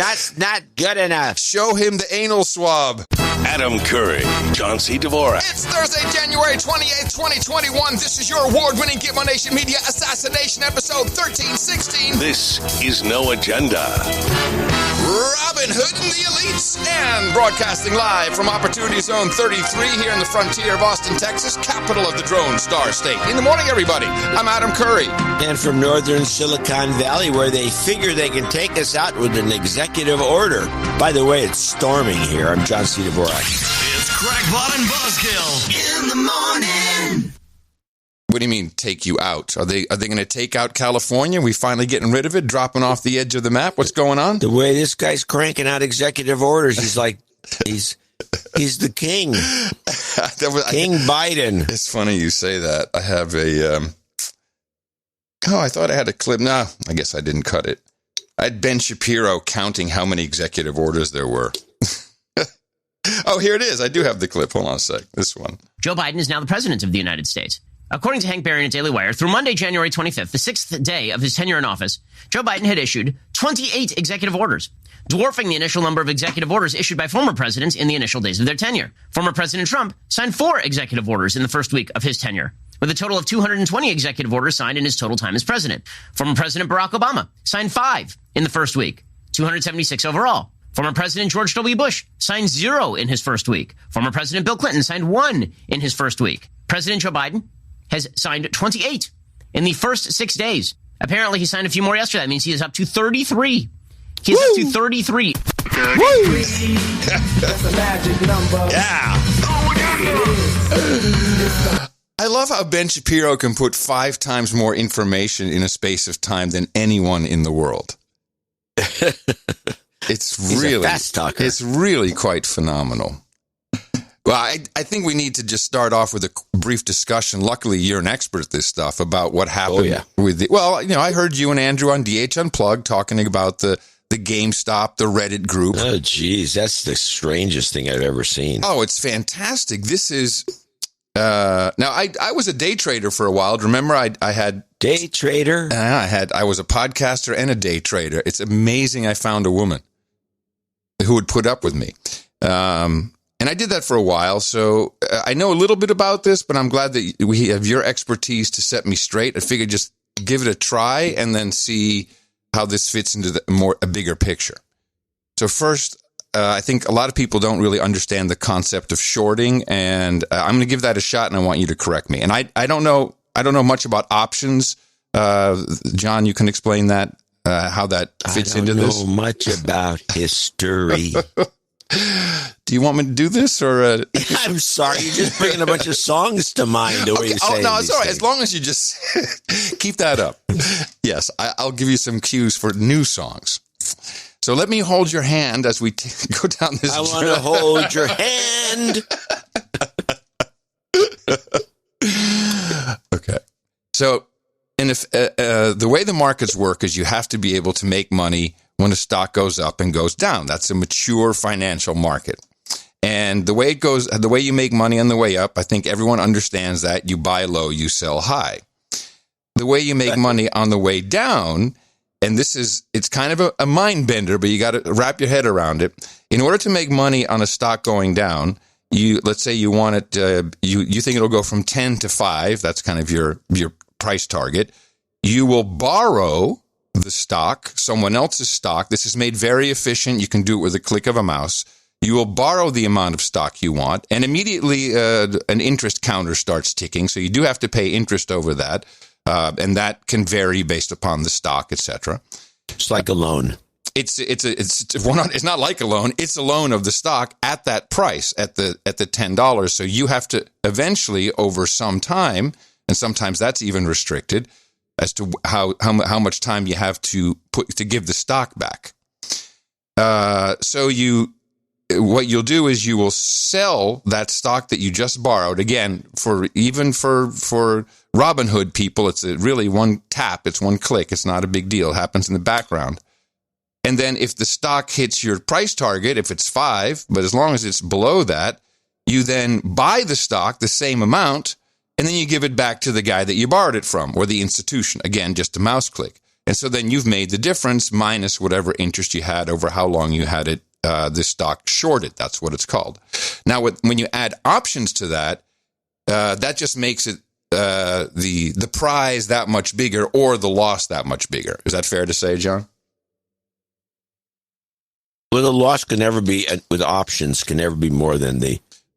That's not good enough. Show him the anal swab. Adam Curry, John C. Dvorak. It's Thursday, January 28th, 2021. This is your award-winning Gitmo Nation Media Assassination episode 1316. This is No Agenda. Robin Hood and the Elites, and broadcasting live from Opportunity Zone 33 here in the frontier of Austin, Texas, capital of the Drone Star State. In the morning, everybody. I'm Adam Curry. And from northern Silicon Valley, where they figure they can take us out with an executive order. By the way, it's storming here. I'm John C. Dvorak. It's Crackpot and Buzzkill in the morning. What do you mean, take you out? Are they going to take out California? We finally getting rid of it, dropping off the edge of the map? What's going on? The way this guy's cranking out executive orders, he's like, he's the king. King Biden. It's funny you say that. I have a, I thought I had a clip. No, I guess I didn't cut it. I had Ben Shapiro counting how many executive orders there were. Oh, here it is. I do have the clip. Hold on a sec. This one. Joe Biden is now the president of the United States. According to Hank Berry at Daily Wire, through Monday, January 25th, the sixth day of his tenure in office, Joe Biden had issued 28 executive orders, dwarfing the initial number of executive orders issued by former presidents in the initial days of their tenure. Former President Trump signed 4 executive orders in the first week of his tenure, with a total of 220 executive orders signed in his total time as president. Former President Barack Obama signed 5 in the first week, 276 overall. Former President George W. Bush signed 0 in his first week. Former President Bill Clinton signed 1 in his first week. President Joe Biden has signed 28 in the first 6 days. Apparently, he signed a few more yesterday. That means he is up to 33. He is up to 33. That's a magic number. Yeah. I love how Ben Shapiro can put 5 times more information in a space of time than anyone in the world. It's really quite phenomenal. Well, I think we need to just start off with a brief discussion. Luckily, you're an expert at this stuff about what happened with the. Well, I heard you and Andrew on DH Unplugged talking about the GameStop, the Reddit group. Oh, geez, that's the strangest thing I've ever seen. Oh, it's fantastic. This is now. I was a day trader for a while. Remember, I had day trader. I was a podcaster and a day trader. It's amazing. I found a woman who would put up with me. And I did that for a while, so I know a little bit about this, but I'm glad that we have your expertise to set me straight. I figured just give it a try and then see how this fits into a bigger picture. So first, I think a lot of people don't really understand the concept of shorting, and I'm going to give that a shot, and I want you to correct me. And I don't know much about options. John, you can explain that, how that fits into this? I don't know much about history. Do you want me to do this, or? I'm sorry, you're just bringing a bunch of songs to mind. The way you're saying no, it's all right. things. As long as you just keep that up. Yes, I'll give you some cues for new songs. So let me hold your hand as we go down this. I want to hold your hand. Okay. So, the way the markets work is you have to be able to make money when a stock goes up and goes down. That's a mature financial market. And the way you make money on the way up, I think everyone understands that. You buy low, you sell high. The way you make money on the way down, and it's kind of a mind bender, but you got to wrap your head around it. In order to make money on a stock going down, let's say you want it, you think it'll go from 10 to 5. That's kind of your price target. You will borrow the stock, someone else's stock. This is made very efficient. You can do it with a click of a mouse. You will borrow the amount of stock you want, and immediately an interest counter starts ticking. So you do have to pay interest over that, and that can vary based upon the stock, etc. It's like a loan. It's not like a loan. It's a loan of the stock at that price, at the $10. So you have to eventually, over some time, and sometimes that's even restricted, as to how much time you have to give the stock back. What you'll do is you will sell that stock that you just borrowed. Again, for Robinhood people, it's really one tap, it's one click, it's not a big deal. It happens in the background. And then if the stock hits your price target, if it's 5, but as long as it's below that, you then buy the stock, the same amount, and then you give it back to the guy that you borrowed it from, or the institution. Again, just a mouse click. And so then you've made the difference minus whatever interest you had over how long you had it, this stock shorted. That's what it's called. Now, when you add options to that, that just makes it the prize that much bigger or the loss that much bigger. Is that fair to say, John? Well, the loss can never be, with options, can never be more than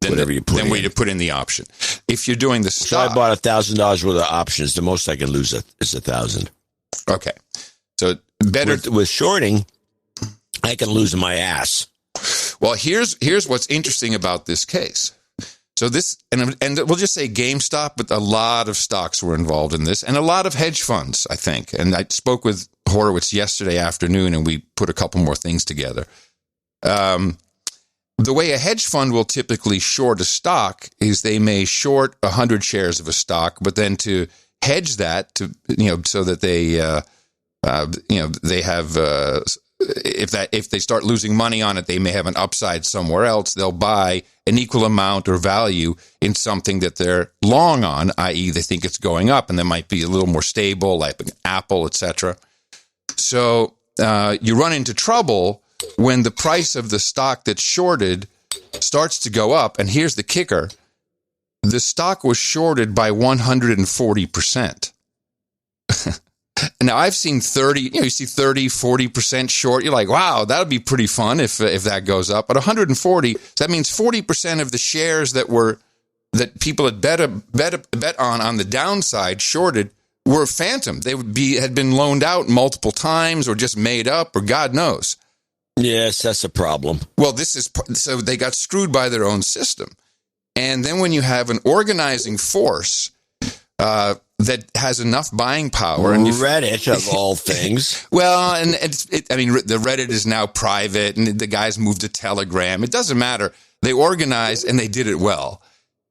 whatever you put in. Than what you put in the option. If you're doing the stock. So I bought $1,000 worth of options. The most I can lose is $1,000. Okay. So better. With shorting, I can lose my ass. Well, here's what's interesting about this case. So this, and we'll just say GameStop, but a lot of stocks were involved in this, and a lot of hedge funds, I think. And I spoke with Horowitz yesterday afternoon, and we put a couple more things together. The way a hedge fund will typically short a stock is they may short 100 shares of a stock, but then to hedge that so that they they have if they start losing money on it, they may have an upside somewhere else. They'll buy an equal amount or value in something that they're long on, i.e. they think it's going up, and that might be a little more stable, like Apple, etc. So you run into trouble when the price of the stock that's shorted starts to go up. And here's the kicker. The stock was shorted by 140%. Now, I've seen 30, you see 30, 40% short. You're like, wow, that would be pretty fun if that goes up. But 140, that means 40% of the shares that people had bet on the downside shorted were phantom. They had been loaned out multiple times or just made up or God knows. Yes, that's a problem. Well, so they got screwed by their own system. And then when you have an organizing force that has enough buying power, and Reddit of all things. Well, the Reddit is now private, and the guys moved to Telegram. It doesn't matter. They organized and they did it well,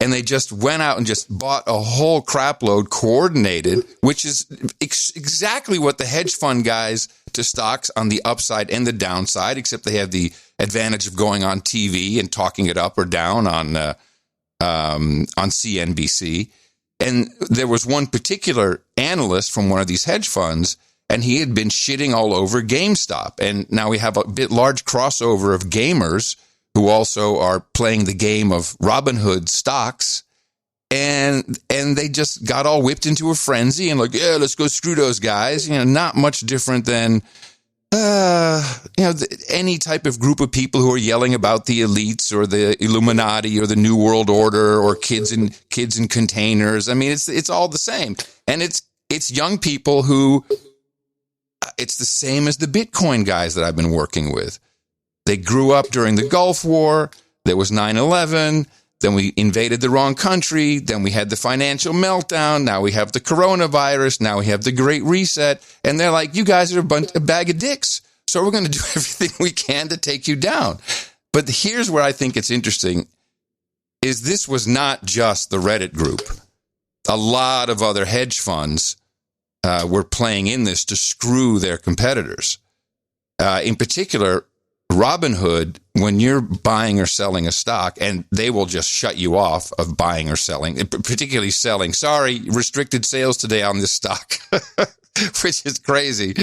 and they just went out and just bought a whole crap load, coordinated, which is exactly what the hedge fund guys to stocks on the upside and the downside, except they have the advantage of going on TV and talking it up or down on CNBC. And there was one particular analyst from one of these hedge funds, and he had been shitting all over GameStop. And now we have a bit large crossover of gamers who also are playing the game of Robinhood stocks. And they just got all whipped into a frenzy and like, yeah, let's go screw those guys. Not much different than, any type of group of people who are yelling about the elites or the Illuminati or the New World Order or kids in containers. I mean, it's all the same. And it's young people who, it's the same as the Bitcoin guys that I've been working with. They grew up during the Gulf War. There was 9/11. Then we invaded the wrong country. Then we had the financial meltdown. Now we have the coronavirus. Now we have the Great Reset. And they're like, you guys are a bag of dicks. So we're going to do everything we can to take you down. But here's where I think it's interesting, is this was not just the Reddit group. A lot of other hedge funds were playing in this to screw their competitors. In particular, Robinhood, when you're buying or selling a stock, and they will just shut you off of buying or selling, particularly selling. Sorry, restricted sales today on this stock, which is crazy.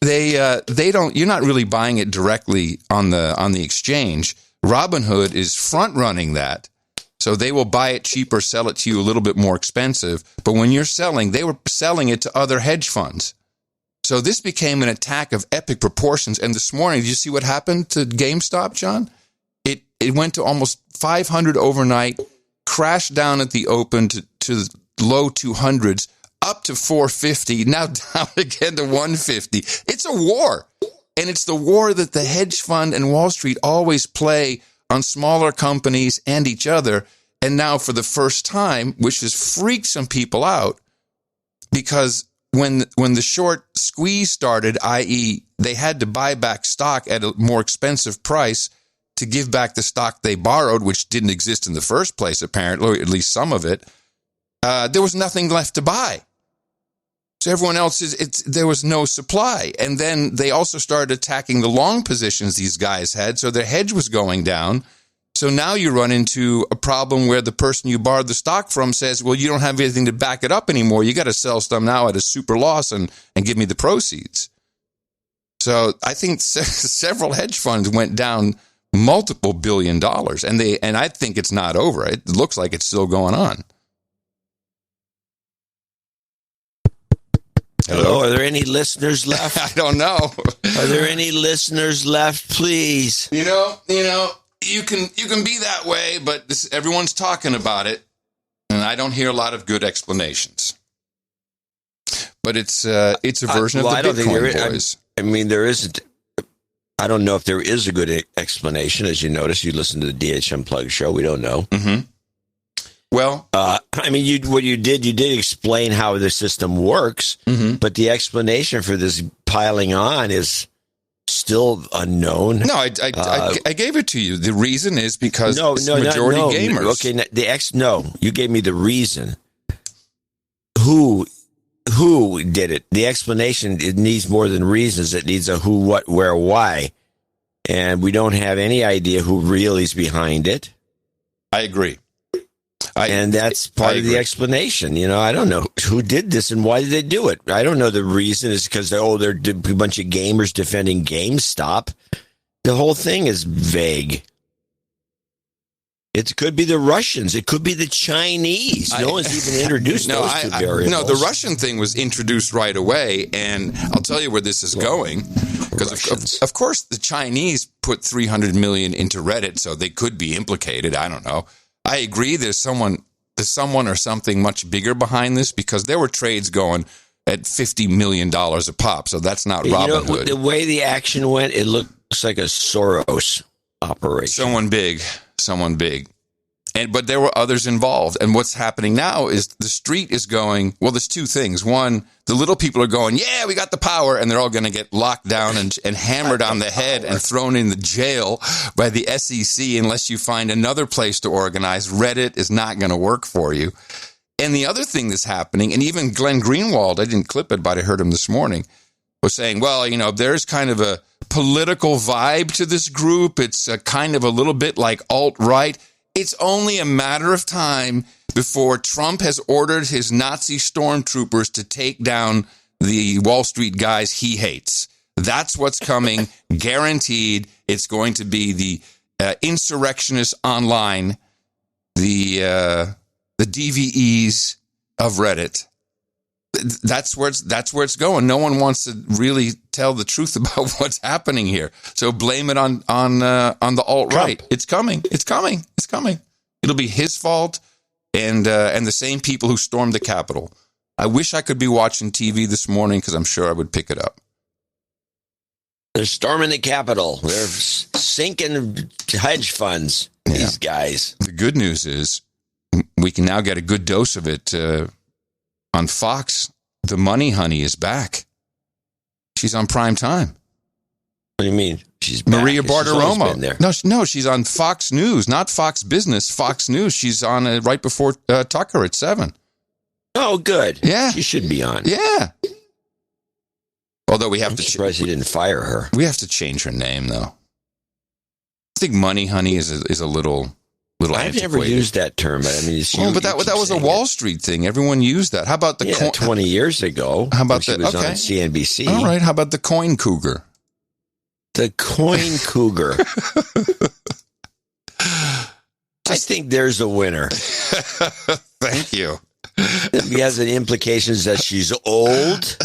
They don't. You're not really buying it directly on the exchange. Robinhood is front running that, so they will buy it cheaper, sell it to you a little bit more expensive. But when you're selling, they were selling it to other hedge funds. So this became an attack of epic proportions. And this morning, did you see what happened to GameStop, John? It went to almost 500 overnight, crashed down at the open to the low 200s, up to 450, now down again to 150. It's a war. And it's the war that the hedge fund and Wall Street always play on smaller companies and each other. And now for the first time, which has freaked some people out, because when the short squeeze started, i.e. they had to buy back stock at a more expensive price to give back the stock they borrowed, which didn't exist in the first place, apparently, or at least some of it, there was nothing left to buy. So everyone else, there was no supply. And then they also started attacking the long positions these guys had, so their hedge was going down. So now you run into a problem where the person you borrowed the stock from says, well, you don't have anything to back it up anymore. You got to sell some now at a super loss and give me the proceeds. So I think several hedge funds went down multiple $1 billion, and I think it's not over. It looks like it's still going on. Hello, are there any listeners left? I don't know. Are there any listeners left, please? You know, you can be that way, but everyone's talking about it, and I don't hear a lot of good explanations. But it's a version of the Bitcoin boys. I mean, there isn't. I don't know if there is a good explanation. As you notice, you listen to the DH Unplugged show. We don't know. Mm-hmm. Well, I mean, you did explain how the system works, mm-hmm. but the explanation for this piling on is still unknown. No, I gave it to you. The reason is because majority gamers. Okay, you gave me the reason. Who did it? The explanation, it needs more than reasons. It needs a who, what, where, why. And we don't have any idea who really is behind it. I agree. And that's part of the explanation. I don't know who did this and why did they do it. I don't know the reason. It's because they're a bunch of gamers defending GameStop. The whole thing is vague. It could be the Russians. It could be the Chinese. No one's even introduced those two variables. No, the Russian thing was introduced right away, and I'll tell you where this is going. Because, of course, the Chinese put $300 million into Reddit, so they could be implicated. I don't know. I agree there's someone or something much bigger behind this, because there were trades going at $50 million a pop, so that's not Robin Hood. The way the action went, it looks like a Soros operation. Someone big. But there were others involved. And what's happening now is the street is going, well, there's two things. One, the little people are going, yeah, we got the power, and they're all going to get locked down and hammered on the head and thrown in the jail by the SEC unless you find another place to organize. Reddit is not going to work for you. And the other thing that's happening, and even Glenn Greenwald, I didn't clip it, but I heard him this morning, was saying, well, there's kind of a political vibe to this group. It's kind of a little bit like alt-right. It's only a matter of time before Trump has ordered his Nazi stormtroopers to take down the Wall Street guys he hates. That's what's coming, guaranteed. It's going to be the insurrectionists online, the DVEs of Reddit. That's where it's going. No one wants to really tell the truth about what's happening here. So blame it on the alt-right. Trump. It's coming. It'll be his fault and the same people who stormed the Capitol. I wish I could be watching TV this morning, because I'm sure I would pick it up. They're storming the Capitol. They're sinking hedge funds. Yeah. These guys. The good news is we can now get a good dose of it on Fox. The Money Honey is back. She's on prime time. What do you mean? She's back. Maria Bartiromo. No, she's on Fox News, not Fox Business. Fox News. She's on right before Tucker at 7. Oh, good. Yeah, she should be on. Yeah. Although we have I'm surprised he didn't fire her. We have to change her name, though. I think Money Honey is a little. I've never used that term. But I mean, but that was a Wall Street thing. Everyone used that. How about the 20 years ago? How about she was on CNBC? All right. How about the coin cougar? The coin cougar. I think there's a winner. Thank you. It has an implications that she's old.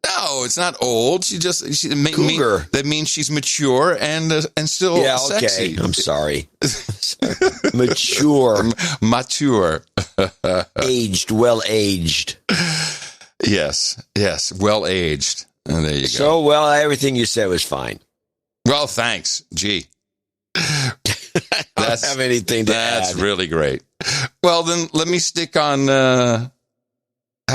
No, it's not old. Cougar. That means she's mature and still sexy. I'm sorry. Mature. Mature. Aged, well aged. Yes, well aged. And there you go. So, everything you said was fine. Well, thanks. Gee. I don't have anything to add. That's really great. Well, then let me stick on... how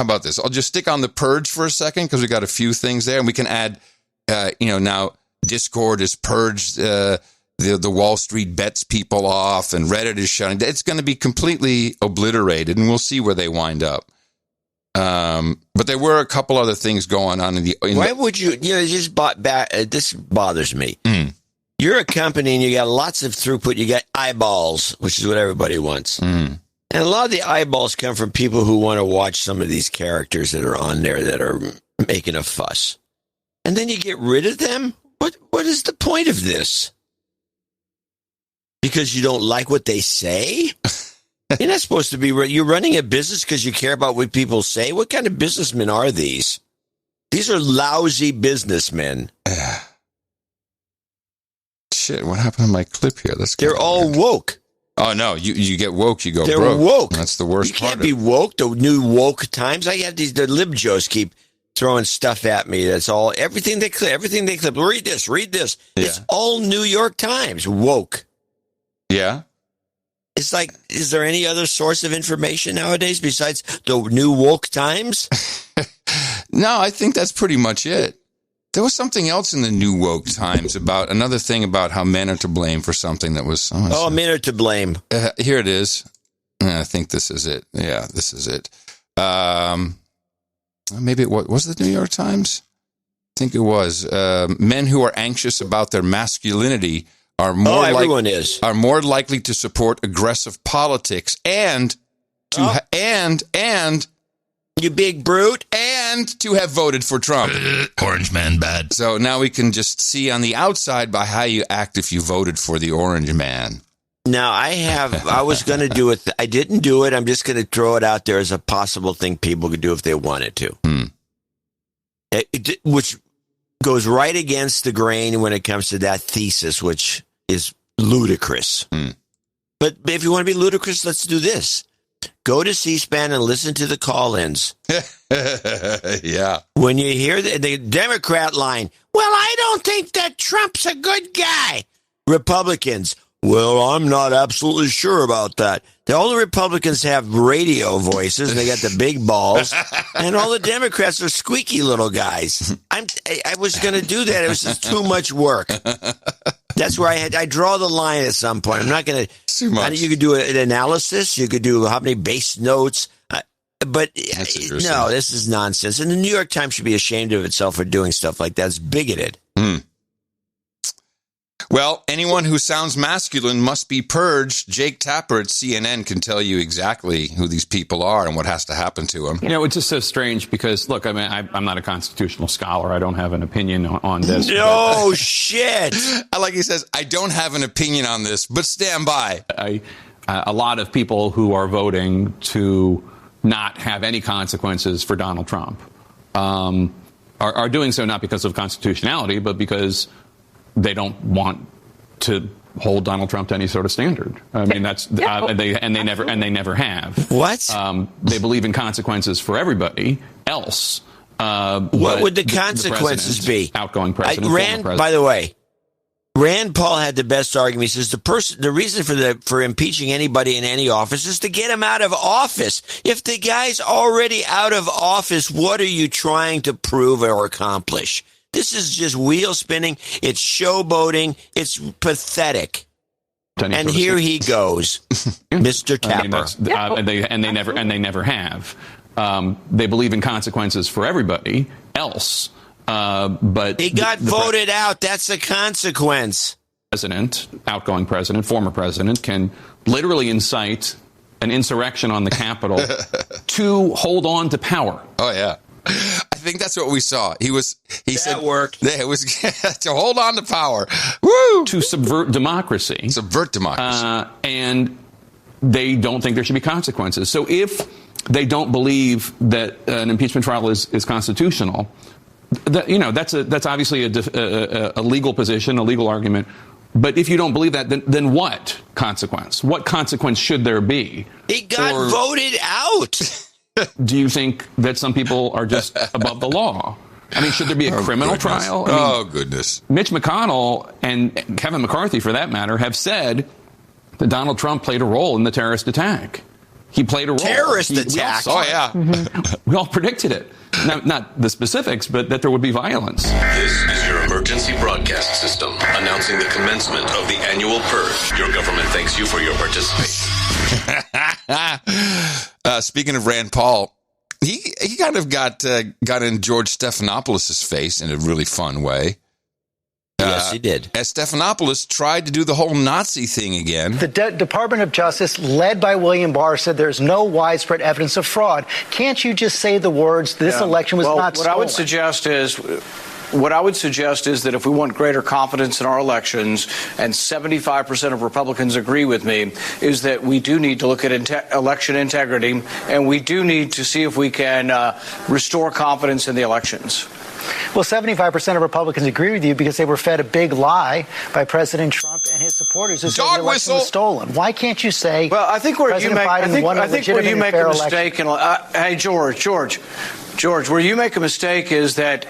about this? I'll just stick on the purge for a second, because we got a few things there, and we can add, now Discord has purged the Wall Street bets people off, and Reddit is shutting. It's going to be completely obliterated, and we'll see where they wind up. But there were a couple other things going on Why would you? Just bought back. This bothers me. You're a company and you got lots of throughput. You got eyeballs, which is what everybody wants. And a lot of the eyeballs come from people who want to watch some of these characters that are on there that are making a fuss. And then you get rid of them? What is the point of this? Because you don't like what they say? You're not supposed to be... You're running a business because you care about what people say? What kind of businessmen are these? These are lousy businessmen. Shit, what happened to my clip here? They're all woke. Oh, no, you get woke, you go They're broke. Woke. That's the worst part. You can't be woke. The new woke times. I got the libjos keep throwing stuff at me. That's all. Everything they clip. Read this. Yeah. It's all New York Times. Woke. Yeah. It's like, is there any other source of information nowadays besides the new woke Times? No, I think that's pretty much it. There was something else in the new woke Times about another thing about how men are to blame for something that was... men are to blame. Here it is. I think this is it. Yeah, this is it. Maybe it was the New York Times? I think it was. Men who are anxious about their masculinity are more likely to support aggressive politics and you big brute, and to have voted for Trump. Orange man bad. So now we can just see on the outside by how you act if you voted for the orange man. Now, I was going to do it. I didn't do it. I'm just going to throw it out there as a possible thing people could do if they wanted to. Which goes right against the grain when it comes to that thesis, which is ludicrous. But if you want to be ludicrous, let's do this. Go to C-SPAN and listen to the call-ins. Yeah. When you hear the Democrat line, well, I don't think that Trump's a good guy. Republicans, well, I'm not absolutely sure about that. All the Republicans have radio voices, and they got the big balls, and all the Democrats are squeaky little guys. I was going to do that. It was just too much work. That's where I draw the line at some point. I'm not going to... Too much. You could do an analysis. You could do how many base notes. But no, this is nonsense. And the New York Times should be ashamed of itself for doing stuff like that. It's bigoted. Well, anyone who sounds masculine must be purged. Jake Tapper at CNN can tell you exactly who these people are and what has to happen to them. You know, it's just so strange because, look, I mean, I'm not a constitutional scholar. I don't have an opinion on this. No shit. I like he says, I don't have an opinion on this, but stand by. A lot of people who are voting to not have any consequences for Donald Trump are doing so not because of constitutionality, but because they don't want to hold Donald Trump to any sort of standard. I mean, that's they never have. What? They believe in consequences for everybody else. What would the consequences be? Outgoing president. By the way, Rand Paul had the best argument. He says the reason for impeaching anybody in any office is to get him out of office. If the guy's already out of office, what are you trying to prove or accomplish? This is just wheel spinning. It's showboating. It's pathetic. And here he goes, Mr. Tapper. They never have. They believe in consequences for everybody else. But he got voted out. That's a consequence. Outgoing president, former president, can literally incite an insurrection on the Capitol to hold on to power. Oh, yeah. I think that's what we saw. He said worked. It was to hold on to power. Woo! To subvert democracy. And they don't think there should be consequences. So if they don't believe that an impeachment trial is constitutional, that's obviously a legal position, a legal argument. But if you don't believe that, then what consequence? What consequence should there be? He got voted out. Do you think that some people are just above the law? I mean, should there be a criminal trial? I mean, goodness. Mitch McConnell and Kevin McCarthy, for that matter, have said that Donald Trump played a role in the terrorist attack. He played a role. Terrorist attack? We all predicted it. Not the specifics, but that there would be violence. This is your emergency broadcast system announcing the commencement of the annual purge. Your government thanks you for your participation. Speaking of Rand Paul, he kind of got in George Stephanopoulos' face in a really fun way. Yes, he did. As Stephanopoulos tried to do the whole Nazi thing again. The Department of Justice, led by William Barr, said there's no widespread evidence of fraud. Can't you just say the words, this election was not stolen? What I would suggest is that if we want greater confidence in our elections, and 75% of Republicans agree with me, is that we do need to look at election integrity, and we do need to see if we can restore confidence in the elections. Well, 75% of Republicans agree with you because they were fed a big lie by President Trump and his supporters who said the election was stolen. Why can't you say? Well, I think where you make a mistake. Hey, George, where you make a mistake is that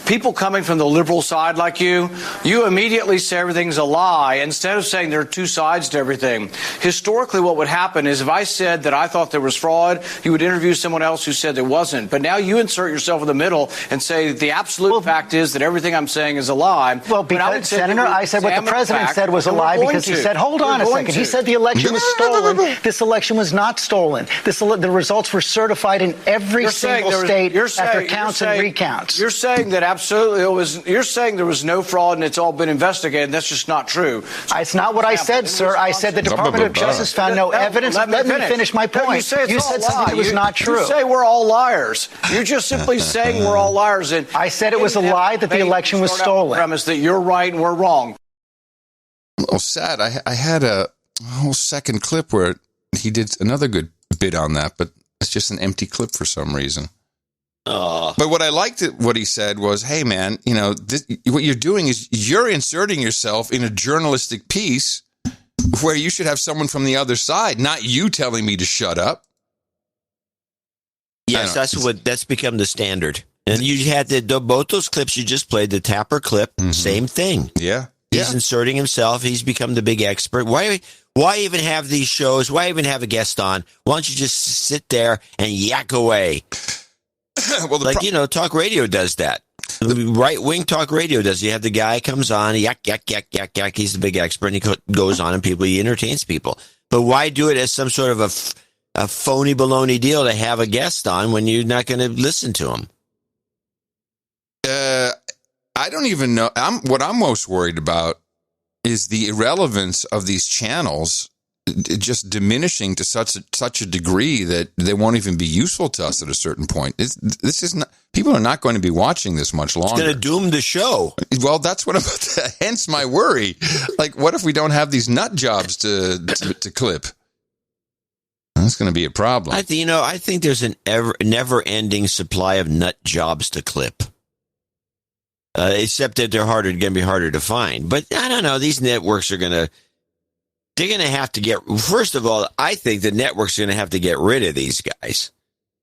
people coming from the liberal side like you immediately say everything's a lie instead of saying there are two sides to everything. Historically, what would happen is if I said that I thought there was fraud, you would interview someone else who said there wasn't. But now you insert yourself in the middle and say the absolute fact is that everything I'm saying is a lie. Well, because, Senator, I said what the president said was a lie because he said, hold on a second. He said the election was stolen. This election was not stolen. The results were certified in every single state after counts and recounts. You're saying that absolutely it was. You're saying there was no fraud and it's all been investigated. That's just not true. It's not what I said, sir. I said the Department of Justice found no evidence. Let me finish my point. You said something that was not true. You say we're all liars. You're just simply saying we're all liars. And I said it was a lie that the election was stolen. Premise that you're right and we're wrong. Oh, sad. I had a whole second clip where he did another good bit on that, but it's just an empty clip for some reason. But what I liked what he said was, hey, man, what you're doing is you're inserting yourself in a journalistic piece where you should have someone from the other side, not you telling me to shut up. Yes, that's become the standard. And you had both those clips you just played, the Tapper clip, same thing. Yeah. He's inserting himself. He's become the big expert. Why even have these shows? Why even have a guest on? Why don't you just sit there and yak away? Well, talk radio does that. Right-wing talk radio does. You have the guy comes on, yak. He's the big expert, and he goes on, and he entertains people. But why do it as some sort of a phony baloney deal to have a guest on when you're not going to listen to him? I don't even know. What I'm most worried about is the irrelevance of these channels just diminishing to such a degree that they won't even be useful to us at a certain point. This is not. People are not going to be watching this much longer. It's going to doom the show. Well, that's what hence my worry. Like, what if we don't have these nut jobs to clip? That's going to be a problem. I think there's an never-ending supply of nut jobs to clip. Except that they're going to be harder to find. But I don't know. These networks they're going to have to get, first of all, I think the networks are going to have to get rid of these guys.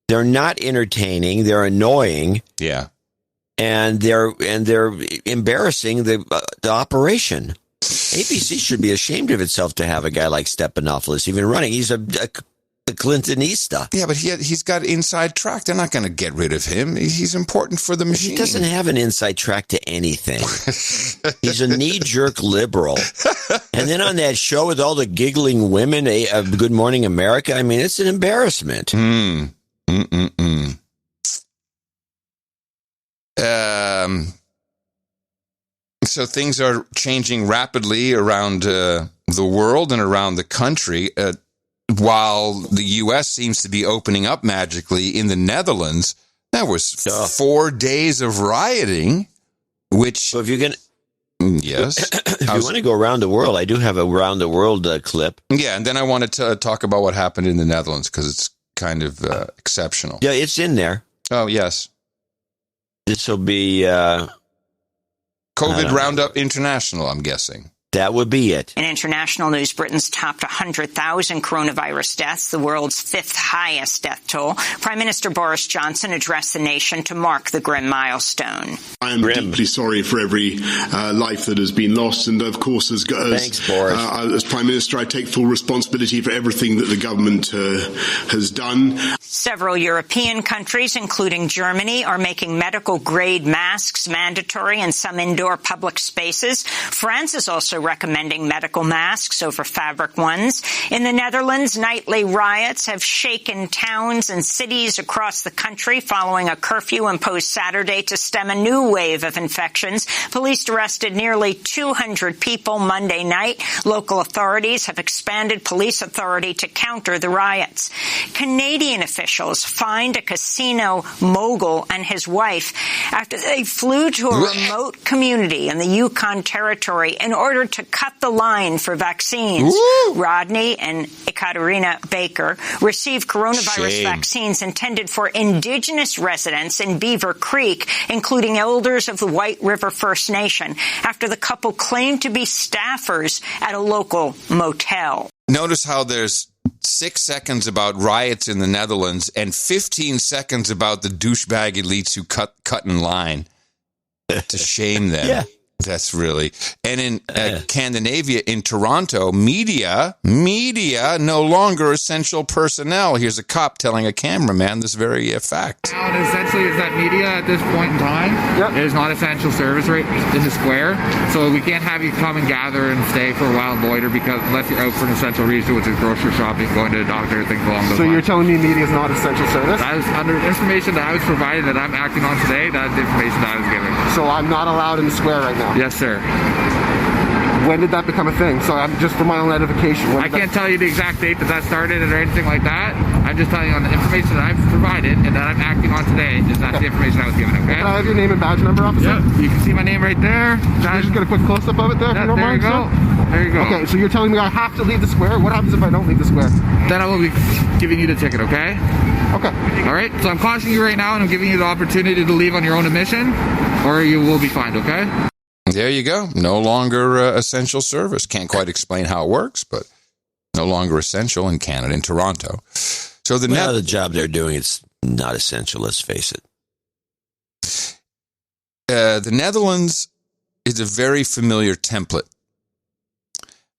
They're not entertaining. They're annoying. Yeah. And they're embarrassing the operation. ABC should be ashamed of itself to have a guy like Stephanopoulos even running. He's a Clintonista. Yeah, but he's got inside track. They're not going to get rid of him. He's important for the machine. He doesn't have an inside track to anything. He's a knee-jerk liberal. And then on that show with all the giggling women, Good Morning America, I mean, it's an embarrassment. So things are changing rapidly around the world and around the country. While the U.S. seems to be opening up magically, in the Netherlands, there was 4 days of rioting, which... So if you're going to... Yes. If you want to go around the world, I do have a around the world clip. Yeah, and then I wanted to talk about what happened in the Netherlands, because it's kind of exceptional. Yeah, it's in there. Oh, yes. This will be... COVID Roundup International, I'm guessing. That would be it. In international news, Britain's topped 100,000 coronavirus deaths, the world's fifth highest death toll. Prime Minister Boris Johnson addressed the nation to mark the grim milestone. I am deeply sorry for every life that has been lost. And, of course, as Prime Minister, I take full responsibility for everything that the government has done. Several European countries, including Germany, are making medical-grade masks mandatory in some indoor public spaces. France is also also recommending medical masks over fabric ones. In the Netherlands, nightly riots have shaken towns and cities across the country following a curfew imposed Saturday to stem a new wave of infections. Police arrested nearly 200 people Monday night. Local authorities have expanded police authority to counter the riots. Canadian officials fined a casino mogul and his wife after they flew to a remote community in the Yukon Territory in order to cut the line for vaccines. Rodney and Ekaterina Baker received coronavirus vaccines intended for Indigenous residents in Beaver Creek, including elders of the White River First Nation, after the couple claimed to be staffers at a local motel. Notice how there's 6 seconds about riots in the Netherlands and 15 seconds about the douchebag elites who cut in line to shame them. Yeah. That's really, and in Scandinavia, in Toronto, media, no longer essential personnel. Here's a cop telling a cameraman this very fact. And essentially, is that media at this point in time is not essential service right in the square, so we can't have you come and gather and stay for a while and loiter because unless you're out for an essential reason, which is grocery shopping, going to the doctor, things along those lines. So you're telling me media is not essential service? That is under information that I was provided that I'm acting on today. That's the information that I was given. So I'm not allowed in the square right now? Yes, sir. When did that become a thing? So I'm just for my own edification. I can't tell you the exact date that started or anything like that. I'm just telling you on the information that I've provided and that I'm acting on today is that's the information I was given, okay? Can I have your name and badge number, officer? Yep, you can see my name right there. Can you just get a quick close-up of it there, if you don't mind, sir? There you go. Okay, so you're telling me I have to leave the square? What happens if I don't leave the square? Then I will be giving you the ticket, okay? Okay. All right, so I'm cautioning you right now and I'm giving you the opportunity to leave on your own admission or you will be fined, okay? There you go. No longer essential service. Can't quite explain how it works, but no longer essential in Canada, in Toronto. So the job they're doing is not essential, let's face it. The Netherlands is a very familiar template.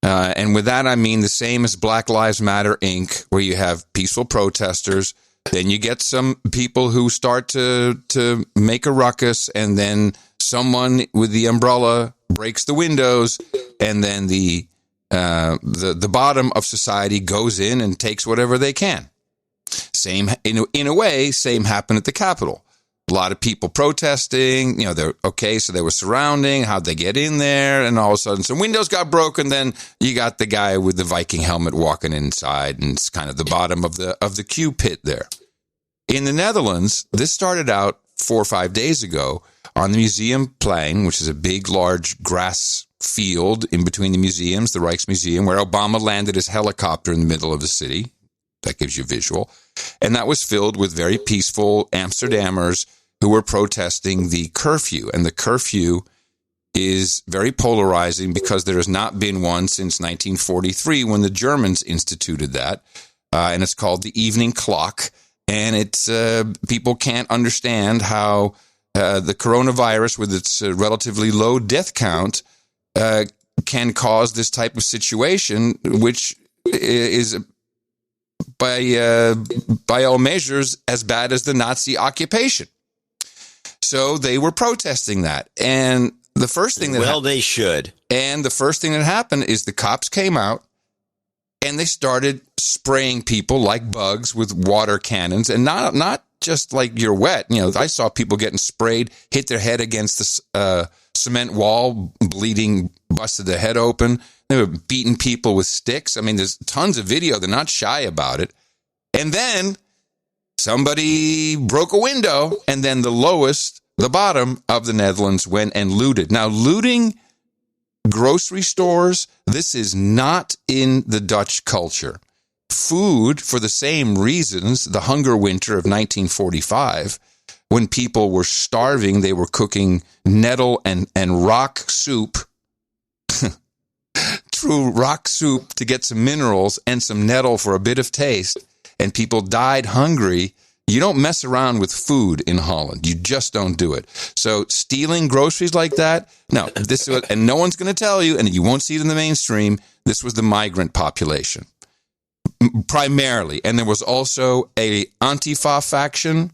And with that, I mean the same as Black Lives Matter, Inc., where you have peaceful protesters. Then you get some people who start to make a ruckus, and then someone with the umbrella breaks the windows, and then the bottom of society goes in and takes whatever they can. Same in a way. Same happened at the Capitol. A lot of people protesting. They're okay. So they were surrounding. How'd they get in there? And all of a sudden, some windows got broken. Then you got the guy with the Viking helmet walking inside, and it's kind of the bottom of the queue pit there. In the Netherlands, this started out 4 or 5 days ago on the Museumplein, which is a big, large grass field in between the museums, the Rijksmuseum, where Obama landed his helicopter in the middle of the city. That gives you a visual. And that was filled with very peaceful Amsterdammers who were protesting the curfew. And the curfew is very polarizing because there has not been one since 1943 when the Germans instituted that. And it's called the evening clock. And it's people can't understand how the coronavirus, with its relatively low death count, can cause this type of situation, which is by all measures as bad as the Nazi occupation. So they were protesting that. And the first thing that they should. And the first thing that happened is the cops came out and they started spraying people like bugs with water cannons, and not just like you're wet. I saw people getting sprayed, hit their head against the cement wall, bleeding, busted their head open. They were beating people with sticks. I mean, there's tons of video. They're not shy about it. And then somebody broke a window, and then the bottom of the Netherlands went and looted. Now, looting grocery stores, this is not in the Dutch culture. Food, for the same reasons, the hunger winter of 1945, when people were starving, they were cooking nettle and rock soup, true rock soup, to get some minerals and some nettle for a bit of taste, and people died hungry. You don't mess around with food in Holland. You just don't do it. So stealing groceries like that, no. And no one's going to tell you, and you won't see it in the mainstream, this was the migrant population, primarily. And there was also a Antifa faction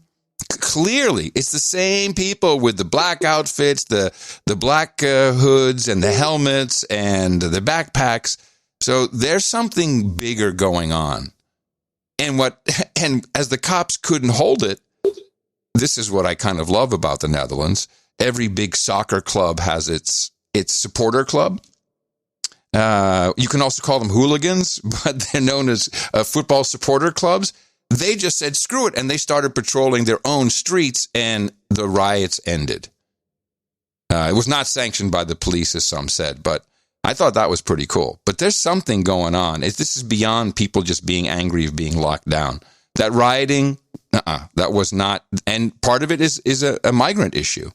Clearly, it's the same people with the black outfits, the black hoods and the helmets and the backpacks. So there's something bigger going on. And as the cops couldn't hold it, this is what I kind of love about the Netherlands. Every big soccer club has its supporter club. You can also call them hooligans, but they're known as football supporter clubs. They just said, screw it, and they started patrolling their own streets, and the riots ended. It was not sanctioned by the police, as some said, but I thought that was pretty cool. But there's something going on. This is beyond people just being angry of being locked down. That rioting, that was not, and part of it is a migrant issue.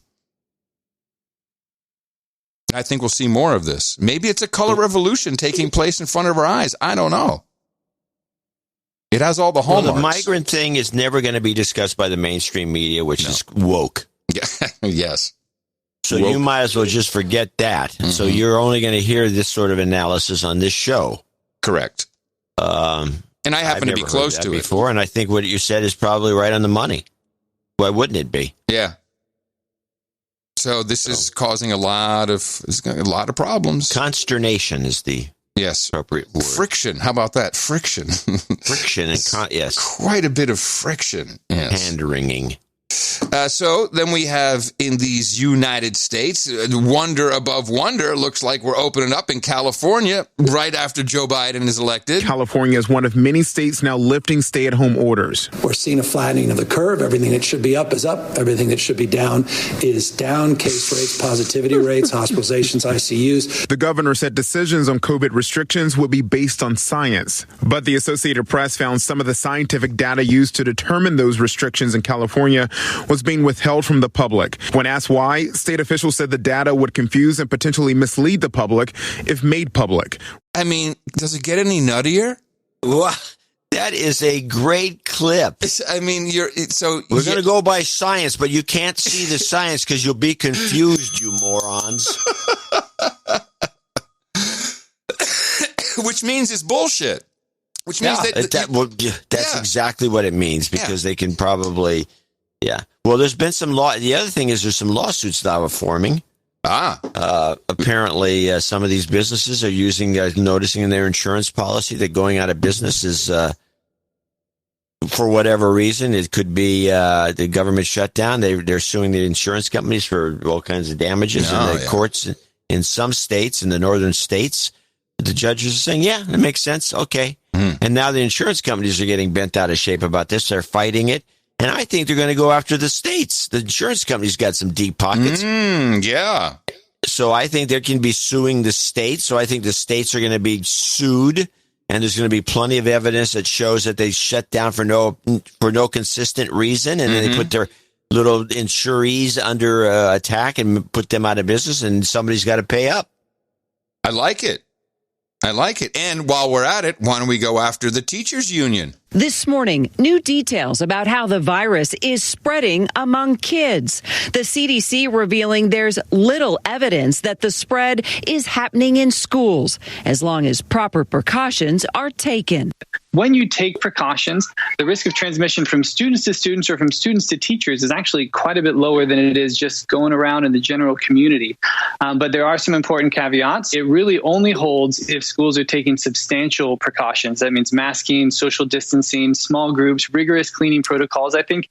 I think we'll see more of this. Maybe it's a color revolution taking place in front of our eyes. I don't know. It has all the hallmarks. Well, the migrant thing is never going to be discussed by the mainstream media, which is woke. Yes. So woke. You might as well just forget that. Mm-hmm. So you're only going to hear this sort of analysis on this show. Correct. And I happen to be close to it before, and I think what you said is probably right on the money. Why wouldn't it be? Yeah. So this is causing a lot of problems. Consternation is the appropriate word. Friction. How about that? Friction. Friction and yes, quite a bit of friction. Yes. Hand-wringing. So then we have in these United States, wonder above wonder, looks like we're opening up in California right after Joe Biden is elected. California is one of many states now lifting stay-at-home orders. We're seeing a flattening of the curve. Everything that should be up is up. Everything that should be down is down. Case rates, positivity rates, hospitalizations, ICUs. The governor said decisions on COVID restrictions would be based on science. But the Associated Press found some of the scientific data used to determine those restrictions in California was being withheld from the public. When asked why, state officials said the data would confuse and potentially mislead the public if made public. I mean, does it get any nuttier? Well, that is a great clip. I mean, we're going to go by science, but you can't see the science because you'll be confused, you morons. Which means it's bullshit. Which means that's exactly what it means, because they can probably... Yeah. Well, there's been some law. The other thing is there's some lawsuits now forming. Apparently, some of these businesses are noticing in their insurance policy that going out of business is, for whatever reason, it could be the government shutdown. They're suing the insurance companies for all kinds of damages in the courts in some states, in the northern states. The judges are saying, yeah, it makes sense. Okay. And now the insurance companies are getting bent out of shape about this. They're fighting it. And I think they're going to go after the states. The insurance companies got some deep pockets. Yeah. So I think they can be suing the states. So I think the states are going to be sued. And there's going to be plenty of evidence that shows that they shut down for no consistent reason. And then they put their little insurees under attack and put them out of business. And somebody's got to pay up. I like it. And while we're at it, why don't we go after the teachers union? This morning, new details about how the virus is spreading among kids. The CDC revealing there's little evidence that the spread is happening in schools, as long as proper precautions are taken. When you take precautions, the risk of transmission from students to students or from students to teachers is actually quite a bit lower than it is just going around in the general community. But there are some important caveats. It really only holds if schools are taking substantial precautions. That means masking, social distancing, small groups, rigorous cleaning protocols. I think,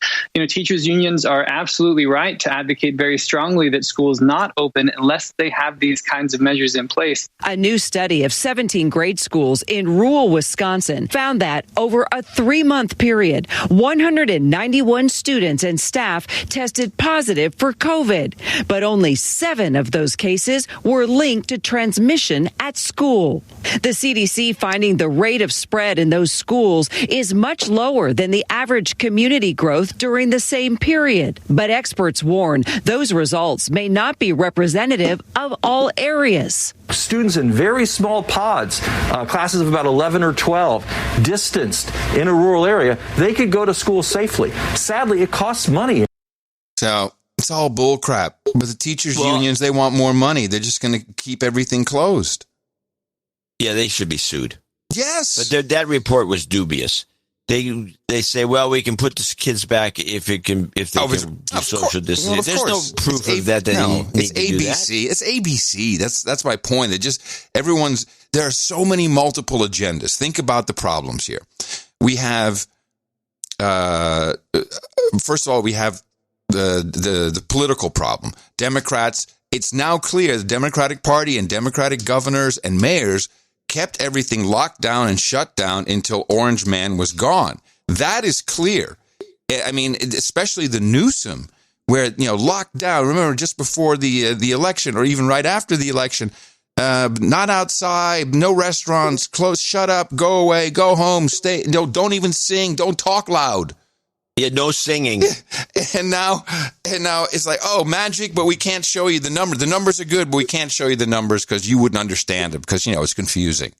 teachers unions are absolutely right to advocate very strongly that schools not open unless they have these kinds of measures in place. A new study of 17 grade schools in rural Wisconsin found that over a 3-month period, 191 students and staff tested positive for COVID, but only 7 of those cases were linked to transmission at school. The CDC finding the rate of spread in those schools is much lower than the average community growth during the same period. But experts warn those results may not be representative of all areas. Students in very small pods, classes of about 11 or 12, distanced in a rural area, they could go to school safely. Sadly, it costs money. So it's all bull crap. But the teachers' unions, they want more money. They're just going to keep everything closed. Yeah, they should be sued. Yes. But that report was dubious. they say, well, we can put the kids back if they can do social distancing. Well, There's no proof of that. It's ABC. It's ABC. That's my point. There are so many multiple agendas. Think about the problems here. We have, first of all, we have the political problem. Democrats. It's now clear the Democratic Party and Democratic governors and mayors kept everything locked down and shut down until Orange Man was gone. That is clear. I mean, especially the Newsom, where, locked down. Remember, just before the election, or even right after the election, not outside, no restaurants, closed, shut up, go away, go home, stay. No, don't even sing, don't talk loud. Yeah, no singing. And now it's like, oh, magic, but we can't show you the numbers. The numbers are good, but we can't show you the numbers because you wouldn't understand it because, it's confusing.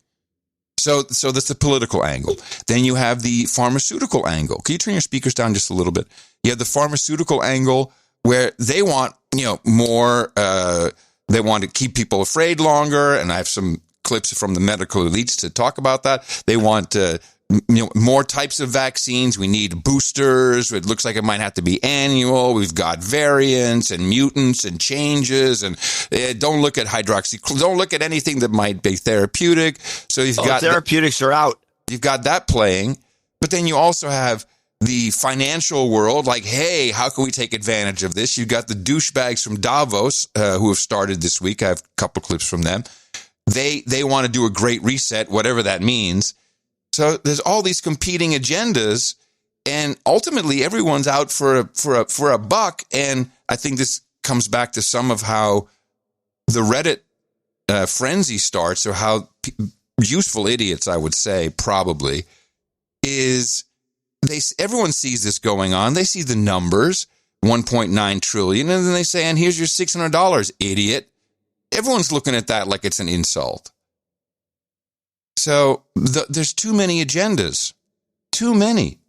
So that's the political angle. Then you have the pharmaceutical angle. Can you turn your speakers down just a little bit? You have the pharmaceutical angle where they want, more, they want to keep people afraid longer. And I have some clips from the medical elites to talk about that. They want more types of vaccines. We need boosters. It looks like it might have to be annual. We've got variants and mutants and changes. And don't look at don't look at anything that might be therapeutic. So you've got therapeutics are out. You've got that playing. But then you also have the financial world. Like, hey, how can we take advantage of this? You've got the douchebags from Davos who have started this week. I have a couple clips from them. They want to do a great reset, whatever that means. So there's all these competing agendas, and ultimately everyone's out for a buck. And I think this comes back to some of how the Reddit frenzy starts, or how useful idiots, I would say, probably, is everyone sees this going on. They see the numbers, 1.9 trillion, and then they say, and here's your $600, idiot. Everyone's looking at that like it's an insult. So there's too many agendas. Too many.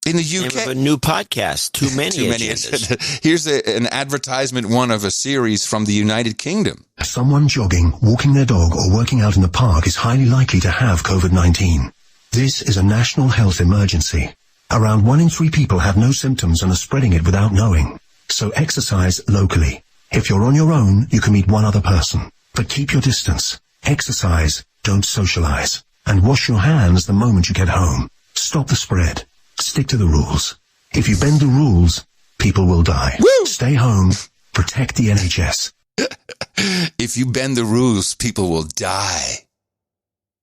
In the UK. Name of a new podcast. Too many agendas. Here's an advertisement, one of a series from the United Kingdom. Someone jogging, walking their dog, or working out in the park is highly likely to have COVID-19. This is a national health emergency. Around 1 in 3 people have no symptoms and are spreading it without knowing. So exercise locally. If you're on your own, you can meet one other person. But keep your distance. Exercise, don't socialize, and wash your hands the moment you get home. Stop the spread. Stick to the rules. If you bend the rules, people will die. Woo! Stay home. Protect the NHS. If you bend the rules, people will die.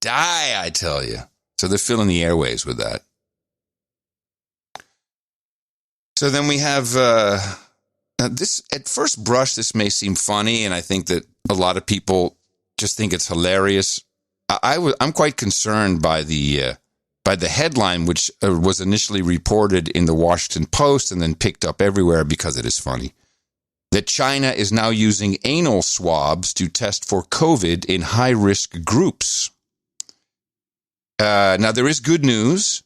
Die, I tell you. So they're filling the airways with that. So then we have this. At first brush, this may seem funny, and I think that a lot of people just think it's hilarious. I'm quite concerned by the headline, which was initially reported in the Washington Post and then picked up everywhere because it is funny, that China is now using anal swabs to test for COVID in high-risk groups. Now, there is good news,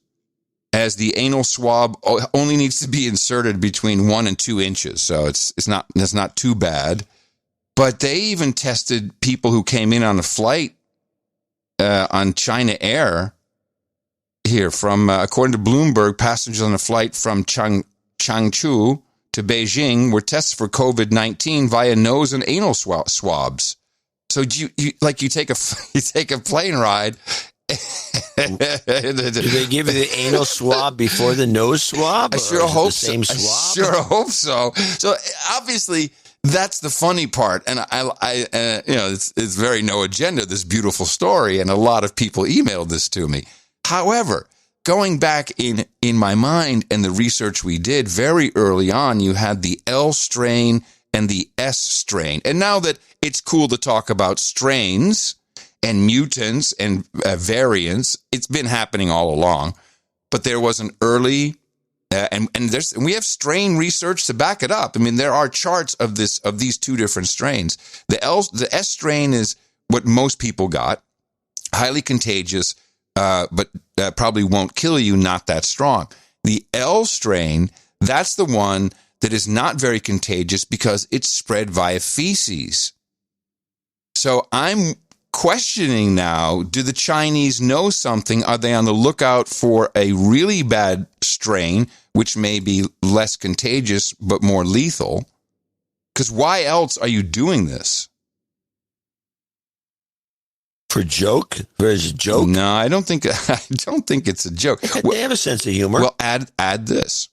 as the anal swab only needs to be inserted between 1 and 2 inches, so it's not too bad. But they even tested people who came in on a flight on China Air here from, according to Bloomberg, passengers on a flight from Changzhou to Beijing were tested for COVID-19 via nose and anal swabs. So you take a plane ride. Do they give you the anal swab before the nose swab? I sure hope so. Same swab? I sure hope so. So obviously, that's the funny part, and it's very no agenda, this beautiful story, and a lot of people emailed this to me. However, going back in my mind and the research we did very early on, you had the L strain and the S strain, and now that it's cool to talk about strains and mutants and variants, it's been happening all along, but there was an early. And we have strain research to back it up. I mean, there are charts of these 2 different strains. The S strain is what most people got, highly contagious, but probably won't kill you, not that strong. The L strain, that's the one that is not very contagious because it's spread via feces. So I'm questioning now, do the Chinese know something? Are they on the lookout for a really bad strain, which may be less contagious but more lethal? Because why else are you doing this? For joke? For a joke? No, I don't think it's a joke. They have a sense of humor. Well, add this.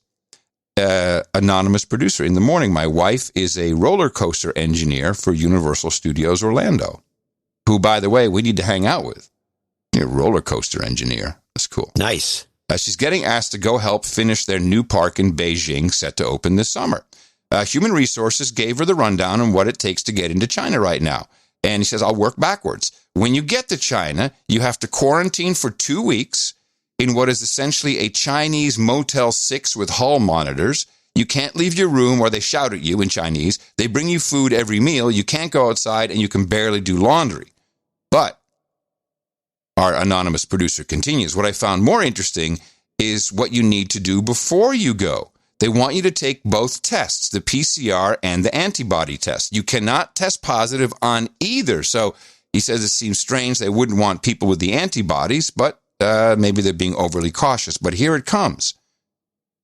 Anonymous producer. In the morning, my wife is a roller coaster engineer for Universal Studios Orlando, who, by the way, we need to hang out with. You're a roller coaster engineer. That's cool. Nice. She's getting asked to go help finish their new park in Beijing, set to open this summer. Human Resources gave her the rundown on what it takes to get into China right now. And he says, I'll work backwards. When you get to China, you have to quarantine for 2 weeks in what is essentially a Chinese Motel 6 with hall monitors. You can't leave your room, or they shout at you in Chinese. They bring you food every meal. You can't go outside, and you can barely do laundry. But our anonymous producer continues. What I found more interesting is what you need to do before you go. They want you to take both tests, the PCR and the antibody test. You cannot test positive on either. So he says it seems strange they wouldn't want people with the antibodies, but maybe they're being overly cautious. But here it comes.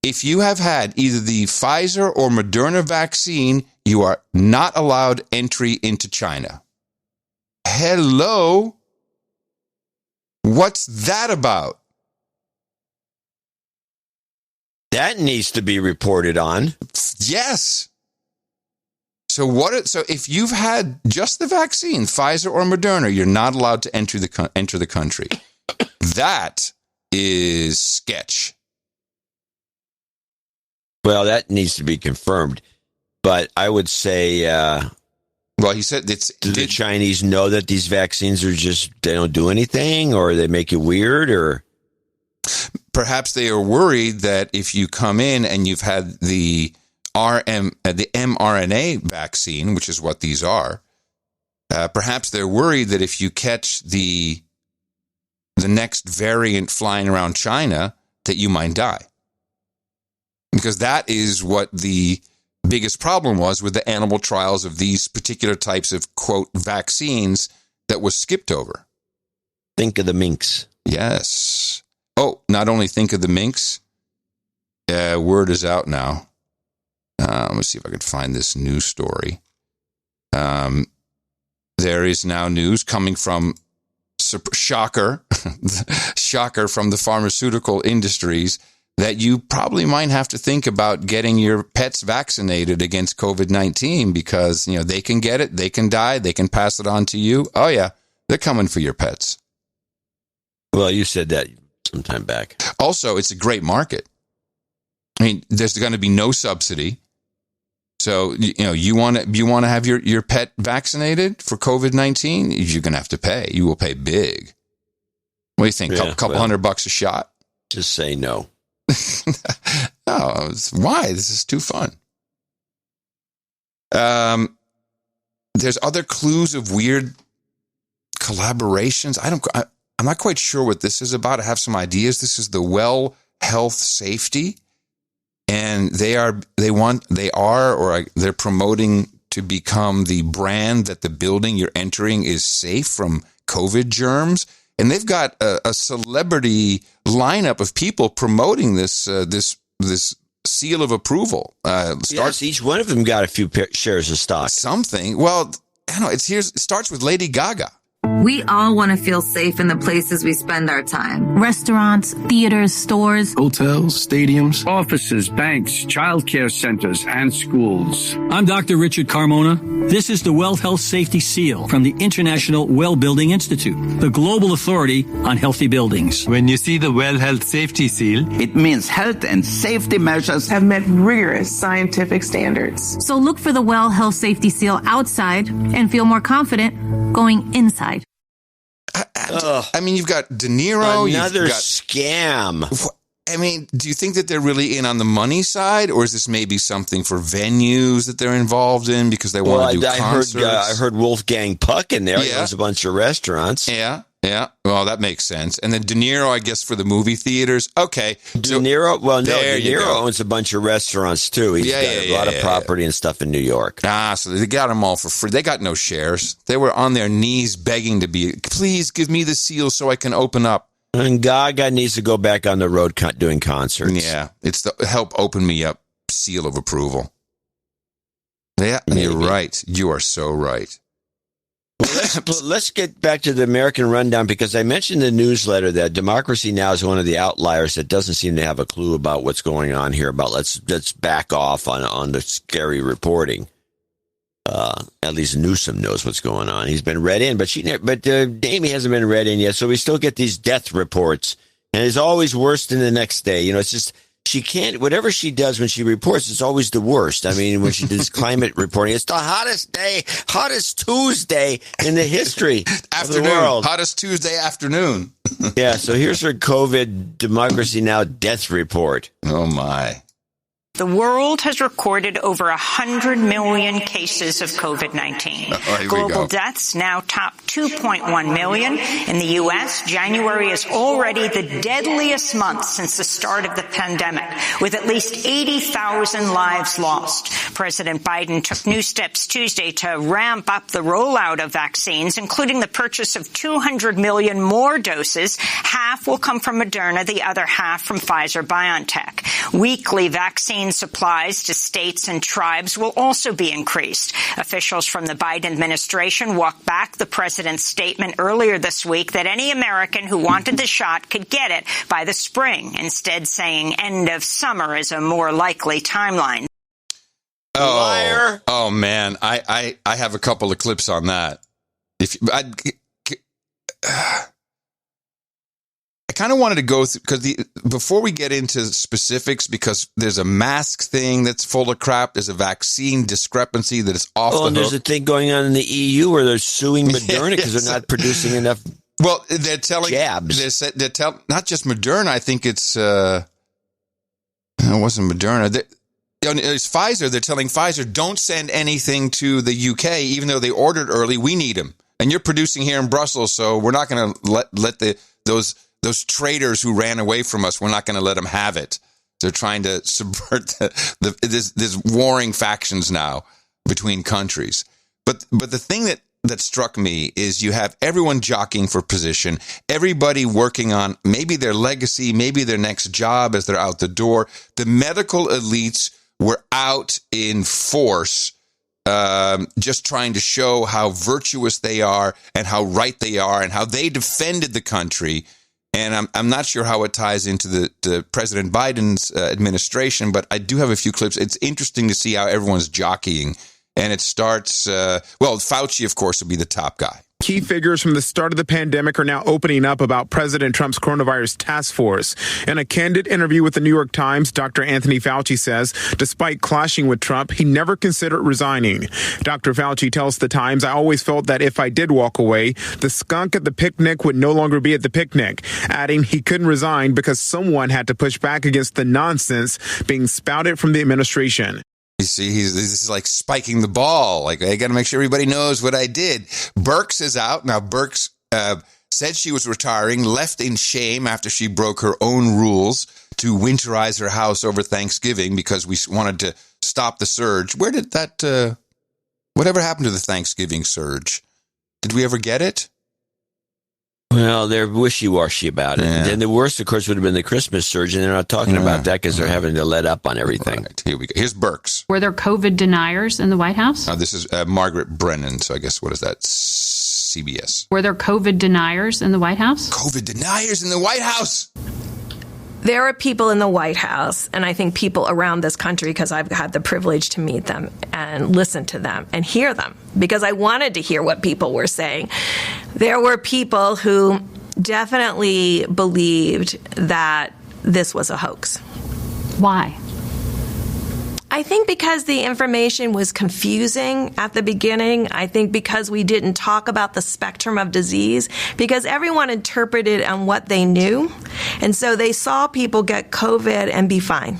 If you have had either the Pfizer or Moderna vaccine, you are not allowed entry into China. Hello? What's that about? That needs to be reported on. Yes. So if you've had just the vaccine, Pfizer or Moderna, you're not allowed to enter the country. That is sketch. Well, that needs to be confirmed. But I would say, well, he said do the Chinese know that these vaccines are they don't do anything, or they make you weird, or? Perhaps they are worried that if you come in and you've had the mRNA vaccine, which is what these are, perhaps they're worried that if you catch the next variant flying around China, that you might die. Because that is what the biggest problem was with the animal trials of these particular types of, quote, vaccines that was skipped over. Think of the minks. Yes. Oh, not only think of the minks, word is out now. Let me see if I can find this news story. There is now news coming from, shocker from the pharmaceutical industries, that you probably might have to think about getting your pets vaccinated against COVID-19 because, they can get it, they can die, they can pass it on to you. Oh, yeah, they're coming for your pets. Well, you said that some time back. Also, it's a great market. I mean, there's going to be no subsidy. So, you want to have your pet vaccinated for COVID-19, you're going to have to pay. You will pay big. What do you think? A couple $100 a shot? Just say no. No, why? This is too fun. There's other clues of weird collaborations. I'm not quite sure what this is about. I have some ideas. This is the Well Health Safety, and they're promoting to become the brand that the building you're entering is safe from COVID germs. And they've got a celebrity lineup of people promoting this seal of approval. Yes, each one of them got a few shares of stock. Something. Well, I don't know. It starts with Lady Gaga. We all want to feel safe in the places we spend our time. Restaurants, theaters, stores, hotels, stadiums, offices, banks, childcare centers, and schools. I'm Dr. Richard Carmona. This is the Well Health Safety Seal from the International Well Building Institute, the global authority on healthy buildings. When you see the Well Health Safety Seal, it means health and safety measures have met rigorous scientific standards. So look for the Well Health Safety Seal outside and feel more confident going inside. I mean, you've got De Niro. Another scam. I mean, do you think that they're really in on the money side, or is this maybe something for venues that they're involved in because they want to do concerts? I heard Wolfgang Puck in there. Yeah. There's a bunch of restaurants. Yeah. Yeah, well, that makes sense. And then De Niro, I guess, for the movie theaters. Okay. De Niro? Well, no, De Niro owns a bunch of restaurants, too. He's got a lot of property and stuff in New York. So they got them all for free. They got no shares. They were on their knees begging to please give me the seal so I can open up. And Gaga needs to go back on the road doing concerts. Yeah, it's the help open me up seal of approval. Yeah, Maybe. You're right. You are so right. Well, let's get back to the American Rundown, because I mentioned in the newsletter that Democracy Now! Is one of the outliers that doesn't seem to have a clue about what's going on here. About let's back off on the scary reporting. At least Newsom knows what's going on. He's been read in, but Amy hasn't been read in yet. So we still get these death reports, and it's always worse than the next day. You know, it's just. She can't, whatever she does when she reports, it's always the worst. I mean, when she does climate reporting, it's the hottest Tuesday in the history of the world. Hottest Tuesday afternoon. Yeah, so here's her COVID Democracy Now! Death report. Oh, my. The world has recorded over 100 million cases of COVID-19. Global deaths now top 2.1 million. In the U.S., January is already the deadliest month since the start of the pandemic, with at least 80,000 lives lost. President Biden took new steps Tuesday to ramp up the rollout of vaccines, including the purchase of 200 million more doses. Half will come from Moderna, the other half from Pfizer-BioNTech. Weekly vaccine supplies to states and tribes will also be increased. Officials from the Biden administration walked back the president's statement earlier this week that any American who wanted the shot could get it by the spring, instead saying end of summer is a more likely timeline. Liar. Oh man, I have a couple of clips on that. I kind of wanted to go through, because before we get into specifics, because there's a mask thing that's full of crap. There's a vaccine discrepancy that is off the hook. And there's a thing going on in the EU where they're suing Moderna because they're not producing enough. Well, they're telling jabs. They're not just Moderna. I think it's it wasn't Moderna. It's Pfizer. They're telling Pfizer, don't send anything to the UK, even though they ordered early. We need them, and you're producing here in Brussels, so we're not going to let those traitors who ran away from us, we're not going to let them have it. They're trying to subvert there's warring factions now between countries. But the thing that struck me is you have everyone jockeying for position, everybody working on maybe their legacy, maybe their next job as they're out the door. The medical elites were out in force, just trying to show how virtuous they are and how right they are and how they defended the country. And I'm not sure how it ties into the President Biden's administration, but I do have a few clips. It's interesting to see how everyone's jockeying. And it starts, Fauci, of course, will be the top guy. Key figures from the start of the pandemic are now opening up about President Trump's coronavirus task force. In a candid interview with the New York Times, Dr. Anthony Fauci says, despite clashing with Trump, he never considered resigning. Dr. Fauci tells the Times, I always felt that if I did walk away, the skunk at the picnic would no longer be at the picnic, adding he couldn't resign because someone had to push back against the nonsense being spouted from the administration. You see, he's like spiking the ball. Like, I got to make sure everybody knows what I did. Birx is out. Now, Birx said she was retiring, left in shame after she broke her own rules to winterize her house over Thanksgiving because we wanted to stop the surge. Where did that, whatever happened to the Thanksgiving surge? Did we ever get it? Well, they're wishy-washy about it. Yeah. And then the worst, of course, would have been the Christmas surge, and they're not talking about that because they're having to let up on everything. Right, here we go. Here's Birx. Were there COVID deniers in the White House? This is Margaret Brennan, so I guess, what is that, CBS? Were there COVID deniers in the White House? COVID deniers in the White House? There are people in the White House, and I think people around this country, because I've had the privilege to meet them and listen to them and hear them, because I wanted to hear what people were saying. There were people who definitely believed that this was a hoax. Why? I think because the information was confusing at the beginning. I think because we didn't talk about the spectrum of disease, because everyone interpreted on what they knew. And so they saw people get COVID and be fine.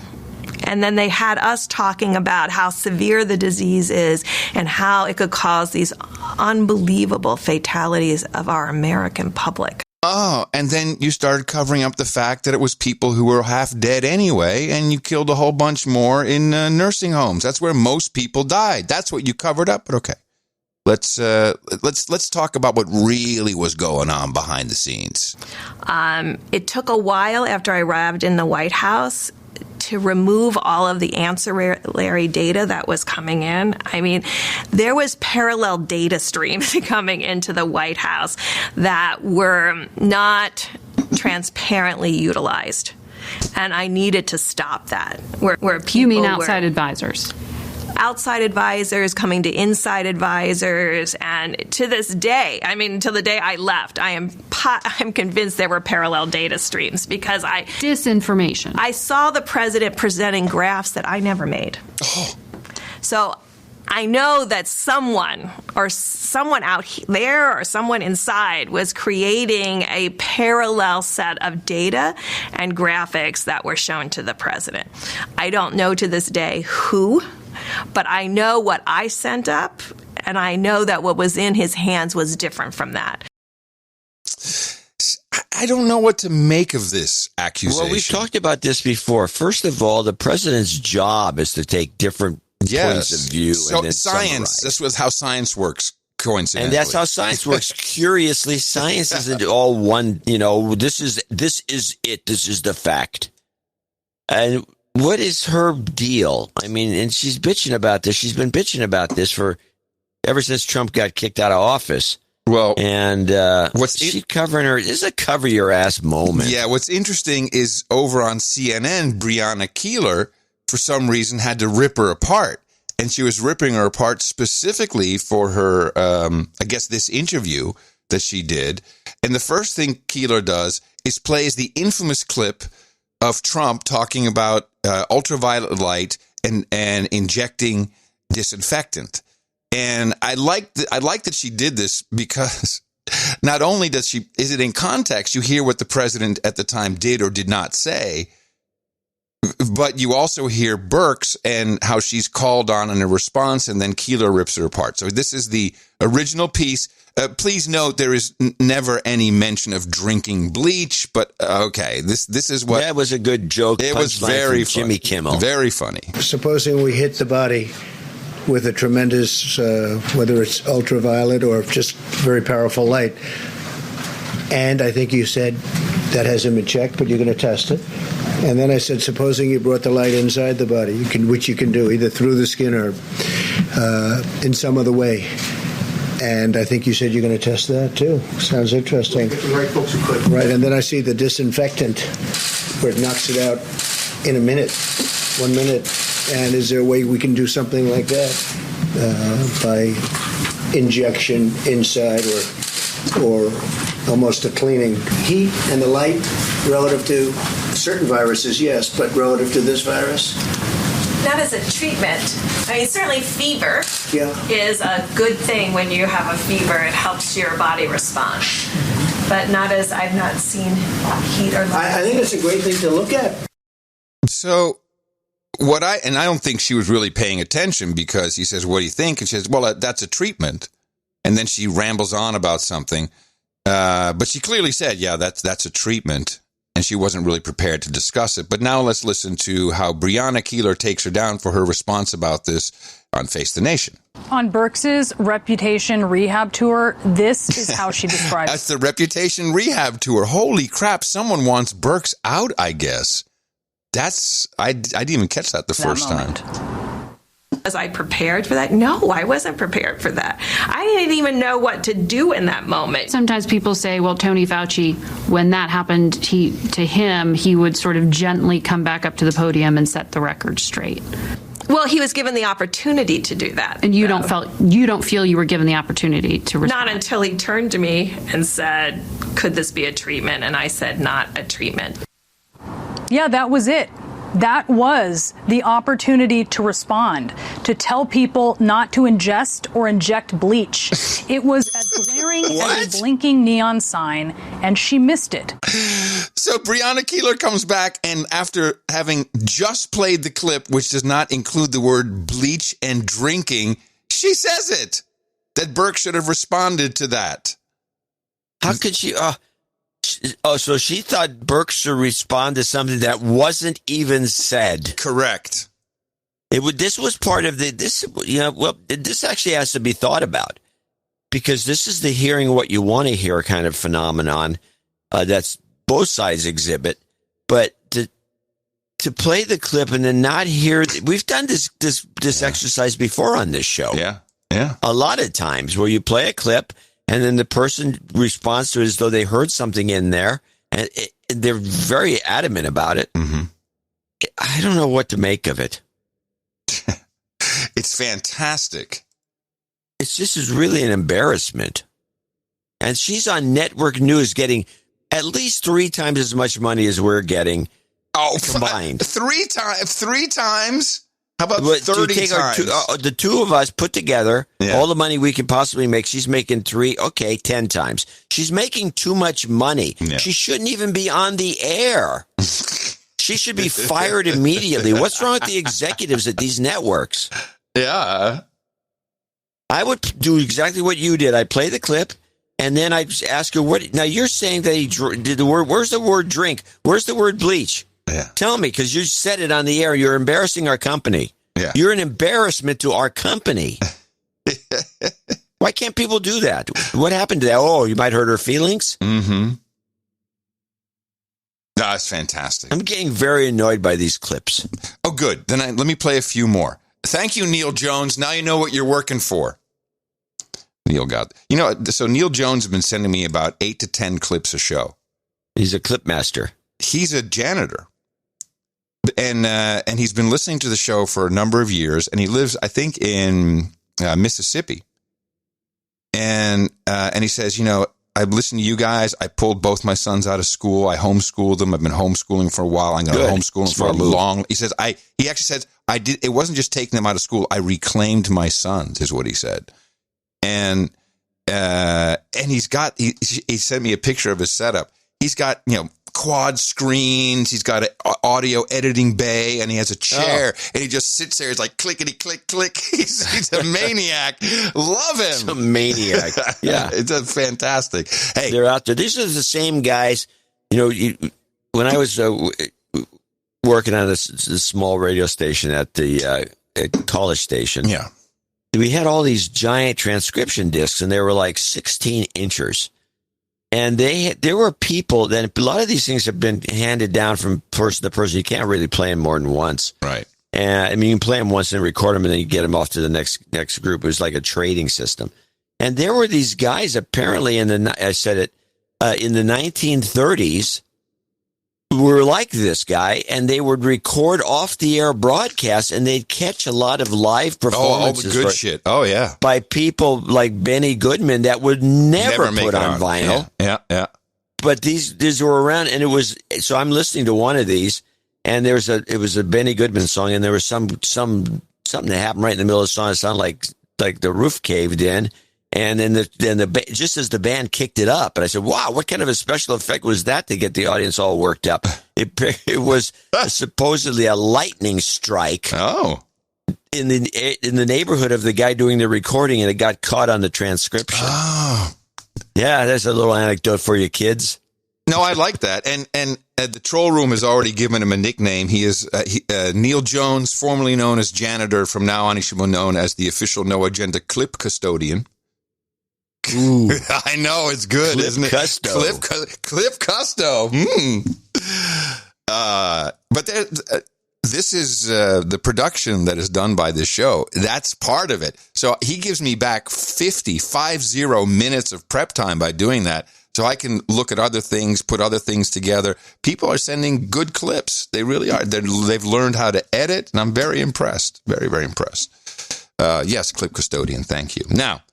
And then they had us talking about how severe the disease is and how it could cause these unbelievable fatalities of our American public. Oh, and then you started covering up the fact that it was people who were half dead anyway, and you killed a whole bunch more in nursing homes. That's where most people died. That's what you covered up. But okay, let's talk about what really was going on behind the scenes. It took a while after I arrived in the White House to remove all of the ancillary data that was coming in. I mean, there was parallel data streams coming into the White House that were not transparently utilized. And I needed to stop that. Where people you mean outside advisors? Outside advisors coming to inside advisors, and to this day, I mean, until the day I left, I'm convinced there were parallel data streams because disinformation. I saw the president presenting graphs that I never made. Oh. So I know that someone out there or someone inside was creating a parallel set of data and graphics that were shown to the president. I don't know to this day who. But I know what I sent up, and I know that what was in his hands was different from that. I don't know what to make of this accusation. Well, we've talked about this before. First of all, the president's job is to take different points of view. So and then science, summarize. This was how science works, coincidentally. And that's how science works. Curiously, science isn't all one, this is it. This is the fact. And what is her deal? I mean, and she's bitching about this. She's been bitching about this ever since Trump got kicked out of office. Well, and she's covering her? This is a cover your ass moment. Yeah, what's interesting is over on CNN, Breonna Keeler, for some reason, had to rip her apart. And she was ripping her apart specifically for her, I guess, this interview that she did. And the first thing Keeler does is plays the infamous clip of Trump talking about ultraviolet light and injecting disinfectant. And I like that she did this because not only is it in context, you hear what the president at the time did or did not say, but you also hear Birx and how she's called on in a response, and then Keeler rips her apart. So this is the original piece. Please note there is never any mention of drinking bleach, but okay, this is what... That was a good joke. It was very funny. Jimmy Kimmel. Very funny. Supposing we hit the body with a tremendous, whether it's ultraviolet or just very powerful light, and I think you said that hasn't been checked, but you're going to test it. And then I said, supposing you brought the light inside the body, which you can do either through the skin or in some other way. And I think you said you're going to test that, too. Sounds interesting. Right, folks, who could. Right, and then I see the disinfectant, where it knocks it out in a minute, 1 minute. And is there a way we can do something like that by injection inside or almost a cleaning? Heat and the light relative to certain viruses, yes, but relative to this virus? Not as a treatment. I mean, certainly fever is a good thing when you have a fever. It helps your body respond. But not as I've not seen heat or light. I think it's a great thing to look at. So I don't think she was really paying attention because he says, what do you think? And she says, well, that's a treatment. And then she rambles on about something. But she clearly said, yeah, that's a treatment. And she wasn't really prepared to discuss it. But now let's listen to how Breonna Keeler takes her down for her response about this on Face the Nation. On Birx's Reputation Rehab Tour, this is how she describes it. That's the Reputation Rehab Tour. Holy crap, someone wants Birx out, I guess. I didn't even catch that the first time. Was I prepared for that? No, I wasn't prepared for that. I didn't even know what to do in that moment. Sometimes people say, well, Tony Fauci, when that happened he would sort of gently come back up to the podium and set the record straight. Well, he was given the opportunity to do that. And you don't feel you were given the opportunity to respond? Not until he turned to me and said, could this be a treatment? And I said, not a treatment. Yeah, that was it. That was the opportunity to respond, to tell people not to ingest or inject bleach. It was as glaring as a blinking neon sign, and she missed it. So Breonna Keeler comes back, and after having just played the clip, which does not include the word bleach and drinking, she says it, that Burke should have responded to that. How could she? So she thought Burke should respond to something that wasn't even said. Correct. This was part of this actually has to be thought about, because this is the hearing what you want to hear kind of phenomenon that's both sides exhibit. But to play the clip and then not hear, we've done this exercise before on this show. Yeah. A lot of times where you play a clip and then the person responds to it as though they heard something in there, and they're very adamant about it. Mm-hmm. I don't know what to make of it. It's fantastic. It's just is really an embarrassment. And she's on network news getting at least 3 times as much money as we're getting combined. 3 times? How about 30 times? The two of us put together, all the money we could possibly make, she's making 10 times. She's making too much money. Yeah. She shouldn't even be on the air. She should be fired immediately. What's wrong with the executives at these networks? Yeah. I would do exactly what you did. I'd play the clip, and then I'd ask her, now you're saying that he did the word, where's the word drink? Where's the word bleach? Yeah. Tell me, because you said it on the air. You're embarrassing our company. Yeah. You're an embarrassment to our company. Why can't people do that? What happened to that? Oh, you might hurt her feelings? Mm-hmm. That's fantastic. I'm getting very annoyed by these clips. Oh, good. Then let me play a few more. Thank you, Neil Jones. Now you know what you're working for. Neil got... so Neil Jones has been sending me about 8 to 10 clips a show. He's a clip master. He's a janitor. And he's been listening to the show for a number of years, and he lives, I think, in Mississippi. And he says, I've listened to you guys. I pulled both my sons out of school. I homeschooled them. I've been homeschooling for a while. I'm going to homeschool them for a long. He says, he actually says, I did. It wasn't just taking them out of school. I reclaimed my sons, is what he said. And he sent me a picture of his setup. He's got, quad screens. He's got an audio editing bay, and he has a chair, and he just sits there. He's like clickety click click. He's a maniac. Love him. He's a maniac. Yeah, it's fantastic. Hey, they're out there. These are the same guys. When I was working on this small radio station at the college station, we had all these giant transcription discs, and they were like 16 inchers. And there were people, then a lot of these things have been handed down from person to person. You can't really play them more than once. Right. And you can play them once and record them, and then you get them off to the next group. It was like a trading system. And there were these guys apparently in the 1930s who were like this guy, and they would record off the air broadcasts, and they'd catch a lot of live performances. All the good shit. Oh, yeah. By people like Benny Goodman that would never put on vinyl. Yeah. But these were around, and so I'm listening to one of these, and it was a Benny Goodman song, and there was something that happened right in the middle of the song. It sounded like the roof caved in. And then just as the band kicked it up, and I said, "Wow, what kind of a special effect was that to get the audience all worked up?" It was supposedly a lightning strike. Oh, in the neighborhood of the guy doing the recording, and it got caught on the transcription. Oh, yeah, that's a little anecdote for you kids. No, I like that. And the troll room has already given him a nickname. He is Neil Jones, formerly known as Janitor. From now on, he should be known as the official No Agenda Clip Custodian. Ooh. I know, it's good, isn't it? Clip Custo. But this is the production that is done by this show. That's part of it. So he gives me back 50 minutes of prep time by doing that. So I can look at other things, put other things together. People are sending good clips. They really are. They've learned how to edit, and I'm very impressed. Very, very impressed. Yes, Clip Custodian. Thank you. Now,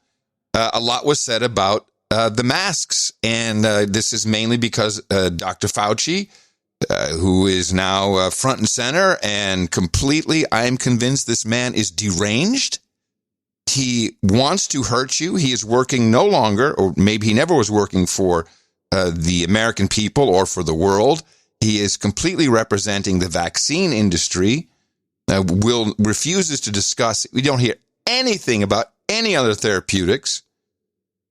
a lot was said about the masks, and this is mainly because Dr. Fauci who is now front and center, and completely, I'm convinced this man is deranged. He wants to hurt you. He is working no longer, or maybe he never was working for the American people or for the world. He is completely representing the vaccine industry. Refuses to discuss. We don't hear anything about any other therapeutics.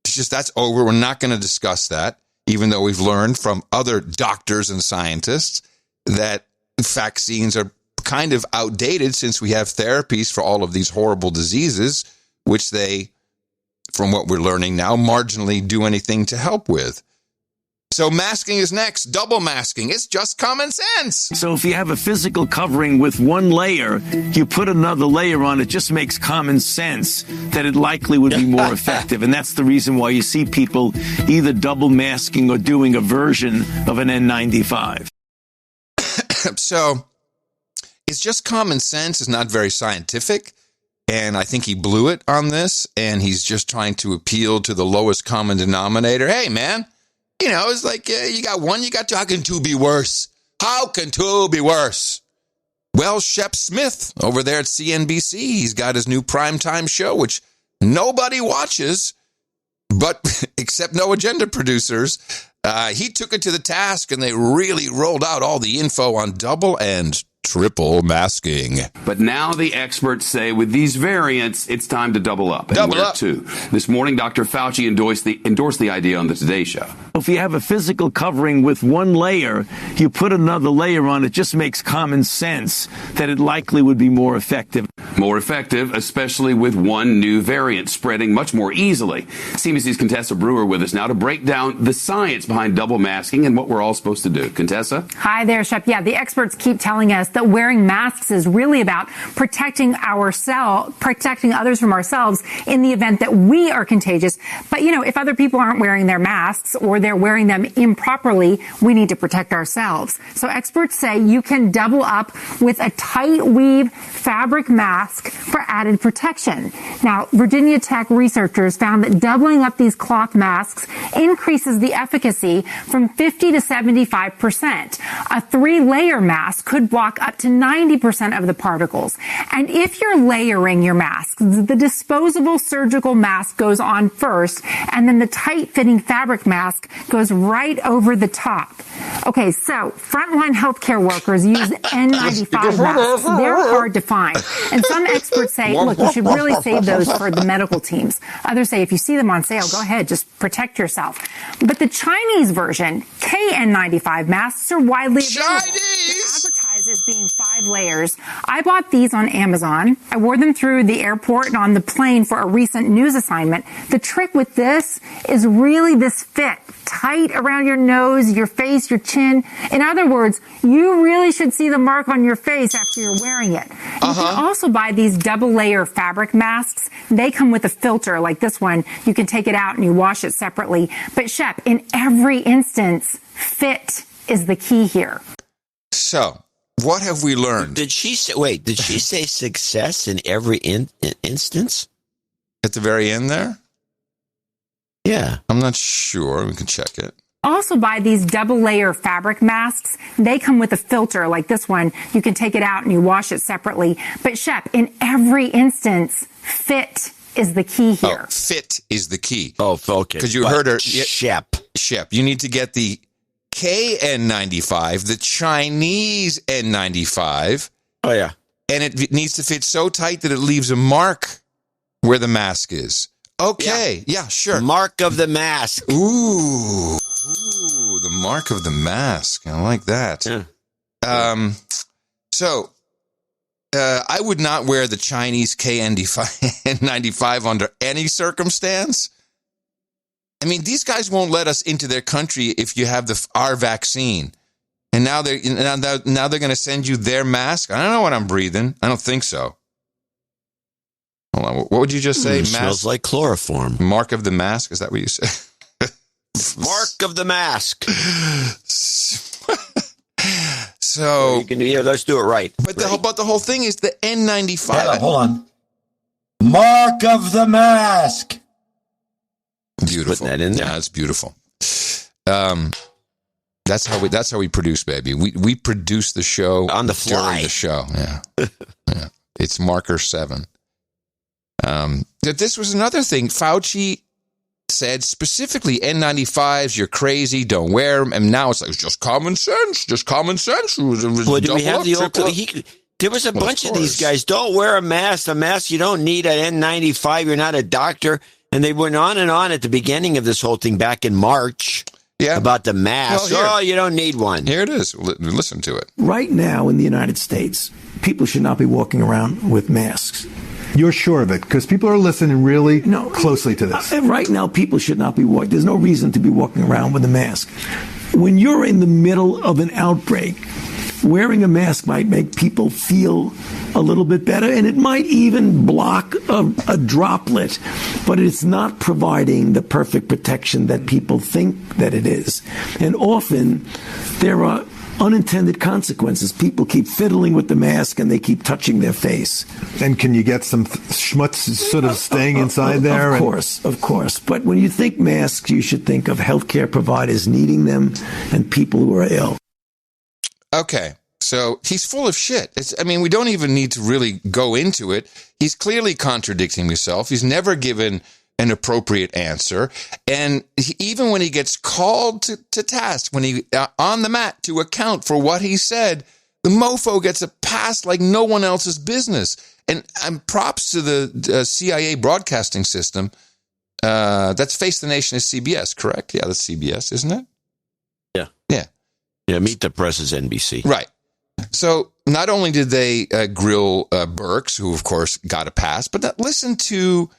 It's just that's over. We're not going to discuss that, even though we've learned from other doctors and scientists that vaccines are kind of outdated since we have therapies for all of these horrible diseases, which they, from what we're learning now, marginally do anything to help with. So masking is next. Double masking. It's just common sense. So if you have a physical covering with one layer, you put another layer on, it just makes common sense that it likely would be more effective. And that's the reason why you see people either double masking or doing a version of an N95. So it's just common sense. It's not very scientific. And I think he blew it on this. And he's just trying to appeal to the lowest common denominator. Hey, man. You know, it's like you got one, you got two. How can two be worse? How can two be worse? Well, Shep Smith over there at CNBC, he's got his new primetime show, which nobody watches, but except No Agenda producers. He took it to the task, and they really rolled out all the info on double and triple masking. But now the experts say with these variants, it's time to double up. And double where up. to? This morning, Dr. Fauci endorsed the idea on the Today Show. If you have a physical covering with one layer, you put another layer on, it just makes common sense that it likely would be more effective. More effective, especially with one new variant spreading much more easily. CBC's Contessa Brewer with us now to break down the science behind double masking and what we're all supposed to do. Contessa? Hi there, Shep. Yeah, the experts keep telling us that wearing masks is really about protecting others from ourselves in the event that we are contagious. But, you know, if other people aren't wearing their masks or they're wearing them improperly, we need to protect ourselves. So experts say you can double up with a tight weave fabric mask for added protection. Now, Virginia Tech researchers found that doubling up these cloth masks increases the efficacy from 50 to 75%. A 3-layer mask could block up to 90% of the particles. And if you're layering your mask, the disposable surgical mask goes on first, and then the tight-fitting fabric mask goes right over the top. Okay, so frontline healthcare workers use N95 masks. They're hard to find. And some experts say, look, you should really save those for the medical teams. Others say if you see them on sale, go ahead, just protect yourself. But the Chinese version, KN95 masks, are widely available. As being 5 layers. I bought these on Amazon. I wore them through the airport and on the plane for a recent news assignment. The trick with this is really this fit. Tight around your nose, your face, your chin. In other words, you really should see the mark on your face after you're wearing it. You can also buy these double-layer fabric masks. They come with a filter like this one. You can take it out and you wash it separately. But Shep, in every instance, fit is the key here. So, what have we learned? Did she say success in every instance? At the very end there? Yeah. I'm not sure. We can check it. Also buy these double-layer fabric masks. They come with a filter like this one. You can take it out and you wash it separately. But Shep, in every instance, fit is the key here. Oh, fit is the key. Oh, okay. Because you heard her. Shep, you need to get the KN95, the Chinese N95. Oh, yeah. And it needs to fit so tight that it leaves a mark where the mask is. Okay. Yeah, sure. Mark of the mask. Ooh, the mark of the mask. I like that. Yeah. So I would not wear the Chinese KN95 under any circumstance. I mean, these guys won't let us into their country if you have our vaccine. And now they're going to send you their mask. I don't know what I'm breathing. I don't think so. Hold on. What would you just say? Smells like chloroform. Mark of the mask? Is that what you say? Mark of the mask. So let's do it right. But the whole thing is the N95. Hold on. Mark of the mask. Beautiful. Putting that in there. Yeah, it's beautiful. That's how we produce, baby. We produce the show on the fly. During the show. Yeah. Yeah. It's marker 7. That this was another thing. Fauci said specifically, N95s, you're crazy, don't wear them. And now it's like, it's just common sense. Just common sense. Well, do we have the old... There was a bunch of these guys. Don't wear a mask. A mask, you don't need an N95. You're not a doctor. And they went on and on at the beginning of this whole thing back in March. Yeah. About the mask. Well, you don't need one. Here it is. Listen to it. Right now in the United States, people should not be walking around with masks. You're sure of it? Because people are listening really closely to this. Right now, people should not be walking. There's no reason to be walking around with a mask. When you're in the middle of an outbreak, wearing a mask might make people feel a little bit better, and it might even block a droplet, but it's not providing the perfect protection that people think that it is. And often there are unintended consequences. People keep fiddling with the mask and they keep touching their face. And can you get some schmutz sort of staying inside there? Of course. But when you think masks, you should think of healthcare providers needing them and people who are ill. Okay, so he's full of shit. We don't even need to really go into it. He's clearly contradicting himself. He's never given an appropriate answer. And even when he gets called to task, when he on the mat to account for what he said, the mofo gets a pass like no one else's business. And props to the CIA broadcasting system. That's Face the Nation is CBS, correct? Yeah, that's CBS, isn't it? Yeah. Yeah. Yeah, Meet the Press is NBC. Right. So not only did they grill Birx, who, of course, got a pass, but listen to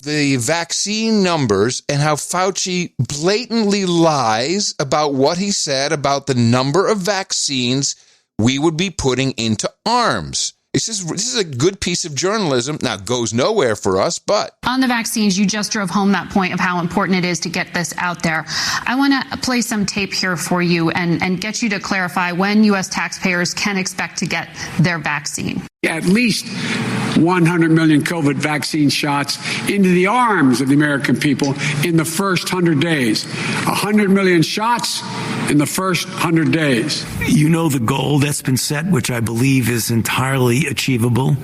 the vaccine numbers and how Fauci blatantly lies about what he said about the number of vaccines we would be putting into arms. This is a good piece of journalism. Now, it goes nowhere for us, but... On the vaccines, you just drove home that point of how important it is to get this out there. I want to play some tape here for you and get you to clarify when U.S. taxpayers can expect to get their vaccine. At least 100 million COVID vaccine shots into the arms of the American people in the first 100 days. 100 million shots in the first 100 days. You know the goal that's been set, which I believe is entirely achievable,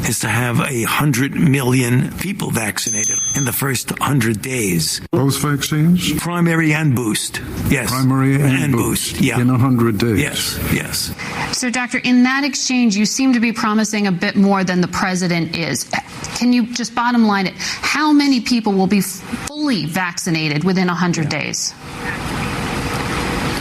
is to have 100 million people vaccinated in the first 100 days. Both vaccines? Primary and boost. Yes. Primary and boost. Yeah. In 100 days. Yes. So, Doctor, in that exchange, you seem to be promising a bit more than the president is. Can you just bottom line it? How many people will be fully vaccinated within 100 days?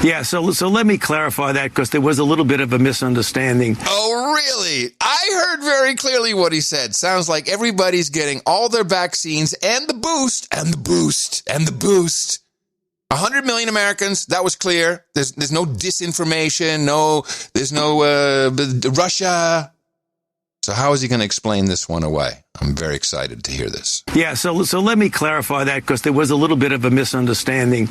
Yeah, so let me clarify that because there was a little bit of a misunderstanding. Oh, really? I heard very clearly what he said. Sounds like everybody's getting all their vaccines and the boost, and the boost, and the boost. 100 million Americans, that was clear. There's no disinformation, there's no Russia. So how is he going to explain this one away? I'm very excited to hear this. Yeah, so let me clarify that because there was a little bit of a misunderstanding.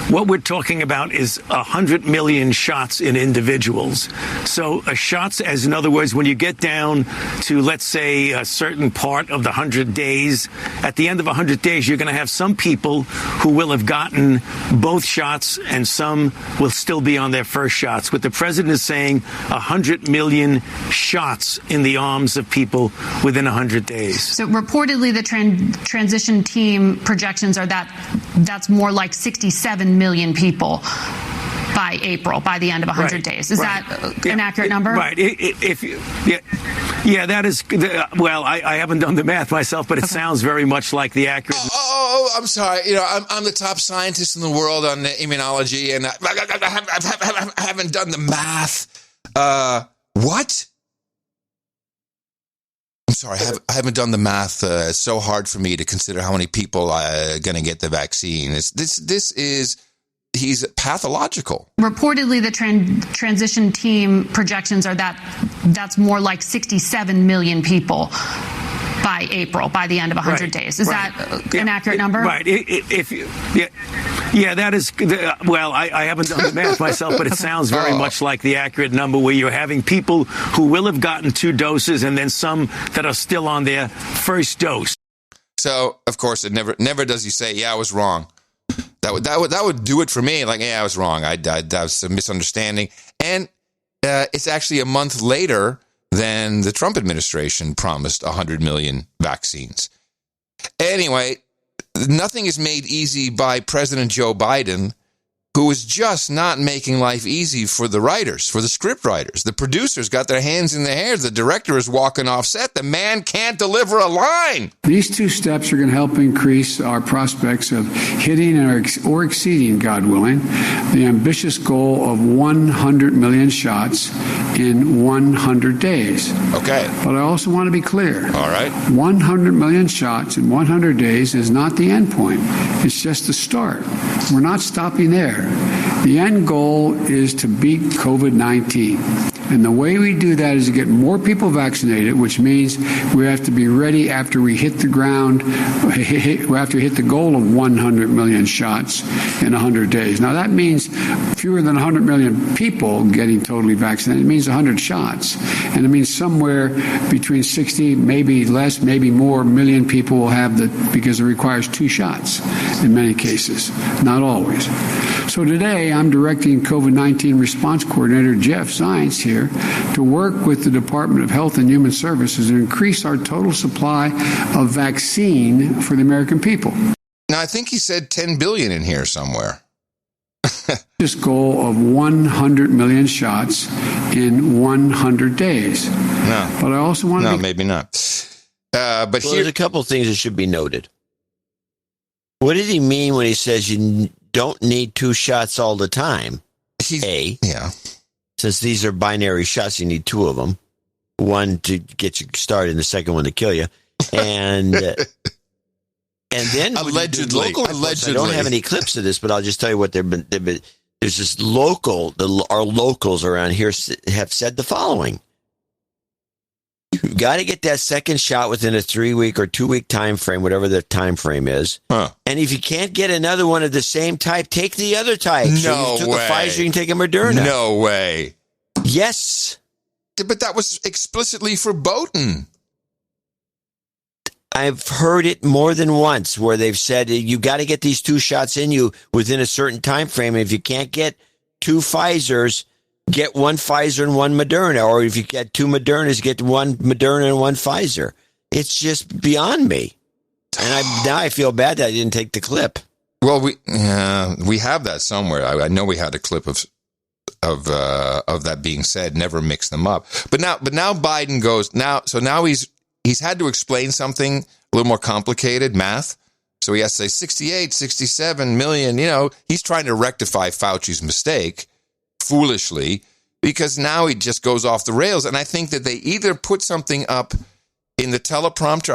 What we're talking about is 100 million shots in individuals. So shots, as in other words, when you get down to, let's say, a certain part of the 100 days, at the end of 100 days, you're going to have some people who will have gotten both shots and some will still be on their first shots. What the president is saying, 100 million shots in the arms of people within 100 days. So reportedly, the transition team projections are that's more like 67 million people by April, by the end of 100 days. Is that an accurate number? Right. Yeah, that is. Well, I haven't done the math myself, but it sounds very much like the accurate. Oh, I'm sorry. I'm the top scientist in the world on immunology, and I haven't done the math. What? I'm sorry, I haven't done the math. It's so hard for me to consider how many people are going to get the vaccine. He's pathological. Reportedly, the transition team projections are that's more like 67 million people by April, by the end of 100 days. Is that an accurate number? Right. That is. Well, I haven't done the math myself, but it sounds very much like the accurate number where you're having people who will have gotten 2 doses and then some that are still on their first dose. So, of course, it never does he say, yeah, I was wrong. That would do it for me. Like, yeah, I was wrong. That was a misunderstanding. And it's actually a month later than the Trump administration promised 100 million vaccines. Anyway, nothing is made easy by President Joe Biden, who is just not making life easy for the writers, for the script writers. The producers got their hands in their hair. The director is walking off set. The man can't deliver a line. These two steps are going to help increase our prospects of hitting or exceeding, God willing, the ambitious goal of 100 million shots in 100 days. Okay. But I also want to be clear. All right. 100 million shots in 100 days is not the end point. It's just the start. We're not stopping there. The end goal is to beat COVID-19. And the way we do that is to get more people vaccinated, which means we have to be ready after we hit the ground, after we hit the goal of 100 million shots in 100 days. Now, that means fewer than 100 million people getting totally vaccinated. It means 100 shots. And it means somewhere between 60, maybe less, maybe more, million people will have because it requires 2 shots in many cases, not always. So today, I'm directing COVID-19 response coordinator Jeff Zients here to work with the Department of Health and Human Services to increase our total supply of vaccine for the American people. Now, I think he said 10 billion in here somewhere. This goal of 100 million shots in 100 days. No. But I also want to No, maybe not. But there's a couple of things that should be noted. What did he mean when he says you don't need 2 shots all the time? Yeah. Since these are binary shots, you need 2 of them. One to get you started and the second one to kill you. And then allegedly. I don't have any clips of this, but I'll just tell you what they've been. There's this our locals around here have said the following. You've got to get that second shot within a 3-week or 2-week time frame, whatever the time frame is. Huh. And if you can't get another one of the same type, take the other type. No so you took way. a Pfizer, you can take a Moderna. No way. Yes. But that was explicitly verboten. I've heard it more than once where they've said you got to get these 2 shots in you within a certain time frame. If you can't get 2 Pfizers, get 1 Pfizer and 1 Moderna. Or if you get 2 Modernas, get 1 Moderna and 1 Pfizer. It's just beyond me. And now I feel bad that I didn't take the clip. Well, we have that somewhere. I know we had a clip of that being said. Never mix them up. But now Biden goes now. So now he's had to explain something a little more complicated, math. So he has to say 68, 67 million. You know, he's trying to rectify Fauci's mistake foolishly because now he just goes off the rails. And I think that they either put something up in the teleprompter.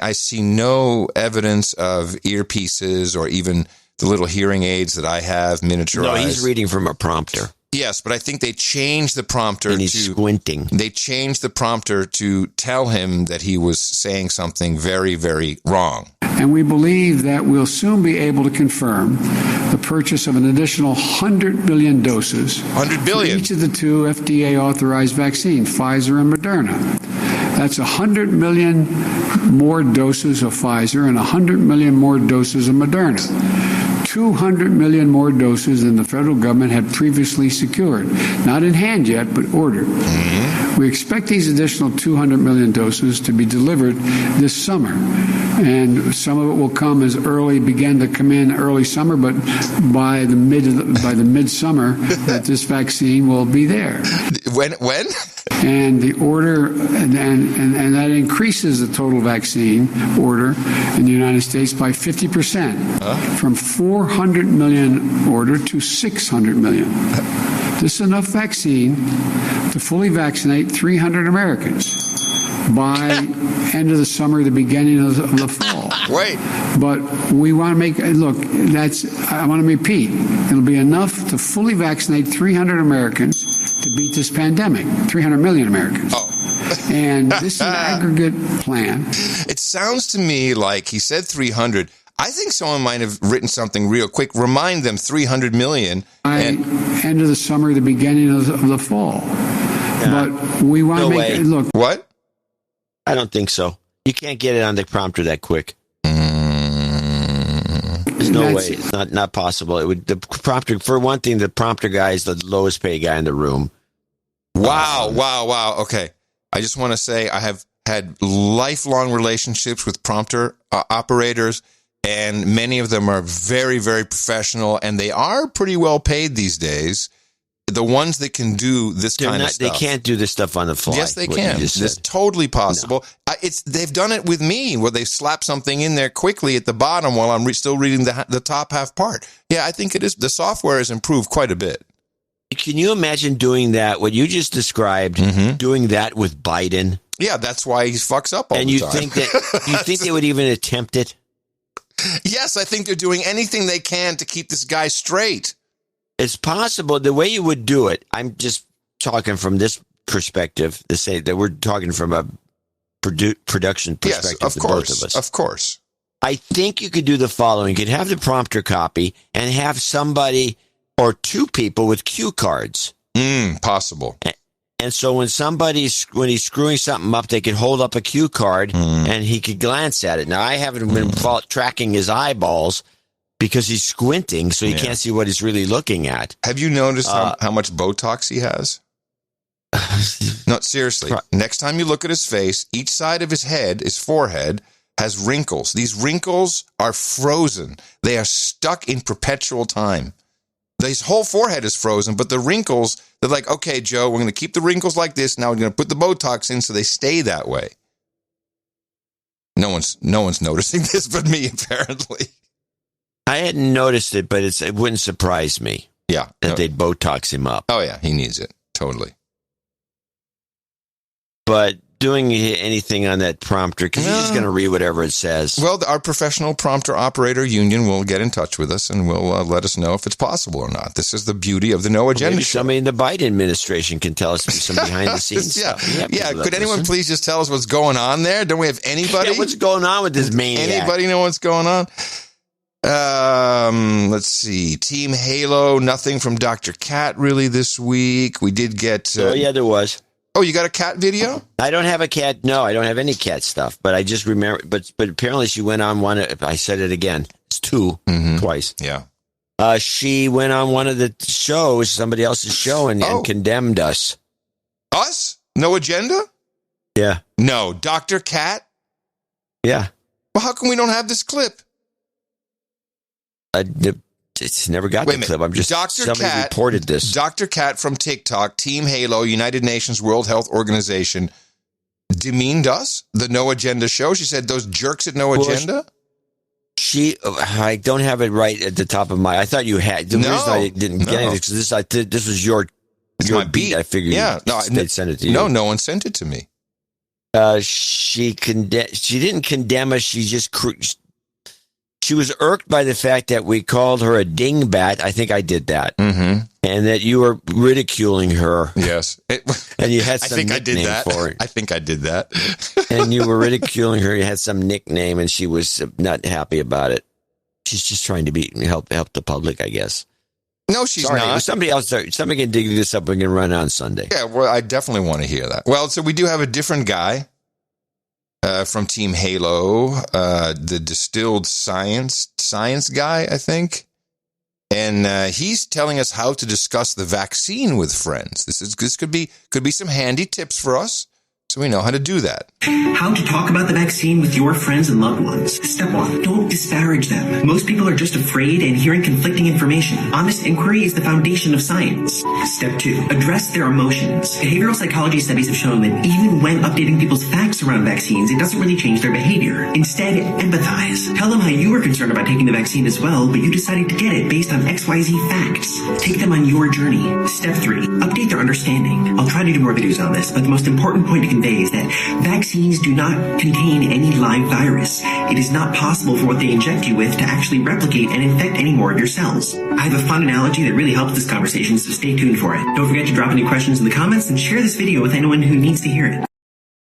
I see no evidence of earpieces or even the little hearing aids that I have miniaturized. No, he's reading from a prompter. Yes, but I think they changed the prompter. And he's squinting. They changed the prompter to tell him that he was saying something very, very wrong. And we believe that we'll soon be able to confirm the purchase of an additional 100 billion doses 100 billion. for each of the 2 FDA-authorized vaccines, Pfizer and Moderna. That's 100 million more doses of Pfizer and 100 million more doses of Moderna. 200 million more doses than the federal government had previously secured. Not in hand yet, but ordered. Mm-hmm. We expect these additional 200 million doses to be delivered this summer. And some of it will begin to come in early summer, but by the midsummer, that this vaccine will be there. When? And the order, and that increases the total vaccine order in the United States by 50%, from 400 million order to 600 million. This is enough vaccine to fully vaccinate 300 Americans by end of the summer, the beginning of the fall. Wait. But we want to make, look, I want to repeat, it'll be enough to fully vaccinate 300 Americans to beat this pandemic, 300 million Americans. Oh. And this is an aggregate plan. It sounds to me like he said 300. I think someone might have written something real quick. Remind them 300 million. End of the summer, the beginning of the fall. Yeah. But we want to make it, look. What? I don't think so. You can't get it on the prompter that quick. There's no way. It's not possible. It would. The prompter, for one thing, the prompter guy is the lowest paid guy in the room. Wow. Okay. I just want to say I have had lifelong relationships with prompter operators, and many of them are very, very professional, and they are pretty well paid these days. The ones that can do this kind of stuff. They can't do this stuff on the fly. Yes, they can. It's totally possible. No. They've done it with me, where they slap something in there quickly at the bottom while I'm still reading the top half part. Yeah, I think it is. The software has improved quite a bit. Can you imagine doing that, what you just described, doing that with Biden? Yeah, that's why he fucks up all the time. And you think they would even attempt it? Yes, I think they're doing anything they can to keep this guy straight. It's possible. The way you would do it, I'm just talking from this perspective, to say that we're talking from a production perspective. Yes, of course, both of us. Of course. I think you could do the following. You could have the prompter copy and have somebody or two people with cue cards. Possible. And so when he's screwing something up, they could hold up a cue card and he could glance at it. Now, I haven't been tracking his eyeballs because he's squinting, so he can't see what he's really looking at. Have you noticed how much Botox he has? No, seriously. Next time you look at his face, each side of his forehead, has wrinkles. These wrinkles are frozen. They are stuck in perpetual time. His whole forehead is frozen, but the wrinkles, they're like, okay, Joe, we're going to keep the wrinkles like this. Now we're going to put the Botox in so they stay that way. No one's noticing this but me, apparently. I hadn't noticed it, but it wouldn't surprise me. Yeah. That they'd Botox him up. Oh, yeah, he needs it. Totally. But doing anything on that prompter, because he's just going to read whatever it says. Well, our professional prompter operator union will get in touch with us and will let us know if it's possible or not. This is the beauty of the No Agenda Maybe show. Somebody in the Biden administration can tell us some behind-the-scenes stuff. Yeah. Could anyone please just tell us what's going on there? Don't we have anybody? Yeah, what's going on with this maniac? Anybody know what's going on? Let's see. Team Halo, nothing from Dr. Cat really this week. We did get... oh, yeah, there was. Oh, you got a cat video? I don't have a cat. No, I don't have any cat stuff. But I just remember. But apparently she went on one. I said it again. It's twice. Yeah. She went on one of the shows, somebody else's show, and condemned us. Us? No Agenda? Yeah. No. Dr. Cat? Yeah. Well, how come we don't have this clip? It's never got the clip. I'm just somebody reported this. Dr. Cat from TikTok, Team Halo, United Nations World Health Organization, demeaned us. The No Agenda show. She said those jerks at No Agenda. I don't have it right at the top of my. I thought you had. The reason I didn't get it is because this was your my beat. I figured. Yeah. They'd send it to you. No one sent it to me. She didn't condemn us. She just. She was irked by the fact that we called her a dingbat. I think I did that. Mm-hmm. And that you were ridiculing her. Yes. And you had some nickname for it. I think I did that. And you were ridiculing her. You had some nickname, and she was not happy about it. She's just trying to help the public, I guess. No, she's not. Somebody can dig this up and can run on Sunday. Yeah, well, I definitely want to hear that. Well, so we do have a different guy. From Team Halo, the distilled science guy, I think. And he's telling us how to discuss the vaccine with friends. This could be some handy tips for us, so we know how to do that. How to talk about the vaccine with your friends and loved ones. Step 1. Don't disparage them. Most people are just afraid and hearing conflicting information. Honest inquiry is the foundation of science. Step 2. Address their emotions. Behavioral psychology studies have shown that even when updating people's facts around vaccines, it doesn't really change their behavior. Instead, empathize. Tell them how you were concerned about taking the vaccine as well, but you decided to get it based on XYZ facts. Take them on your journey. Step 3. Update their understanding. I'll try to do more videos on this, but the most important point to convey is that vaccines do not contain any live virus. It is not possible for what they inject you with to actually replicate and infect any more of your cells. I have a fun analogy that really helps this conversation, so stay tuned for it. Don't forget to drop any questions in the comments and share this video with anyone who needs to hear it.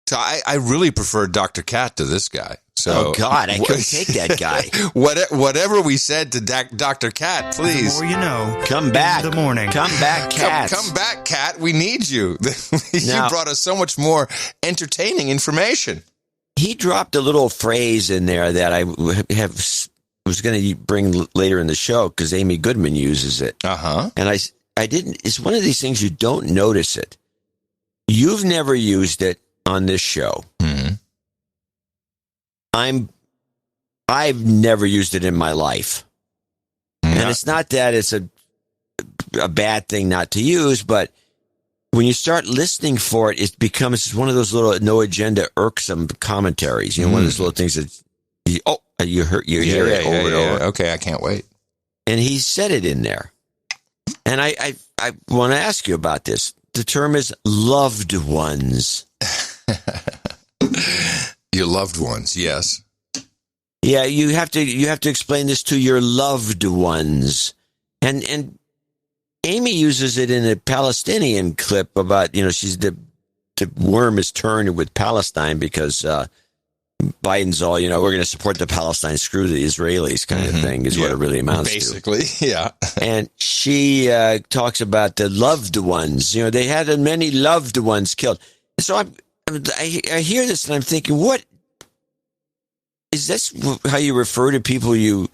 So I really prefer Dr. Cat to this guy. So, oh, God, I couldn't take that guy. Whatever we said to Dr. Cat, please. The more you know. Come back. In the morning. Come back, Cat. Come back, Cat. We need you. You brought us so much more entertaining information. He dropped a little phrase in there that I have was going to bring later in the show because Amy Goodman uses it. Uh-huh. And I didn't. It's one of these things you don't notice it. You've never used it on this show. Mm-hmm. I've never used it in my life. And it's not that it's a bad thing not to use, but when you start listening for it, it becomes one of those little no agenda irksome commentaries. You know, one of those little things that you hear it over and over. Okay, I can't wait. And he said it in there. And I want to ask you about this. The term is loved ones. Your loved ones, yes. Yeah, you have to explain this to your loved ones. And Amy uses it in a Palestinian clip about, she's the worm is turned with Palestine because Biden's all, we're going to support the Palestine, screw the Israelis kind of thing is what it really amounts basically, to. Yeah. And she talks about the loved ones. They had many loved ones killed. So I hear this and I'm thinking, what? Is this how you refer to people you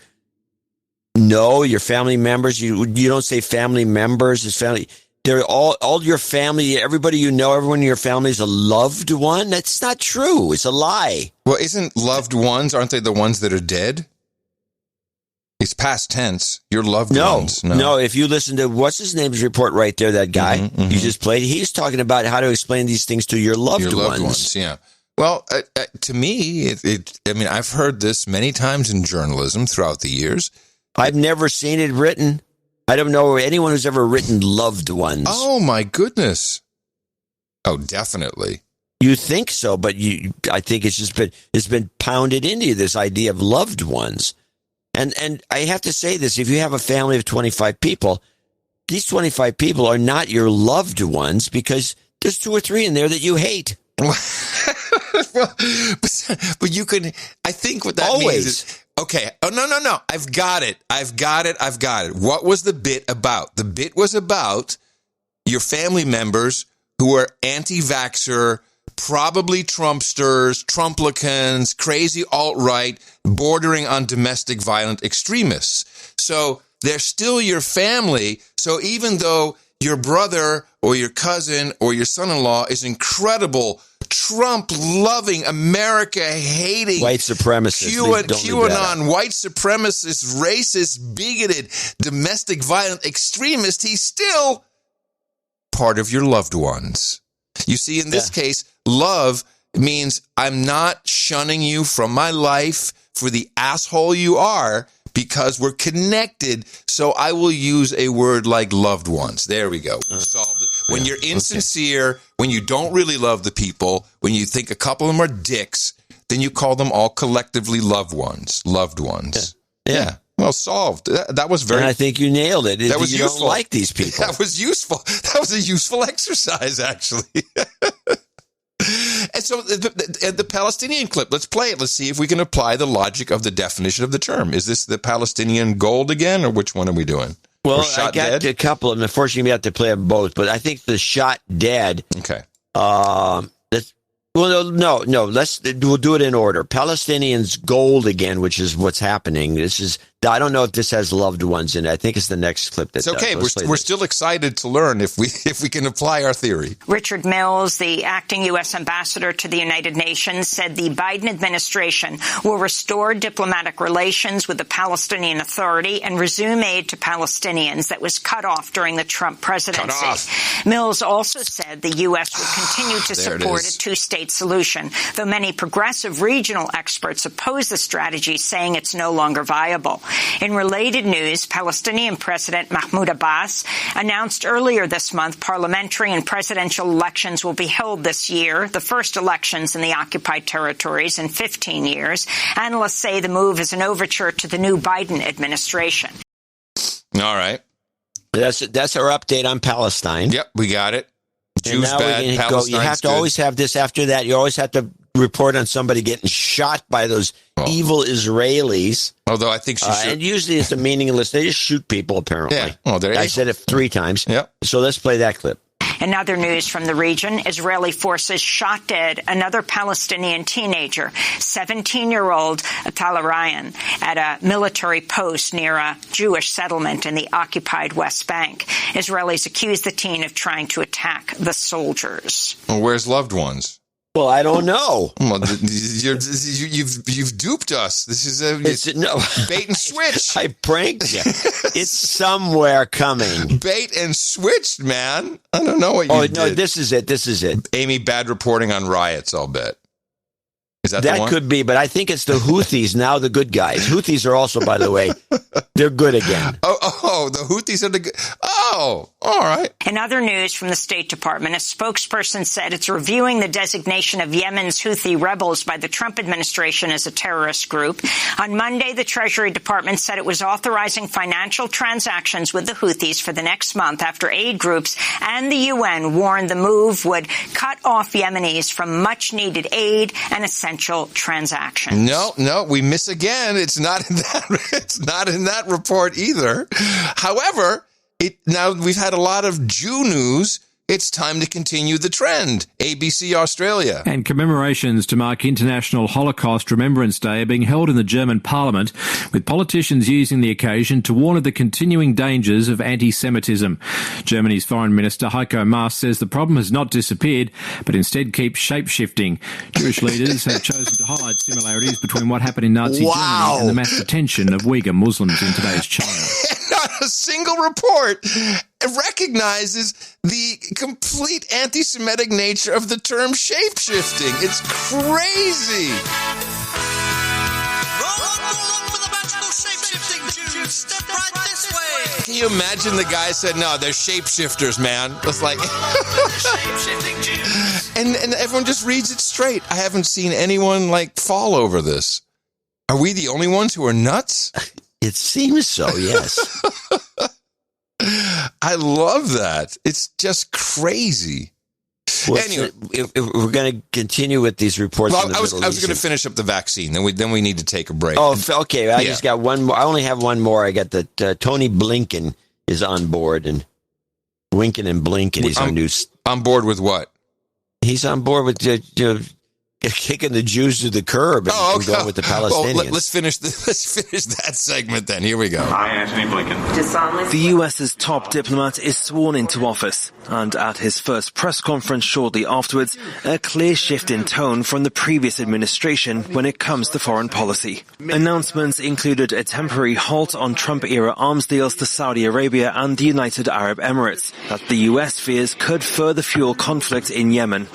know, your family members? You don't say family members. It's family. They're all your family, everybody you know, everyone in your family is a loved one. That's not true. It's a lie. Well, isn't loved ones, aren't they the ones that are dead? It's past tense. Your loved ones. No, if you listen to what's his name's report right there, that guy you just played, he's talking about how to explain these things to your loved ones. Yeah. Well, to me, I've heard this many times in journalism throughout the years. I've never seen it written. I don't know anyone who's ever written loved ones. Oh, my goodness. Oh, definitely. You think so, but I think it's been pounded into you, this idea of loved ones. And I have to say this, if you have a family of 25 people, these 25 people are not your loved ones because there's 2 or 3 in there that you hate. But you can, I think what that means is, okay. Oh, no. I've got it. What was the bit about? The bit was about your family members who are anti-vaxxer, probably Trumpsters, Trumplicans, crazy alt-right, bordering on domestic violent extremists. So they're still your family. So even though your brother or your cousin or your son-in-law is incredible, Trump-loving, America-hating, white supremacist, QAnon, white supremacist, racist, bigoted, domestic violent extremist, he's still part of your loved ones. You see, in this case, love means I'm not shunning you from my life for the asshole you are, because we're connected, so I will use a word like loved ones. There we go. We solved it. When you're insincere, when you don't really love the people, when you think a couple of them are dicks, then you call them all collectively loved ones. Loved ones. Yeah. Well, solved. That was very... And I think you nailed it. That was you useful. Don't like these people. That was useful. That was a useful exercise, actually. And so the Palestinian clip, let's play it. Let's see if we can apply the logic of the definition of the term. Is this the Palestinian gold again, or which one are we doing? Well, I got a couple of them. Unfortunately, we have to play them both, but I think the shot dead. Okay. No. We'll do it in order. Palestinians gold again, which is what's happening. I don't know if this has loved ones in it. I think it's the next clip. It's okay. We're still excited to learn if we can apply our theory. Richard Mills, the acting U.S. ambassador to the United Nations, said the Biden administration will restore diplomatic relations with the Palestinian Authority and resume aid to Palestinians that was cut off during the Trump presidency. Mills also said the U.S. would continue to support a two-state solution, though many progressive regional experts oppose the strategy, saying it's no longer viable. In related news, Palestinian President Mahmoud Abbas announced earlier this month parliamentary and presidential elections will be held this year, the first elections in the occupied territories in 15 years. Analysts say the move is an overture to the new Biden administration. All right. That's our update on Palestine. Yep, we got it. Jews now bad, Palestine's you have to good. always have this after that. You always have to report on somebody getting shot by those evil Israelis. Although I think she should. And usually it's a meaningless. They just shoot people, apparently. Yeah. Well, I said it 3 times. Yep. So let's play that clip. In other news from the region, Israeli forces shot dead another Palestinian teenager, 17-year-old Talarayan, at a military post near a Jewish settlement in the occupied West Bank. Israelis accuse the teen of trying to attack the soldiers. Well, where's loved ones? Well, I don't know. Well, you've duped us. This is no bait and switch. I pranked you. It's somewhere coming. Bait and switched, man. I don't know what you did. Oh, no, this is it. This is it. Amy, bad reporting on riots, I'll bet. Is that the one? Could be, but I think it's the Houthis, now the good guys. Houthis are also, by the way, they're good again. Oh, the Houthis are the good. Oh, all right. In other news from the State Department, a spokesperson said it's reviewing the designation of Yemen's Houthi rebels by the Trump administration as a terrorist group. On Monday, the Treasury Department said it was authorizing financial transactions with the Houthis for the next month after aid groups and the UN warned the move would cut off Yemenis from much-needed aid and essential transactions. No, we miss again. It's not in that. It's not in that report either. However, now we've had a lot of Jew news. It's time to continue the trend. ABC Australia. And commemorations to mark International Holocaust Remembrance Day are being held in the German parliament, with politicians using the occasion to warn of the continuing dangers of anti-Semitism. Germany's Foreign Minister Heiko Maas says the problem has not disappeared, but instead keeps shape-shifting. Jewish leaders have chosen to hide similarities between what happened in Nazi Germany and the mass detention of Uyghur Muslims in today's China. Not a single report recognizes the complete anti-Semitic nature of the term shape-shifting. It's crazy. Step right this way. Can you imagine the guy said, no, they're shapeshifters, man. It's like, Shape-shifting Jews. And everyone just reads it straight. I haven't seen anyone fall over this. Are we the only ones who are nuts? It seems so, yes. I love that. It's just crazy. Well, anyway, if we're going to continue with these reports. Well, I was going to finish up the vaccine. Then we need to take a break. Oh, okay. I just got one more. I only have one more. I got that Tony Blinken is on board, and Winken and Blinken. He's on board with what? He's on board with kicking the Jews to the curb and going with the Palestinians. Well, let's finish that segment then. Here we go. I, Antony Blinken. The US's top diplomat is sworn into office, and at his first press conference shortly afterwards, a clear shift in tone from the previous administration when it comes to foreign policy. Announcements included a temporary halt on Trump-era arms deals to Saudi Arabia and the United Arab Emirates that the US fears could further fuel conflict in Yemen.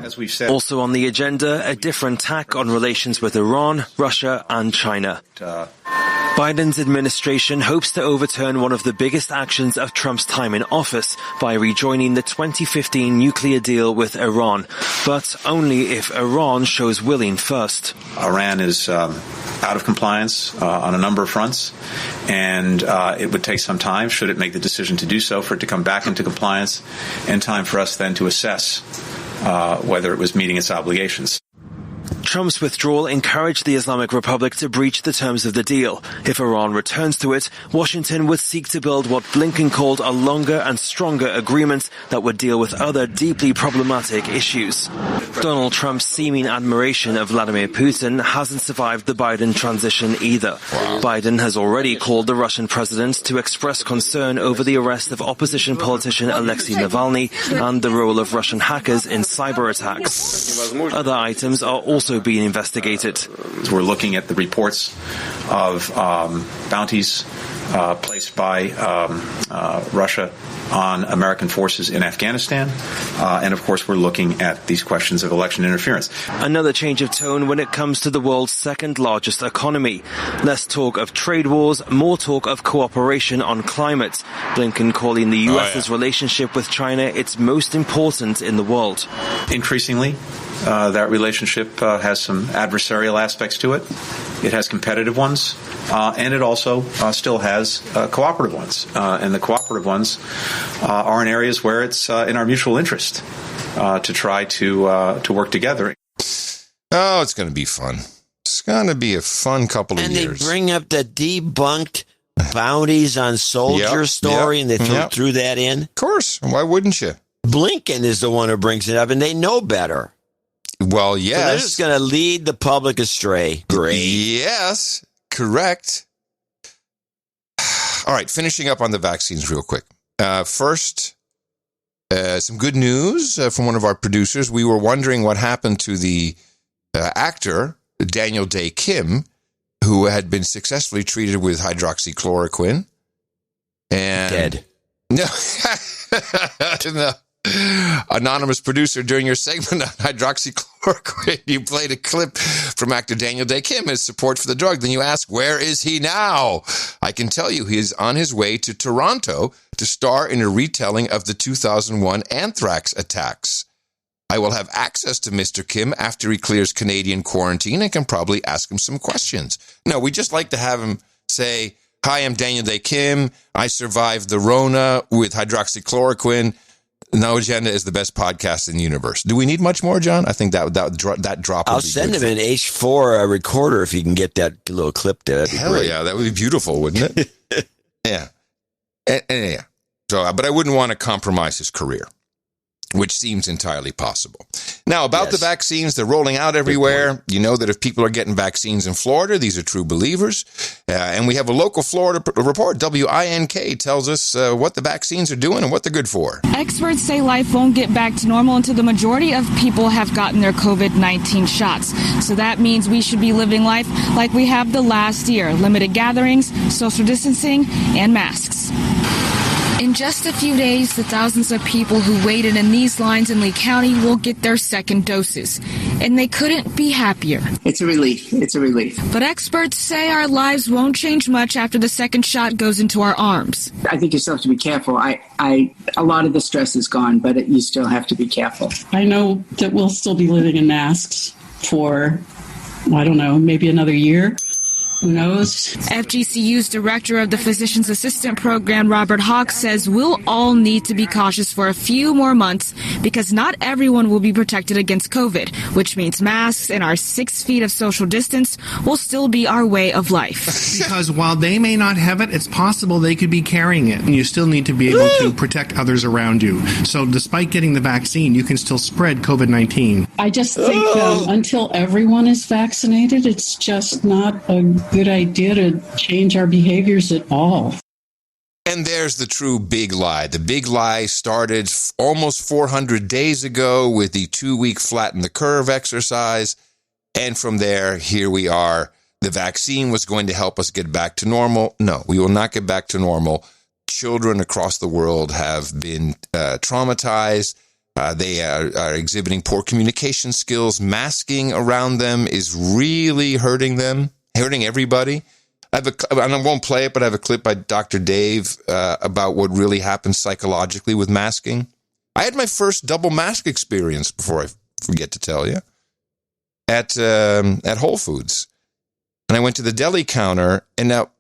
As we've said. Also on the agenda, a different tack on relations with Iran, Russia and China. Biden's administration hopes to overturn one of the biggest actions of Trump's time in office by rejoining the 2015 nuclear deal with Iran, but only if Iran shows willing first. Iran is out of compliance on a number of fronts, and it would take some time, should it make the decision to do so, for it to come back into compliance, and time for us then to assess whether it was meeting its obligations. Trump's withdrawal encouraged the Islamic Republic to breach the terms of the deal. If Iran returns to it, Washington would seek to build what Blinken called a longer and stronger agreement that would deal with other deeply problematic issues. Donald Trump's seeming admiration of Vladimir Putin hasn't survived the Biden transition either. Biden has already called the Russian president to express concern over the arrest of opposition politician Alexei Navalny and the role of Russian hackers in cyber attacks. Other items are also being investigated. We're looking at the reports of bounties placed by Russia on American forces in Afghanistan. And, of course, we're looking at these questions of election interference. Another change of tone when it comes to the world's second largest economy. Less talk of trade wars, more talk of cooperation on climate. Blinken calling the U.S.'s relationship with China its most important in the world. Increasingly, that relationship has some adversarial aspects to it. It has competitive ones, and it also still has cooperative ones. And the cooperative ones are in areas where it's in our mutual interest to try to work together. Oh, it's going to be fun. It's going to be a fun couple of years. And they bring up the debunked bounties on soldier story, and they threw that in? Of course. Why wouldn't you? Blinken is the one who brings it up, and they know better. Well, yes. So they're just going to lead the public astray. Great. Yes, correct. All right, finishing up on the vaccines real quick. First, some good news from one of our producers. We were wondering what happened to the actor, Daniel Day Kim, who had been successfully treated with hydroxychloroquine. And dead. No. No. Anonymous producer, during your segment on hydroxychloroquine, you played a clip from actor Daniel Day Kim as support for the drug. Then you ask, where is he now? I can tell you he is on his way to Toronto to star in a retelling of the 2001 anthrax attacks. I will have access to Mr. Kim after he clears Canadian quarantine and can probably ask him some questions. No, we just like to have him say, hi, I'm Daniel Day Kim. I survived the Rona with hydroxychloroquine. No Agenda is the best podcast in the universe. Do we need much more, John? I think that drop. I'll send him an H4 recorder if you can get that little clip there. That'd be Hell great. Yeah, that would be beautiful, wouldn't it? Yeah. Yeah. So, but I wouldn't want to compromise his career, which seems entirely possible. Now, about the vaccines, they're rolling out everywhere. You know that if people are getting vaccines in Florida, these are true believers. And we have a local Florida report. WINK tells us what the vaccines are doing and what they're good for. Experts say life won't get back to normal until the majority of people have gotten their COVID-19 shots. So that means we should be living life like we have the last year. Limited gatherings, social distancing, and masks. In just a few days, the thousands of people who waited in these lines in Lee County will get their second doses. And they couldn't be happier. It's a relief. It's a relief. But experts say our lives won't change much after the second shot goes into our arms. I think you still have to be careful. A lot of the stress is gone, but you still have to be careful. I know that we'll still be living in masks for, I don't know, maybe another year. Who knows? FGCU's director of the Physician's Assistant Program, Robert Hawk, says we'll all need to be cautious for a few more months because not everyone will be protected against COVID, which means masks and our 6 feet of social distance will still be our way of life. Because while they may not have it, it's possible they could be carrying it, and you still need to be able to protect others around you. So despite getting the vaccine, you can still spread COVID-19. I just think until everyone is vaccinated, it's just not a good idea to change our behaviors at all. And there's the true big lie. The big lie started almost 400 days ago with the 2-week flatten the curve exercise. And from there, here we are. The vaccine was going to help us get back to normal. No, we will not get back to normal. Children across the world have been traumatized. They are exhibiting poor communication skills. Masking around them is really hurting them. Hurting everybody. And I won't play it, but I have a clip by Dr. Dave about what really happens psychologically with masking. I had my first double mask experience, before I forget to tell you, at Whole Foods. And I went to the deli counter, and now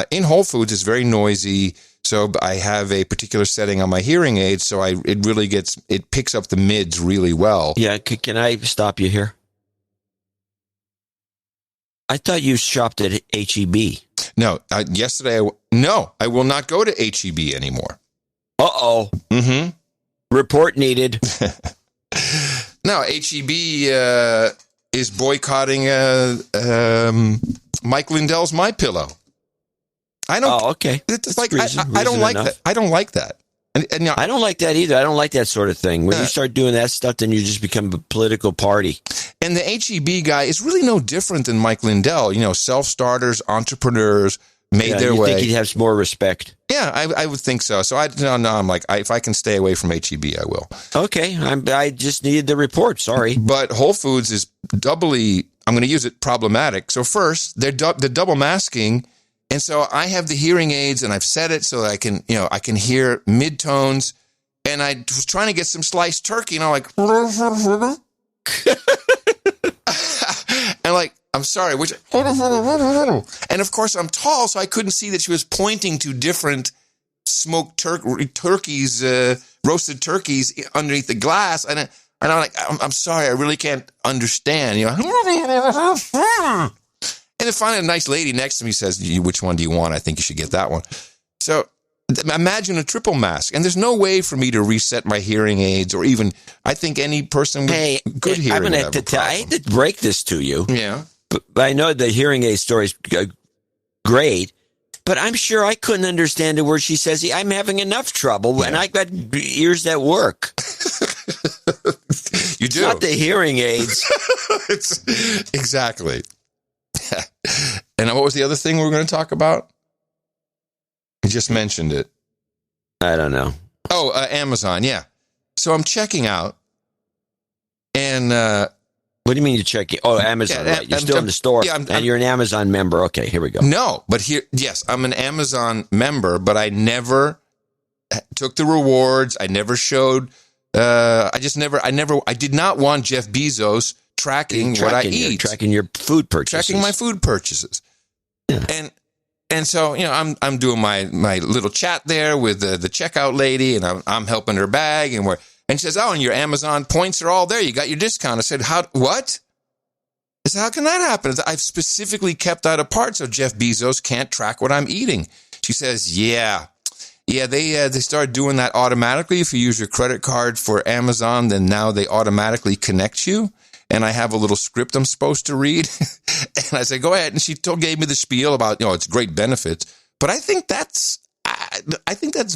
in Whole Foods it's very noisy, so I have a particular setting on my hearing aid, so it picks up the mids really well. Yeah, can I stop you here? I thought you shopped at H-E-B. No, yesterday, I will not go to H-E-B anymore. Uh-oh. Mm-hmm. Report needed. No, H-E-B is boycotting Mike Lindell's MyPillow. I don't. Oh, okay. It's like I don't like that. I don't like that. And I don't like that either. I don't like that sort of thing. When you start doing that stuff, then you just become a political party. And the H-E-B guy is really no different than Mike Lindell. You know, self-starters, entrepreneurs made their way. You think he'd have some more respect? Yeah, I would think so. So I'm like, if I can stay away from H-E-B, I will. Okay, I just needed the report. Sorry, but Whole Foods is doubly. I'm going to use it problematic. So first, they're double masking. And so I have the hearing aids, and I've set it so that I can hear midtones. And I was trying to get some sliced turkey, and I'm like, and like, I'm sorry, which, and of course I'm tall, so I couldn't see that she was pointing to different smoked turkeys, roasted turkeys underneath the glass, and I'm like, I'm sorry, I really can't understand, And then finally, a nice lady next to me says, which one do you want? I think you should get that one. So imagine a triple mask. And there's no way for me to reset my hearing aids or even, I think any person with good hearing would have a problem. I hate to break this to you. Yeah. But I know the hearing aid story is great, but I'm sure I couldn't understand a word she says. I'm having enough trouble, and I got ears that work. You do. It's not the hearing aids. Exactly. And what was the other thing we were going to talk about? You just mentioned it. I don't know. Oh, Amazon, yeah. So I'm checking out, and what do you mean you're checking? Oh, Amazon, right. You're still in the store, and you're an Amazon member. Okay, here we go. No, but yes, I'm an Amazon member, but I never took the rewards. I never showed. I did not want Jeff Bezos tracking what I eat, tracking your food purchases, tracking my food purchases, and so I'm doing my little chat there with the checkout lady, and I'm helping her bag, and she says, "Oh, and your Amazon points are all there. You got your discount." I said, what? I said, "How can that happen?" I've specifically kept that apart so Jeff Bezos can't track what I'm eating. She says, "Yeah, they started doing that automatically. If you use your credit card for Amazon, then now they automatically connect you." And I have a little script I'm supposed to read. And I said, "Go ahead." And she gave me the spiel about, it's great benefits. But I think that's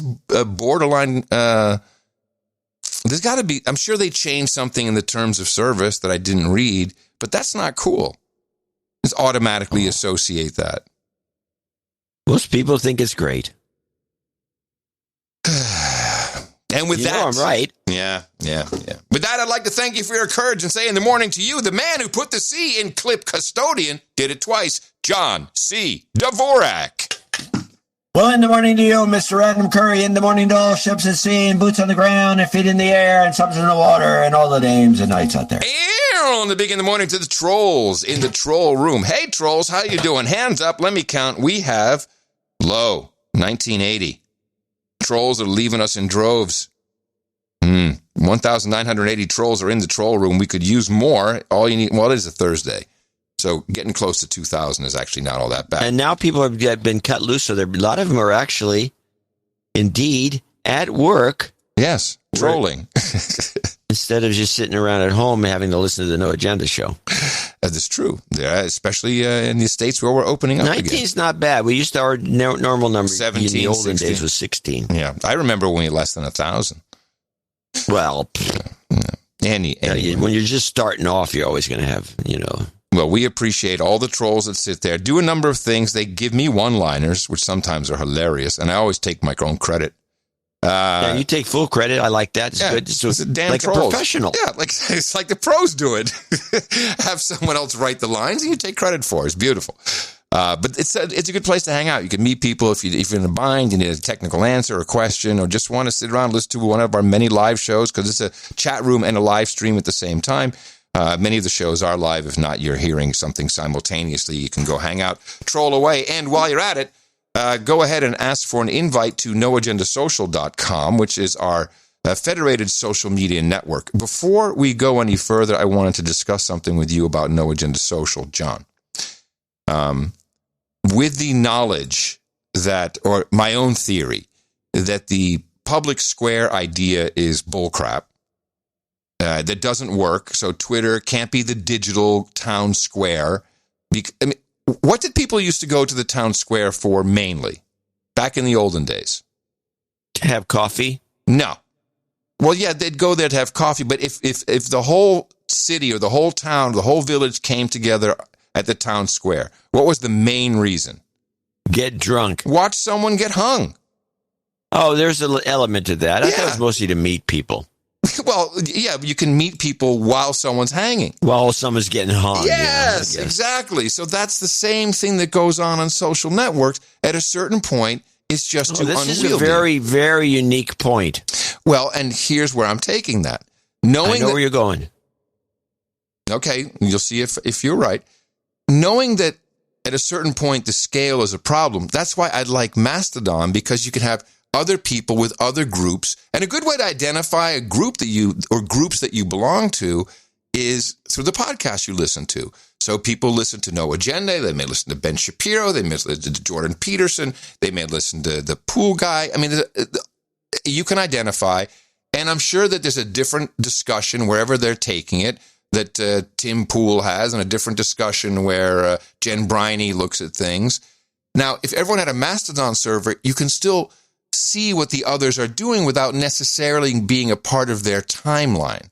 borderline. There's got to be, I'm sure they changed something in the terms of service that I didn't read, but that's not cool. Just automatically associate that. Most people think it's great. And with that, I'm right. Yeah. With that, I'd like to thank you for your courage and say in the morning to you, the man who put the C in clip custodian, did it twice, John C. Dvorak. Well, in the morning to you, Mr. Adam Curry. In the morning to all ships at sea and boots on the ground and feet in the air and subs in the water and all the dames and nights out there. And the big in the morning to the trolls in the troll room. Hey, trolls, how you doing? Hands up. Let me count. We have low 1980. Trolls are leaving us in droves. 1,980 trolls are in the troll room. We could use more. All you need, it is a Thursday. So getting close to 2,000 is actually not all that bad. And now people have been cut loose, so a lot of them are actually, indeed, at work. Yes, trolling. Instead of just sitting around at home and having to listen to the No Agenda show. That's true. Yeah, especially in the states where we're opening up 19 is not bad. We used to, our normal number 17, in the olden 16. days was 16. Yeah, I remember when we were less than 1,000. Well, when you're just starting off, you're always going to have, Well, we appreciate all the trolls that sit there, do a number of things. They give me one-liners, which sometimes are hilarious, and I always take my own credit. You take full credit. I like that. It's good. So it's a damn like trolls. A professional. Yeah, it's like the pros do it. Have someone else write the lines, and you take credit for it. It's beautiful. But it's a good place to hang out. You can meet people if you're in a bind, you need a technical answer or question, or just want to sit around and listen to one of our many live shows, because it's a chat room and a live stream at the same time. Many of the shows are live. If not, you're hearing something simultaneously. You can go hang out, troll away. And while you're at it, go ahead and ask for an invite to noagendasocial.com, which is our federated social media network. Before we go any further, I wanted to discuss something with you about No Agenda Social, John. With the knowledge that, or my own theory, that the public square idea is bullcrap, that doesn't work. So Twitter can't be the digital town square. What did people used to go to the town square for mainly back in the olden days? To have coffee? No. Well, yeah, they'd go there to have coffee. But if the whole city or the whole town, the whole village came together at the town square, what was the main reason? Get drunk. Watch someone get hung. Oh, there's an element to that. I thought it was mostly to meet people. Well, yeah, you can meet people while someone's hanging. While someone's getting hung. Yes, exactly. So that's the same thing that goes on social networks. At a certain point, it's just too unwieldy. This is a very, very unique point. Well, and here's where I'm taking that. I know where you're going. Okay, you'll see if you're right. Knowing that at a certain point the scale is a problem, that's why I'd like Mastodon, because you can have other people with other groups. And a good way to identify a group that you, or groups that you belong to, is through the podcast you listen to. So people listen to No Agenda. They may listen to Ben Shapiro. They may listen to Jordan Peterson. They may listen to the Pool guy. I mean, you can identify. And I'm sure that there's a different discussion wherever they're taking it that Tim Pool has, and a different discussion where Jen Briney looks at things. Now, if everyone had a Mastodon server, you can still see what the others are doing without necessarily being a part of their timeline.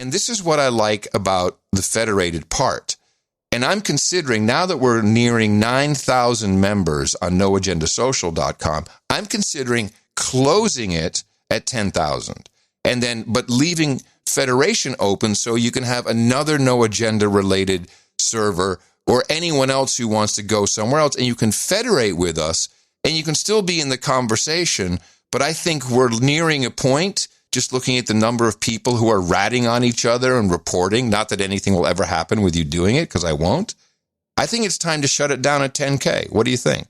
And this is what I like about the federated part. And I'm considering, now that we're nearing 9,000 members on noagendasocial.com, I'm considering closing it at 10,000. And then, but leaving Federation open so you can have another No Agenda related server or anyone else who wants to go somewhere else, and you can federate with us and you can still be in the conversation. But I think we're nearing a point, just looking at the number of people who are ratting on each other and reporting, not that anything will ever happen with you doing it, because I won't. I think it's time to shut it down at 10K. What do you think?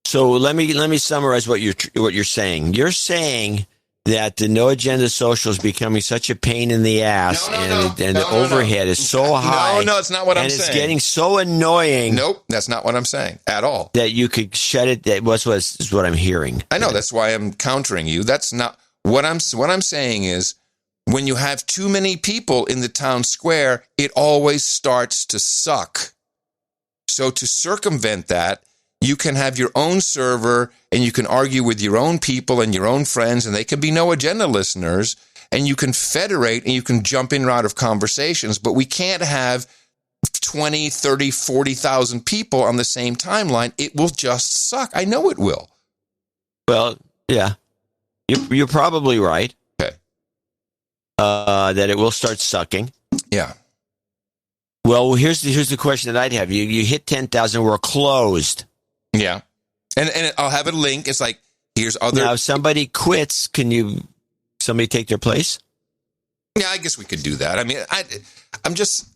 So let me summarize what you're saying. You're saying that the No Agenda Social is becoming such a pain in the ass, and the overhead is so high. No, it's not what I'm saying. And it's getting so annoying. Nope, that's not what I'm saying at all. That you could shut it. That is what I'm hearing. I know, that's why I'm countering you. That's not what I'm saying is, when you have too many people in the town square, it always starts to suck. So to circumvent that, you can have your own server and you can argue with your own people and your own friends, and they can be No Agenda listeners, and you can federate and you can jump in and out of conversations, but we can't have 20, 30, 40,000 people on the same timeline. It will just suck. I know it will. Well, yeah, you're probably right. Okay. That it will start sucking. Yeah. Well, here's the question that I'd have. You hit 10,000, we're closed. Yeah. And I'll have a link. It's like, here's other. Now, if somebody quits, can somebody take their place? Yeah, I guess we could do that. I mean, I'm just,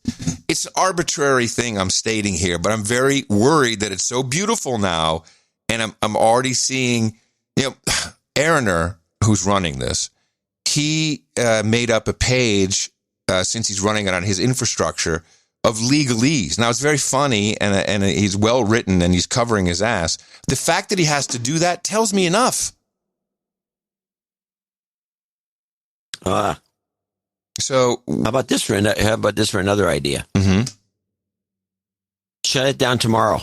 it's an arbitrary thing I'm stating here, but I'm very worried that it's so beautiful now. And I'm already seeing, Aaroner, who's running this, he made up a page, since he's running it on his infrastructure, of legalese. Now, it's very funny, and he's well written, and he's covering his ass. The fact that he has to do that tells me enough. So, how about this for another idea? Mm-hmm. Shut it down tomorrow.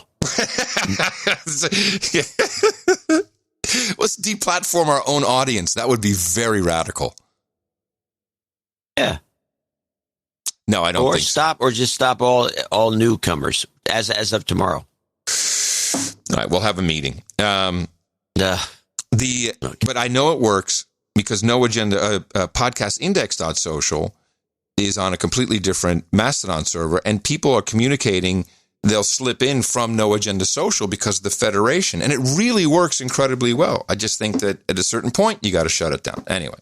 Let's deplatform our own audience. That would be very radical. Yeah. No, I don't think so. Or just stop all newcomers as of tomorrow. All right, we'll have a meeting. But I know it works because No Agenda podcastindex.social is on a completely different Mastodon server, and people are communicating. They'll slip in from No Agenda Social because of the federation, and it really works incredibly well. I just think that at a certain point, you got to shut it down. Anyway,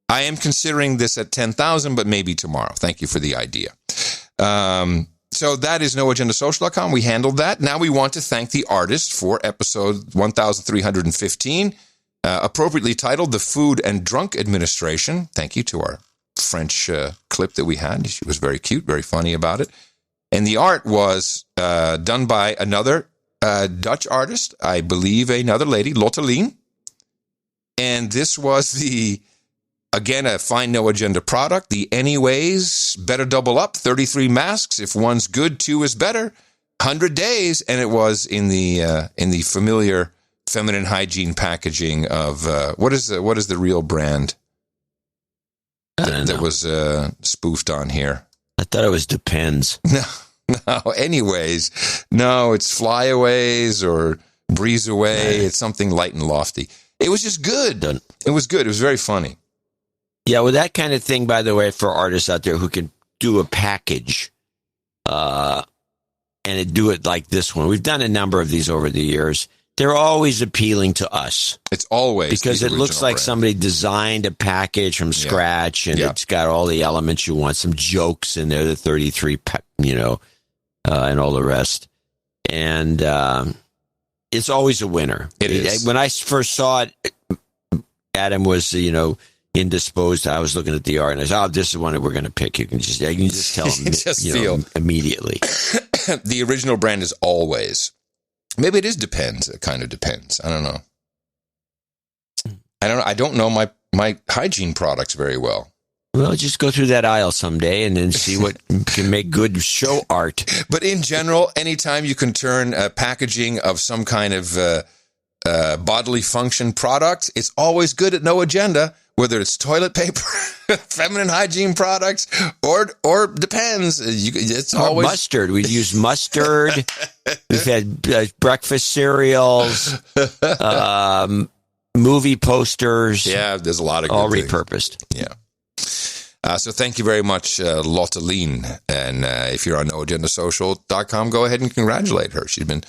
I am considering this at 10,000, but maybe tomorrow. Thank you for the idea. So that is noagendasocial.com. We handled that. Now we want to thank the artist for episode 1315, appropriately titled The Food and Drunk Administration. Thank you to our French clip that we had. She was very cute, very funny about it. And the art was done by another Dutch artist, I believe another lady, Lotteline. And this was again, a fine No Agenda product. The Anyways, Better Double Up, 33 masks. If one's good, two is better. 100 days. And it was in the familiar feminine hygiene packaging of, what is the real brand that was spoofed on here? I thought it was Depends. No. Anyways, no, it's Flyaways or Breeze Away. It's something light and lofty. It was just good. It was good. It was very funny. Yeah, well, that kind of thing, by the way, for artists out there who can do a package and do it like this one. We've done a number of these over the years. They're always appealing to us. It's always because it looks like somebody designed a package from scratch, and it's got all the elements you want. Some jokes in there, the 33, and all the rest. And it's always a winner. It is. When I first saw it, Adam was, indisposed. I was looking at the art and I said, this is one that we're going to pick. You can just tell them feel immediately. The original brand is always. Maybe it is depends. It kind of depends. I don't know. I don't know my hygiene products very well. Well, just go through that aisle someday and then see what can make good show art. But in general, anytime you can turn packaging of some kind of bodily function product, it's always good at no agenda, whether it's toilet paper, feminine hygiene products, or depends. It's always mustard. We use mustard. We've had breakfast cereals, movie posters. Yeah, there's a lot of all good repurposed. Things. Yeah. So thank you very much, Lottaline. And if you're on noagendasocial.com, go ahead and congratulate her. She's been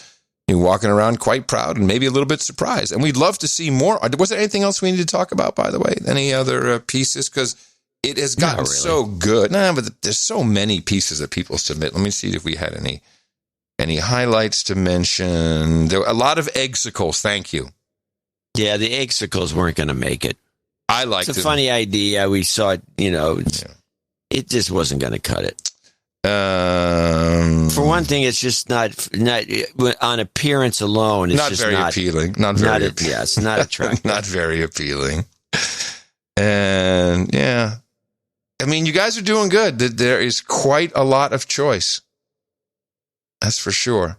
walking around quite proud and maybe a little bit surprised. And we'd love to see more. Was there anything else we need to talk about, by the way? Any other pieces? Because it has gotten so good. But there's so many pieces that people submit. Let me see if we had any highlights to mention. There were a lot of eggicles. Thank you. Yeah, the eggicles weren't going to make it. I liked it. It's a funny idea. We saw it, it just wasn't going to cut it. For one thing, it's just not on appearance alone. It's not just very appealing. Yeah, it's not attractive. Not very appealing. And yeah, I mean, you guys are doing good. There is quite a lot of choice. That's for sure.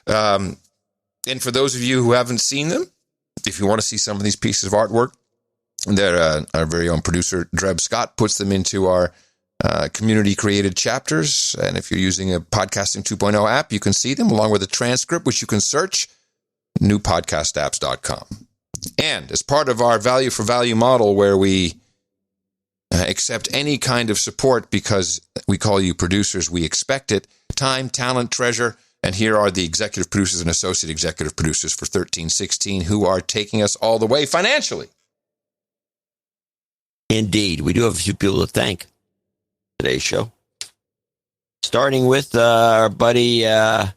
And for those of you who haven't seen them, if you want to see some of these pieces of artwork, our very own producer, Dreb Scott, puts them into our community-created chapters. And if you're using a Podcasting 2.0 app, you can see them along with a transcript, which you can search, newpodcastapps.com. And as part of our value for value model, where we accept any kind of support because we call you producers, we expect it, time, talent, treasure. And here are the executive producers and associate executive producers for 1316 who are taking us all the way financially. Indeed. We do have a few people to thank today's show. Starting with our buddy, the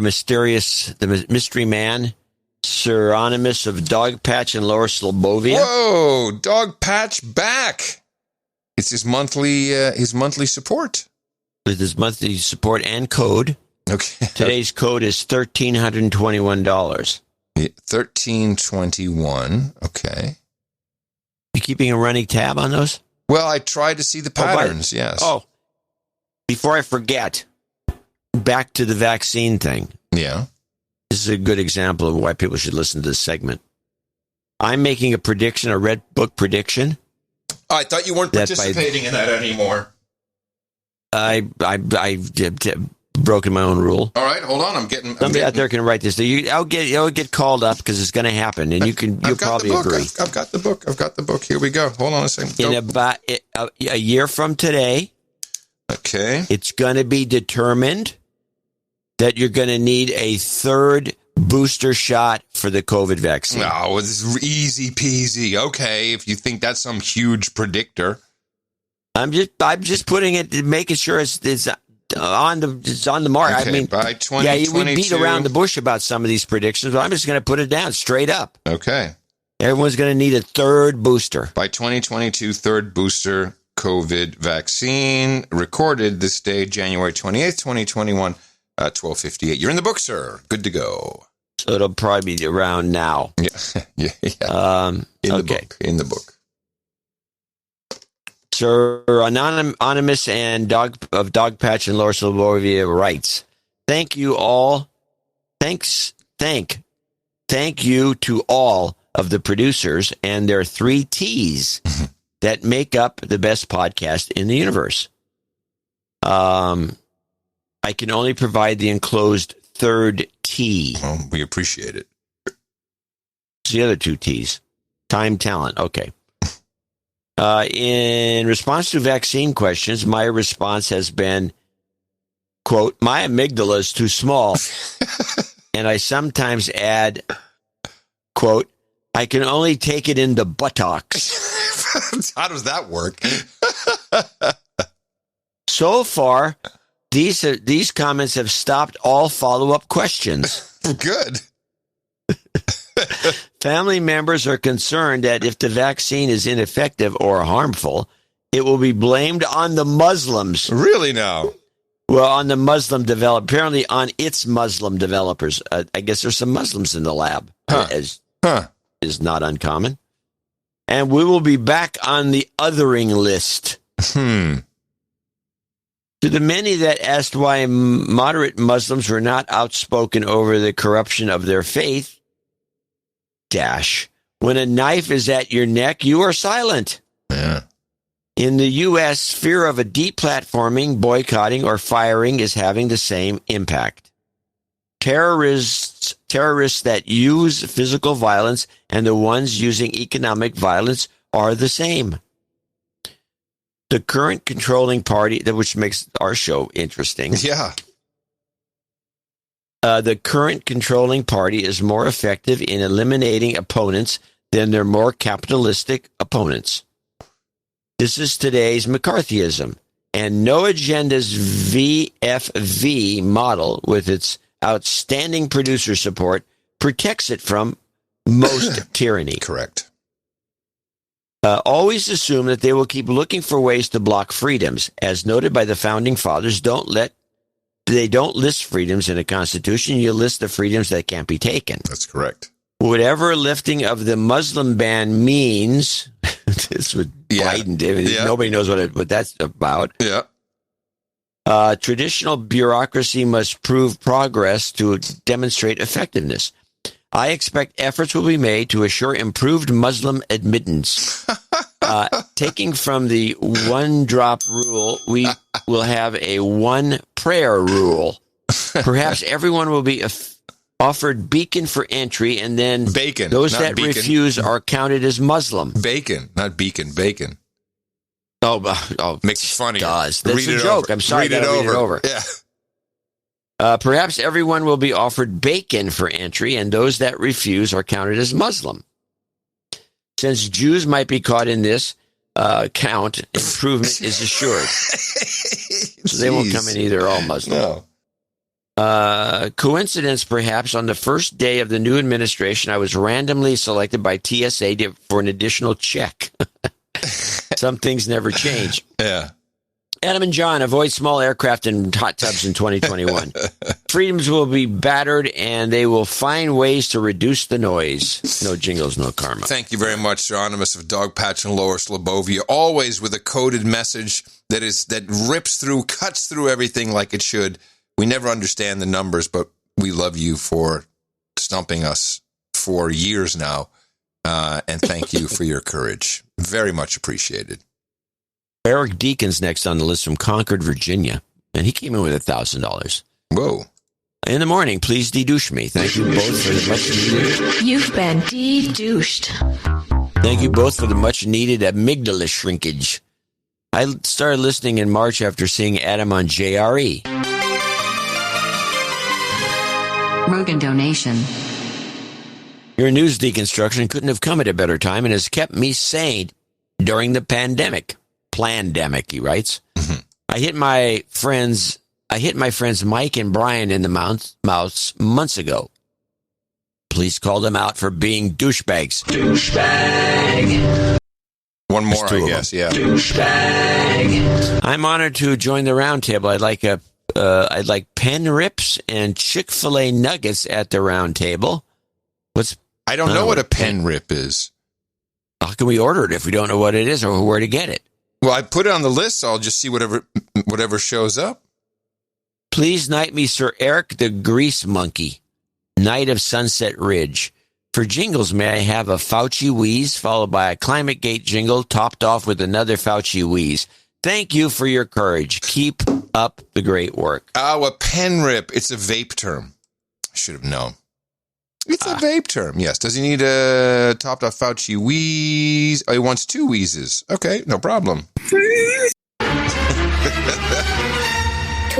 mystery man, Sir Anonymous of Dog Patch in Lower Slobovia. Whoa, Dog Patch back. It's his monthly support. With his monthly support and code. Okay. Today's code is $1,321. $1,321. Okay. You keeping a running tab on those? Well, I tried to see the patterns, yes. Oh, before I forget, back to the vaccine thing. Yeah. This is a good example of why people should listen to this segment. I'm making a prediction, a red book prediction. I thought you weren't participating in that anymore. I broken my own rule. All right, hold on. Somebody out there can write this. I'll get called up because it's going to happen, and you'll probably agree. I've got the book. Here we go. Hold on a second. In about a year from today, okay, it's going to be determined that you're going to need a third booster shot for the COVID vaccine. No, it's easy peasy. Okay, if you think that's some huge predictor, I'm just putting it, making sure it's on the mark. Okay, I mean, by 2022, we beat around the bush about some of these predictions, but I'm just going to put it down straight up. Okay. Everyone's going to need a third booster. By 2022, third booster COVID vaccine recorded this day, January 28th, 2021, 12:58. You're in the book, sir. Good to go. So it'll probably be around now. Yeah. In the book. Sir Anonymous and Dog Patch in Lower Slobovia writes, thank you all. Thank you to all of the producers and their 3 T's that make up the best podcast in the universe. I can only provide the enclosed third T. Oh, we appreciate it. It's the other 2 T's. Time, talent. Okay. In response to vaccine questions, my response has been, quote, my amygdala is too small. And I sometimes add, quote, I can only take it in the buttocks. How does that work? So far, these comments have stopped all follow-up questions. Good. Family members are concerned that if the vaccine is ineffective or harmful, it will be blamed on the Muslims. Really now? Well, on the apparently on its Muslim developers. I guess there's some Muslims in the lab, as is not uncommon. And we will be back on the othering list. To the many that asked why moderate Muslims were not outspoken over the corruption of their faith, when a knife is at your neck, you are silent. Yeah. In the U.S., fear of a deplatforming, boycotting, or firing is having the same impact. Terrorists that use physical violence and the ones using economic violence are the same. The current controlling party, which makes our show interesting. Yeah. The current controlling party is more effective in eliminating opponents than their more capitalistic opponents. This is today's McCarthyism, and No Agenda's VFV model, with its outstanding producer support, protects it from most tyranny. Correct. Always assume that they will keep looking for ways to block freedoms. As noted by the Founding Fathers, they don't list freedoms in a constitution. You list the freedoms that can't be taken. That's correct. Whatever lifting of the Muslim ban means, this would Biden did. Yeah. Nobody knows what that's about. Yeah. Traditional bureaucracy must prove progress to demonstrate effectiveness. I expect efforts will be made to assure improved Muslim admittance. Taking from the one-drop rule, we will have a one-prayer rule. Perhaps everyone will be offered beacon for entry, and then those that refuse are counted as Muslim. Bacon, not beacon, bacon. Oh, makes it funny. That's a joke. Over. I'm sorry. Read it over. Yeah. Perhaps everyone will be offered bacon for entry, and those that refuse are counted as Muslim. Since Jews might be caught in this count, improvement is assured. So they won't come in either all Muslim. No. Coincidence, perhaps, on the first day of the new administration, I was randomly selected by TSA for an additional check. Some things never change. Yeah. Adam and John, avoid small aircraft and hot tubs in 2021. Freedoms will be battered, and they will find ways to reduce the noise. No jingles, no karma. Thank you very much, Anonymous of Dogpatch and Lower Slobovia. Always with a coded message that rips through, cuts through everything like it should. We never understand the numbers, but we love you for stumping us for years now. And thank you for your courage. Very much appreciated. Eric Deacon's next on the list from Concord, Virginia. And he came in with $1,000. Whoa. In the morning, please de-douche me. Thank you both for the much needed. You've been de-douched. Thank you both for the much needed amygdala shrinkage. I started listening in March after seeing Adam on JRE. Rogan donation. Your news deconstruction couldn't have come at a better time and has kept me sane during the pandemic. Plandemic, he writes. Mm-hmm. I hit my friends Mike and Brian in the mouths months ago. Please call them out for being douchebags. Douchebag. One more, I guess. Yeah. Douchebag. I'm honored to join the roundtable. I'd like pen rips and Chick-fil-A nuggets at the round table. I don't know what a pen rip is. How can we order it if we don't know what it is or where to get it? Well, I put it on the list, so I'll just see whatever shows up. Please knight me Sir Eric the Grease Monkey, Knight of Sunset Ridge. For jingles, may I have a Fauci wheeze followed by a Climate Gate jingle topped off with another Fauci wheeze. Thank you for your courage. Keep up the great work. Oh, a pen rip. It's a vape term. I should have known. It's a vape term, yes. Does he need a topped off Fauci wheeze? Oh, he wants two wheezes. Okay, no problem. To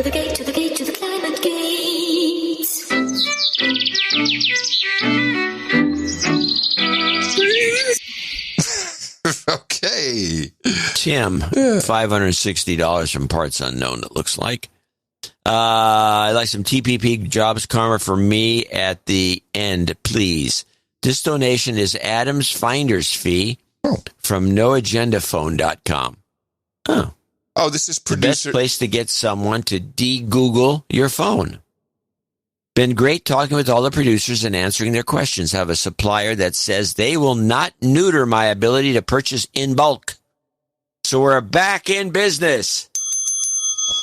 the gate, to the gate, to the climate gates. Okay. Tim, $560 from Parts Unknown, it looks like. I'd like some TPP jobs karma for me at the end, please. This donation is Adam's finder's fee from noagendaphone.com. Oh, this is producer. The best place to get someone to de-Google your phone. Been great talking with all the producers and answering their questions. Have a supplier that says they will not neuter my ability to purchase in bulk. So we're back in business.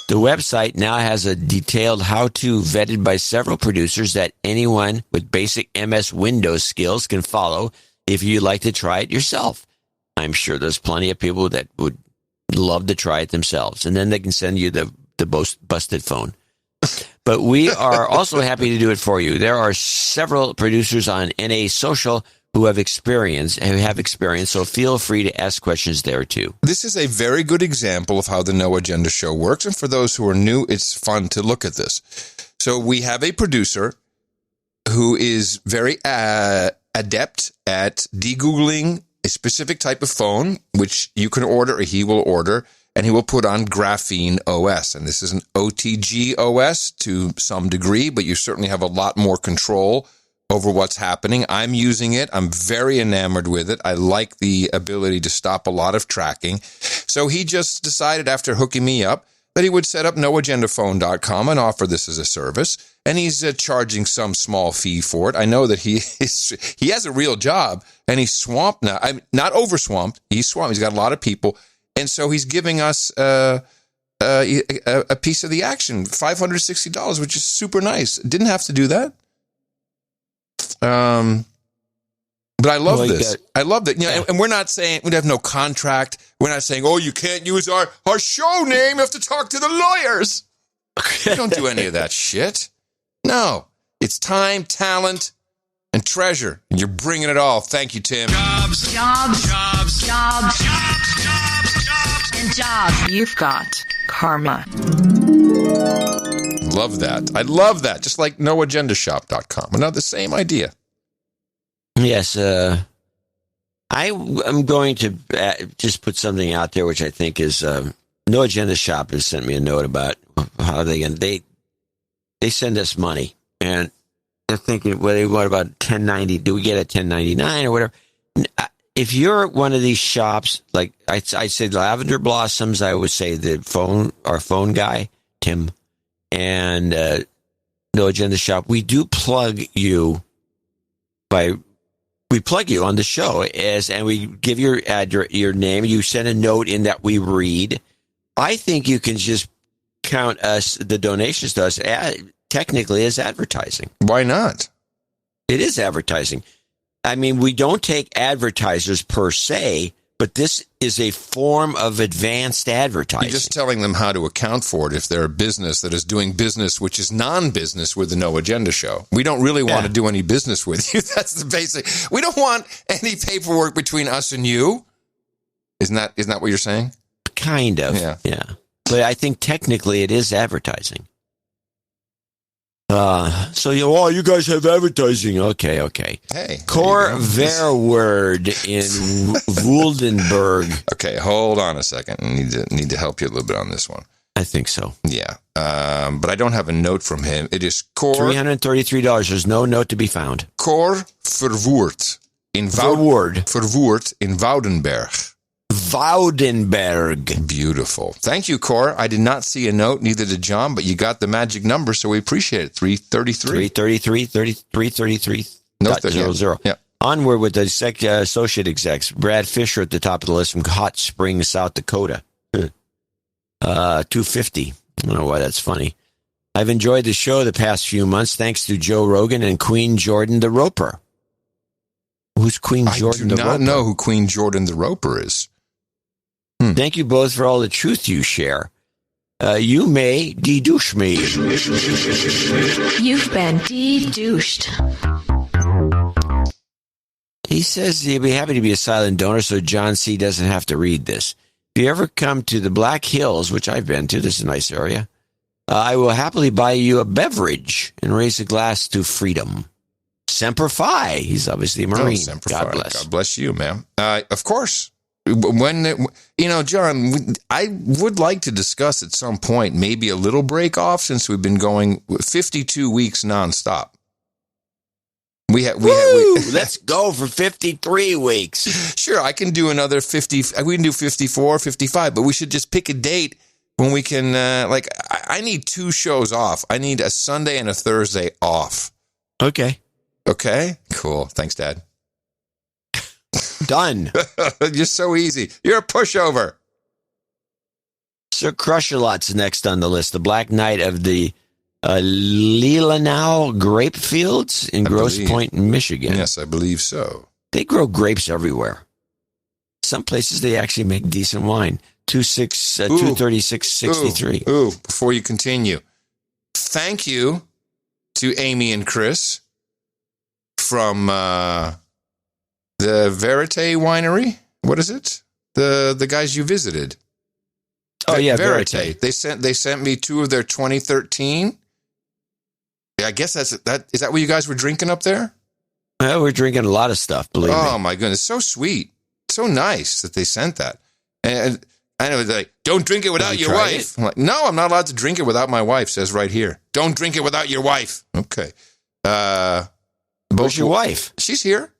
The website now has a detailed how-to vetted by several producers that anyone with basic MS Windows skills can follow if you'd like to try it yourself. I'm sure there's plenty of people that would love to try it themselves, and then they can send you the busted phone. But we are also happy to do it for you. There are several producers on NA Social who have experience, so feel free to ask questions there too. This is a very good example of how the No Agenda Show works, and for those who are new, it's fun to look at this. So we have a producer who is very adept at de-Googling a specific type of phone, which you can order or he will order, and he will put on Graphene OS. And this is an OTG OS to some degree, but you certainly have a lot more control over what's happening. I'm using it. I'm very enamored with it. I like the ability to stop a lot of tracking. So he just decided after hooking me up that he would set up noagendaphone.com and offer this as a service. And he's charging some small fee for it. I know that he has a real job, and he's swamped now. I'm not over swamped. He's swamped. He's got a lot of people. And so he's giving us a piece of the action, $560, which is super nice. Didn't have to do that. But I love this. I love that. You know, and we're not saying we have no contract. We're not saying, oh, you can't use our show name. You have to talk to the lawyers. We don't do any of that shit. No, it's time, talent, and treasure. And you're bringing it all. Thank you, Tim. Jobs. And jobs. You've got karma. Love that. I love that. Just like noagendashop.com. Another same idea. Yes. I'm going to just put something out there, which I think is No Agenda Shop has sent me a note about how they send us money, and they're thinking, well, what about 1090? Do we get a 1099 or whatever? If you're one of these shops, like I say Lavender Blossoms, I would say our phone guy, Tim, and No Agenda Shop, we do plug you we plug you on the show and we give your your name. You send a note in that we read. I think you can just count the donations to us technically as advertising. Why not? It is advertising. I mean, we don't take advertisers per se, but this is a form of advanced advertising. You're just telling them how to account for it if they're a business that is doing business, which is non-business with the No Agenda Show. We don't really want to do any business with you. That's the basic. We don't want any paperwork between us and you. Isn't that what you're saying? Kind of. Yeah. But I think technically it is advertising. So you guys have advertising. Okay. Hey. Cor Verwerd in Wooldenberg. Okay, hold on a second. I need to help you a little bit on this one. I think so. Yeah. But I don't have a note from him. It is Cor $333. There's no note to be found. Cor Verwoerd in Woudenberg. Woudenberg. Beautiful. Thank you, Cor. I did not see a note, neither did John, but you got the magic number, so we appreciate it. 333. 333. No, 00. Yeah. Onward with the associate execs. Brad Fisher at the top of the list from Hot Springs, South Dakota. 250. I don't know why that's funny. I've enjoyed the show the past few months thanks to Joe Rogan and Queen Jordan the Roper. Who's Queen Jordan the Roper? I do not know who Queen Jordan the Roper is. Thank you both for all the truth you share. You may de-douche me. You've been de-douched. He says he'd be happy to be a silent donor so John C. doesn't have to read this. If you ever come to the Black Hills, which I've been to, this is a nice area, I will happily buy you a beverage and raise a glass to freedom. Semper Fi. He's obviously a Marine. God bless. God bless you, ma'am. Of course. John, I would like to discuss at some point maybe a little break off since we've been going 52 weeks nonstop. Let's go for 53 weeks. Sure, I can do another 50. We can do 54, 55, but we should just pick a date when we can, I need 2 shows off. I need a Sunday and a Thursday off. Okay. Okay? Cool. Thanks, Dad. Done. You're so easy. You're a pushover. Sir Crusher-Lot's next on the list. The Black Knight of the Leelanau grape fields in Grosse Pointe, Michigan. Yes, I believe so. They grow grapes everywhere. Some places they actually make decent wine. 236.63. Ooh, before you continue, thank you to Amy and Chris from the Verite Winery. What is it? The guys you visited. Oh yeah, Verite. They sent me 2 of their 2013. Yeah, I guess is that what you guys were drinking up there? Well, we're drinking a lot of stuff, believe me. Oh my goodness, so sweet. So nice that they sent that. And I know they're like, don't drink it without your wife. I'm like, no, I'm not allowed to drink it without my wife, says right here. Don't drink it without your wife. Okay. Where's your wife? She's here.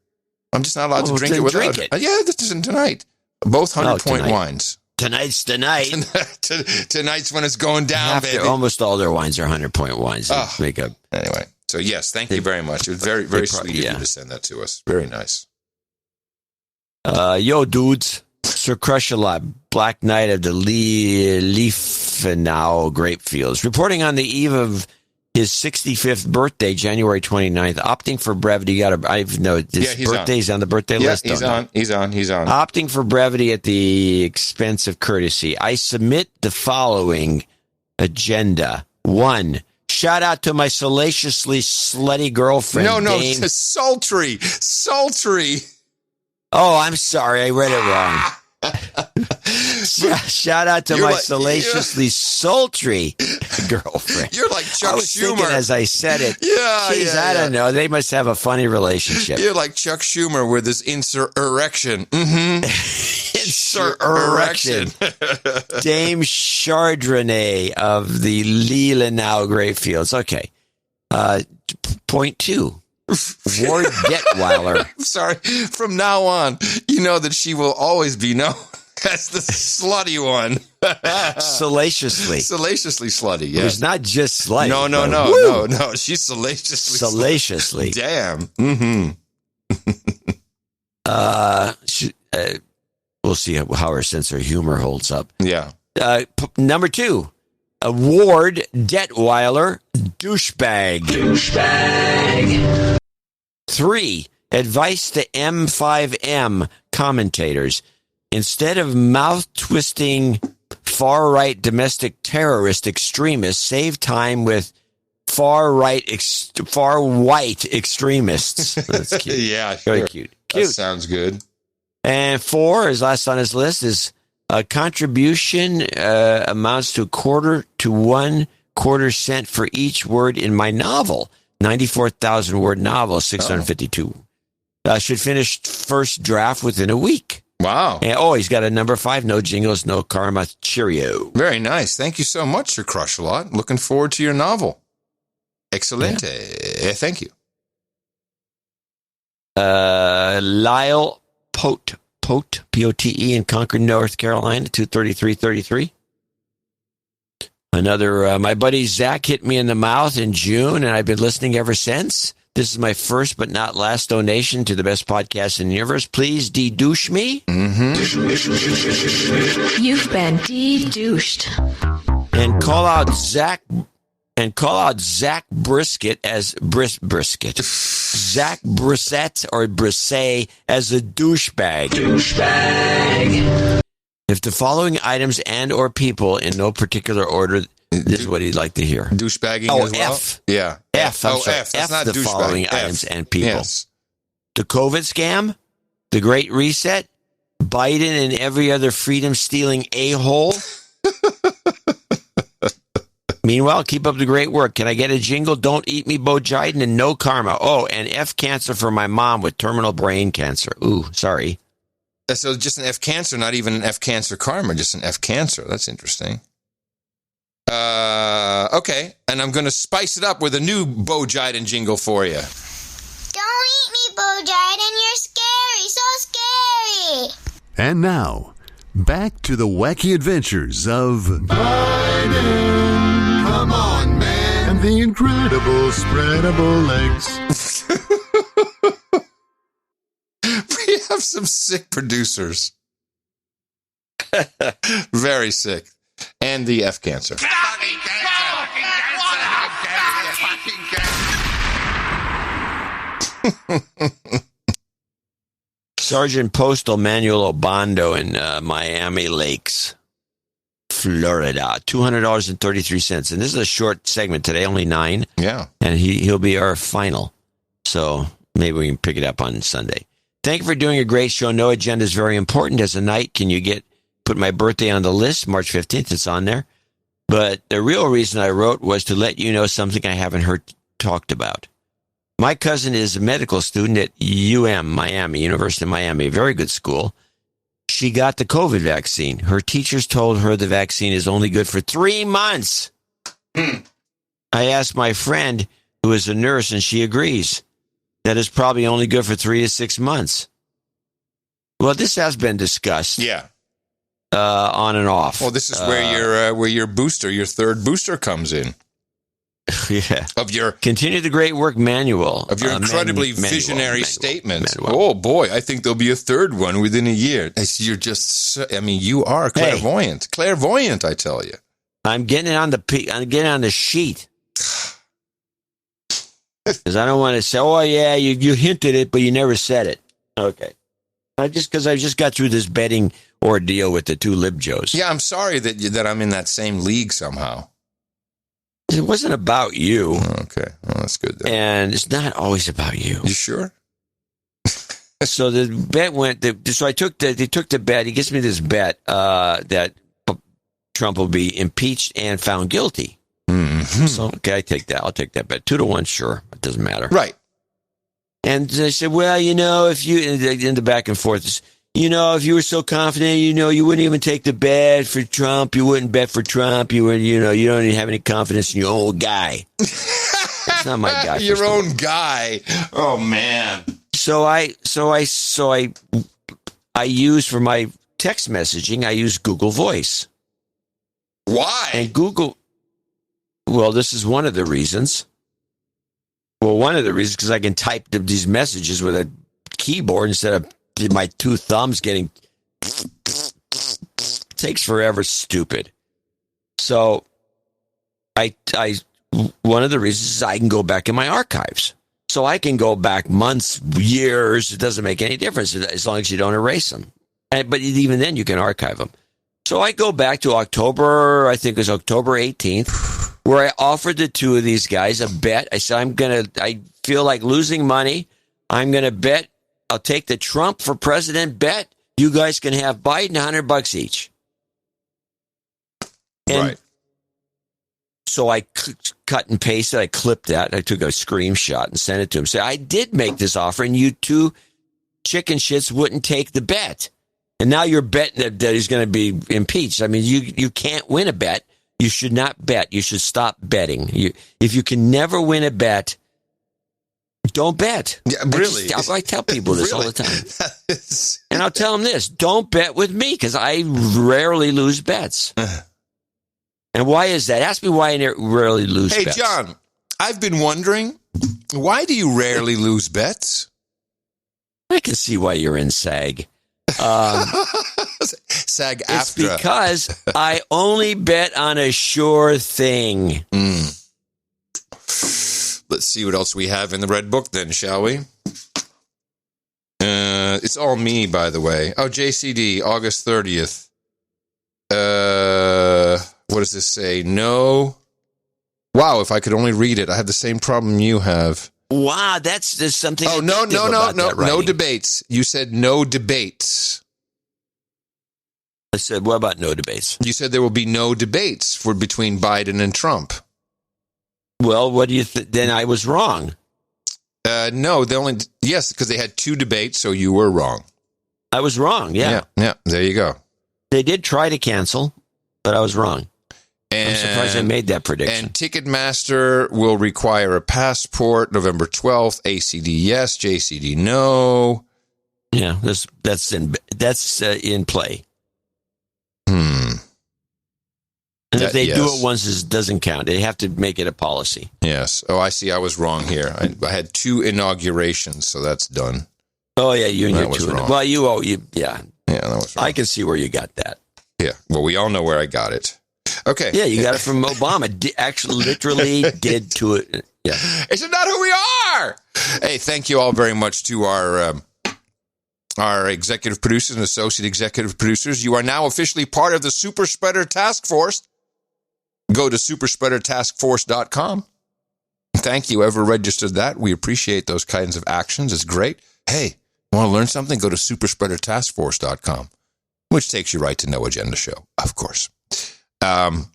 I'm just not allowed to drink it without her. Yeah, this isn't tonight. Both 100-point wines. Tonight's the night. Tonight's when it's going down, baby. Almost all their wines are 100-point wines. Anyway, so yes, thank you very much. It was very, very sweet of you to send that to us. Very nice. Yo, dudes. Sir Crusher-Lot, Black Knight of the Leafenau grape fields, reporting on the eve of his 65th birthday, January 29th, opting for brevity. His birthday's on the birthday list. He's on. Opting for brevity at the expense of courtesy. I submit the following agenda. 1. Shout out to my salaciously slutty girlfriend. No, Dame. it's sultry. Oh, I'm sorry. I read it wrong. Shout out to my salaciously sultry girlfriend. You're like Chuck I was Schumer. Thinking as I said it. I don't know. They must have a funny relationship. You're like Chuck Schumer with his insurrection. Mm-hmm. Insurrection. Dame Chardonnay of the Leelanau grape fields. Okay. Point 2. Ward Detweiler. I'm sorry. From now on, you know that she will always be known as the slutty one. Salaciously slutty, yeah. It's not just slutty. No. She's salaciously. Damn. Mm-hmm. We'll see how her sense of humor holds up. Yeah. Number 2. Ward Detweiler, douchebag. 3. Advice to M5M commentators. Instead of mouth-twisting far-right domestic terrorist extremists, save time with far-white extremists. That's cute. Yeah, sure. Very cute. That sounds good. And 4, as last on his list, is a contribution amounts to $0.25 cent for each word in my novel. 94,000-word novel, 652. Should finish first draft within a week. Wow. And, he's got a number 5. No jingles, no karma. Cheerio. Very nice. Thank you so much, Sir Crusher-Lot. Looking forward to your novel. Excelente. Yeah. Thank you. Lyle Pote, P-O-T-E, in Concord, North Carolina, 23333. Another, my buddy Zach hit me in the mouth in June, and I've been listening ever since. This is my first but not last donation to the best podcast in the universe. Please de-douche me. Mm-hmm. You've been de-douched. And call out Zach Brisket as Brisket. Zach Brissette or Brisset as a douchebag. If the following items and or people in no particular order, this is what he'd like to hear. Douchebagging as well? F. Yeah. F. I'm sorry. F. That's F, not the douchebag. following F. items and people. Yes. The COVID scam, the Great Reset, Biden and every other freedom-stealing a-hole. Meanwhile, keep up the great work. Can I get a jingle? Don't eat me, Bo Jiden, and no karma. Oh, and F cancer for my mom with terminal brain cancer. Ooh, sorry. So just an F cancer, not even an F cancer karma, just an F cancer. That's interesting. Okay, and I'm going to spice it up with a new Bo Jiden jingle for you. Don't Jordan. You're scary, so scary. And now, back to the wacky adventures of Biden, come on, man. And the incredible spreadable legs. We have some sick producers. Very sick. And the F cancer. Sergeant Postal Manuel Obando in Miami Lakes, Florida. $200.33. And this is a short segment today, only 9. Yeah. And he'll be our final. So maybe we can pick it up on Sunday. Thank you for doing a great show. No agenda is very important. As a night, can you put my birthday on the list? March 15th, it's on there. But the real reason I wrote was to let you know something I haven't heard talked about. My cousin is a medical student at Miami, University of Miami, a very good school. She got the COVID vaccine. Her teachers told her the vaccine is only good for 3 months. I asked my friend, who is a nurse, and she agrees. That is probably only good for 3 to 6 months. Well, this has been discussed. Yeah. On and off. Well, this is where your booster, your third booster comes in. Yeah. Of continue the great work manual. Of your incredibly visionary statement. Oh boy, I think there'll be a third one within a year. You're just, you are clairvoyant. Hey. Clairvoyant, I tell you. I'm getting on the sheet. Because I don't want to say, oh yeah, you hinted it, but you never said it. Okay. Because I just got through this betting ordeal with the two libjos. Yeah, I'm sorry that I'm in that same league somehow. It wasn't about you. Okay, well, that's good then. And it's not always about you. You sure? So the bet went. So they took the bet. He gives me this bet that Trump will be impeached and found guilty. Mm-hmm. So okay, I take that. I'll take that bet. 2-1, sure. It doesn't matter. Right. And they said, well, if you in the back and forth. If you were so confident, you wouldn't even take the bet for Trump. You wouldn't bet for Trump. You don't even have any confidence in your own guy. That's not my guy. Your own guy. Oh man. So I use for my text messaging, I use Google Voice. Why? And Google. Well, this is one of the reasons. Well, one of the reasons because I can type these messages with a keyboard instead of my 2 thumbs getting takes forever. Stupid. So I one of the reasons is I can go back in my archives. So I can go back months, years. It doesn't make any difference as long as you don't erase them. But even then you can archive them. So I go back to October, I think it was October 18th, where I offered the two of these guys a bet. I said, I feel like losing money. I'm going to bet. I'll take the Trump for president bet. You guys can have Biden $100 each. And right. So I cut and pasted. I clipped that. I took a screenshot and sent it to him. Said, I did make this offer, and you two chicken shits wouldn't take the bet. And now you're betting that he's going to be impeached. I mean, you can't win a bet. You should not bet. You should stop betting. If you can never win a bet, don't bet. Yeah, really? I tell people this all the time. And I'll tell them this. Don't bet with me because I rarely lose bets. And why is that? Ask me why I rarely lose bets. Hey, John, I've been wondering, why do you rarely lose bets? I can see why you're in SAG. SAG It's after. because I only bet on a sure thing. Let's see what else we have in the Red Book then, shall we? It's all me, by the way. Oh, JCD, August 30th. What does this say? No. Wow, if I could only read it. I have the same problem you have. Wow, there's something. Oh, no debates. You said no debates. I said, what about no debates? You said there will be no debates between Biden and Trump. Well, what do you think? Then I was wrong. No, yes, because they had 2 debates, so you were wrong. I was wrong, yeah. Yeah, there you go. They did try to cancel, but I was wrong. And, I'm surprised I made that prediction. And Ticketmaster will require a passport November 12th. ACD, yes. JCD, no. Yeah, that's in play. And if they do it once, it doesn't count. They have to make it a policy. Yes. Oh, I see. I was wrong here. I had 2 inaugurations, so that's done. Oh, yeah, you and your 2. Well, yeah. Yeah, that was wrong. I can see where you got that. Yeah. Well, we all know where I got it. Okay. Yeah, you got it from Obama. Actually, literally did to it. Yeah. Is it not who we are? Hey, thank you all very much to our executive producers and associate executive producers. You are now officially part of the Super Spreader Task Force. Go to superspreadertaskforce.com. Thank you, whoever registered that. We appreciate those kinds of actions. It's great. Hey, want to learn something? Go to superspreadertaskforce.com, which takes you right to No Agenda Show, of course. You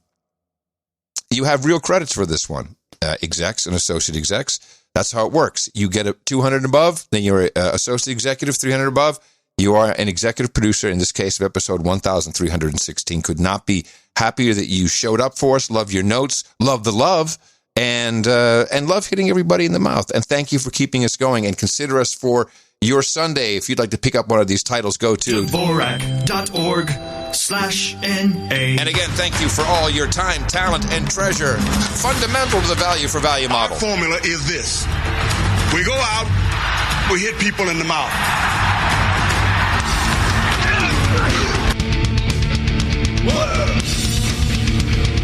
have real credits for this one, execs and associate execs. That's how it works. You get a 200 and above, then you're an associate executive, 300 above. You are an executive producer, in this case of episode 1316. Could not be happier that you showed up for us. Love your notes, love the love, and love hitting everybody in the mouth. And thank you for keeping us going, and consider us for your Sunday. If you'd like to pick up one of these titles, go to Dvorak.org/NA. And again, thank you for all your time, talent, and treasure. Fundamental to the value for value model. Our formula is this. We go out, we hit people in the mouth.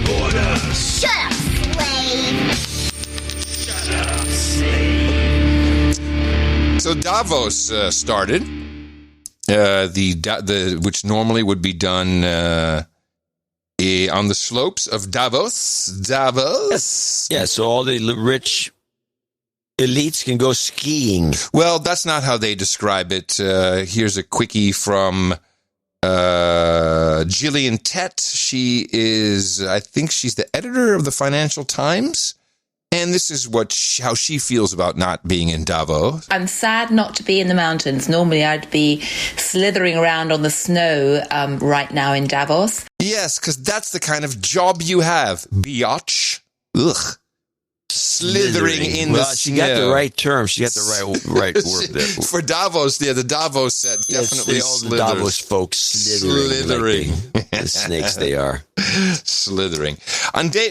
Order. Shut up, slave. Shut up, slave. So Davos started. Which normally would be done on the slopes of Davos. Yeah, so all the rich elites can go skiing. Well, that's not how they describe it. Here's a quickie from Gillian Tett. I think she's the editor of the Financial Times. And this is how she feels about not being in Davos. I'm sad not to be in the mountains. Normally I'd be slithering around on the snow right now in Davos. Yes, because that's the kind of job you have, biatch. Ugh. Slithering in the snow. She got the right term. She got the right word there. For Davos, the Davos set definitely all the Davos folks slithering. Like the snakes they are. Slithering.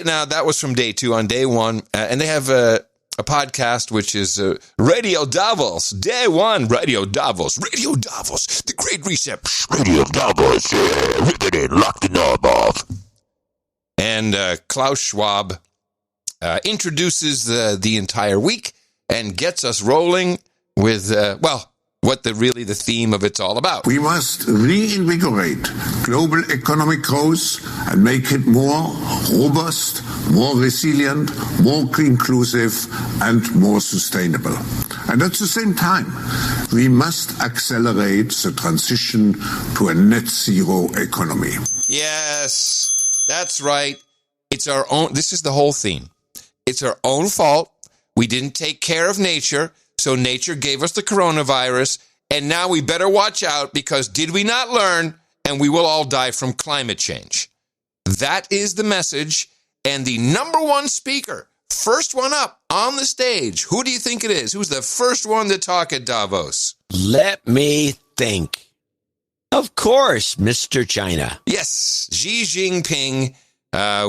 Now, that was from day 2. On day 1, and they have a podcast, which is Radio Davos. Day 1, Radio Davos. The Great Reset. Radio Davos. Rip it in, lock the knob off. And Klaus Schwab introduces the entire week and gets us rolling with, what the theme of it's all about. We must reinvigorate global economic growth and make it more robust, more resilient, more inclusive, and more sustainable. And at the same time, we must accelerate the transition to a net zero economy. Yes, that's right. It's our own. This is the whole theme. It's our own fault. We didn't take care of nature, so nature gave us the coronavirus, and now we better watch out because did we not learn, and we will all die from climate change. That is the message, and the number one speaker, first one up on the stage, who do you think it is? Who's the first one to talk at Davos? Let me think. Of course, Mr. China. Yes, Xi Jinping.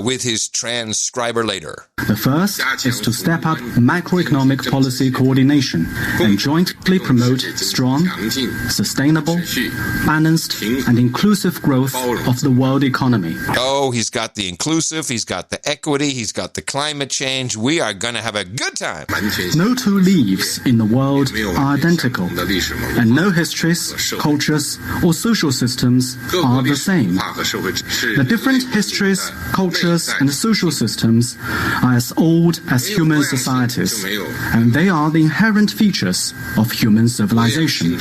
With his transcriber later. The first is to step up macroeconomic policy coordination and jointly promote strong, sustainable, balanced, and inclusive growth of the world economy. Oh, he's got the inclusive, he's got the equity, he's got the climate change. We are going to have a good time. No two leaves in the world are identical, and no histories, cultures, or social systems are the same. The different histories, cultures, and social systems are as old as human societies, and they are the inherent features of human civilization.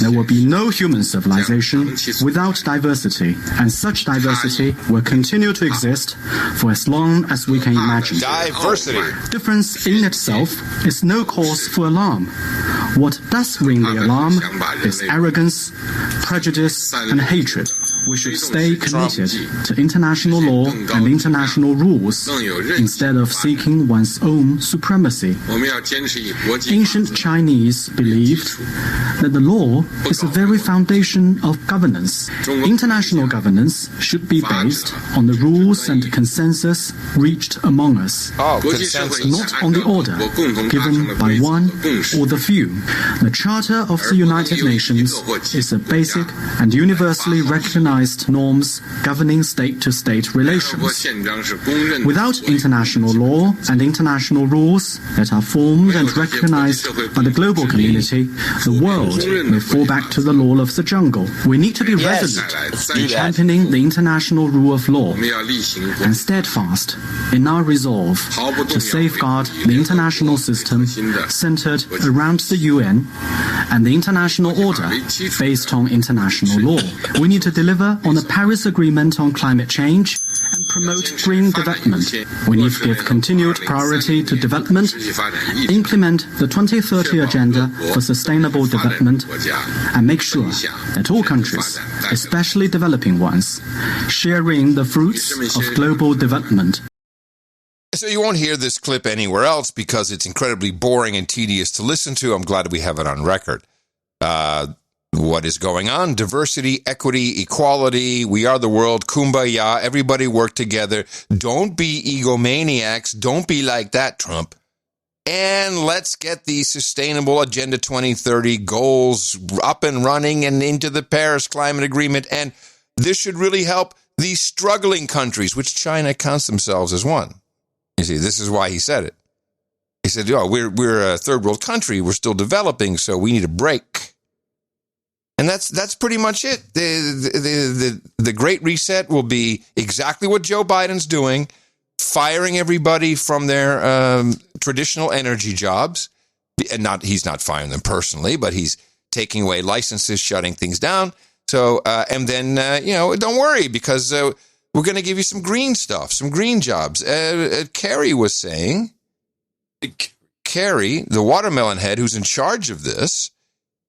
There will be no human civilization without diversity, and such diversity will continue to exist for as long as we can imagine. Diversity. Difference in itself is no cause for alarm. What does ring the alarm is arrogance, prejudice, and hatred, We should stay committed to international law and international rules instead of seeking one's own supremacy. Ancient Chinese believed that the law is the very foundation of governance. International governance should be based on the rules and consensus reached among us, not on the order given by one or the few. The Charter of the United Nations is a basic and universally recognized norms governing state-to-state relations. Without international law and international rules that are formed and recognized by the global community, the world may fall back to the law of the jungle. We need to be resolute in championing the international rule of law and steadfast in our resolve to safeguard the international system centered around the UN and the international order based on international law. We need to deliver on the Paris Agreement on climate change and promote green development. We need to give continued priority to development, implement the 2030 Agenda for Sustainable Development, and make sure that all countries, especially developing ones, share in the fruits of global development. So you won't hear this clip anywhere else because it's incredibly boring and tedious to listen to. I'm glad we have it on record. What is going on? Diversity, equity, equality. We are the world. Kumbaya. Everybody work together. Don't be egomaniacs. Don't be like that, Trump. And let's get the Sustainable Agenda 2030 goals up and running and into the Paris Climate Agreement. And this should really help these struggling countries, which China counts themselves as one. You see, this is why he said it. He said, we're a third world country. We're still developing, so we need a break. And that's pretty much it. The Great Reset will be exactly what Joe Biden's doing, firing everybody from their traditional energy jobs. And he's not firing them personally, but he's taking away licenses, shutting things down. So, and then, don't worry, because we're going to give you some green stuff, some green jobs. Kerry was saying, Kerry, the watermelon head who's in charge of this,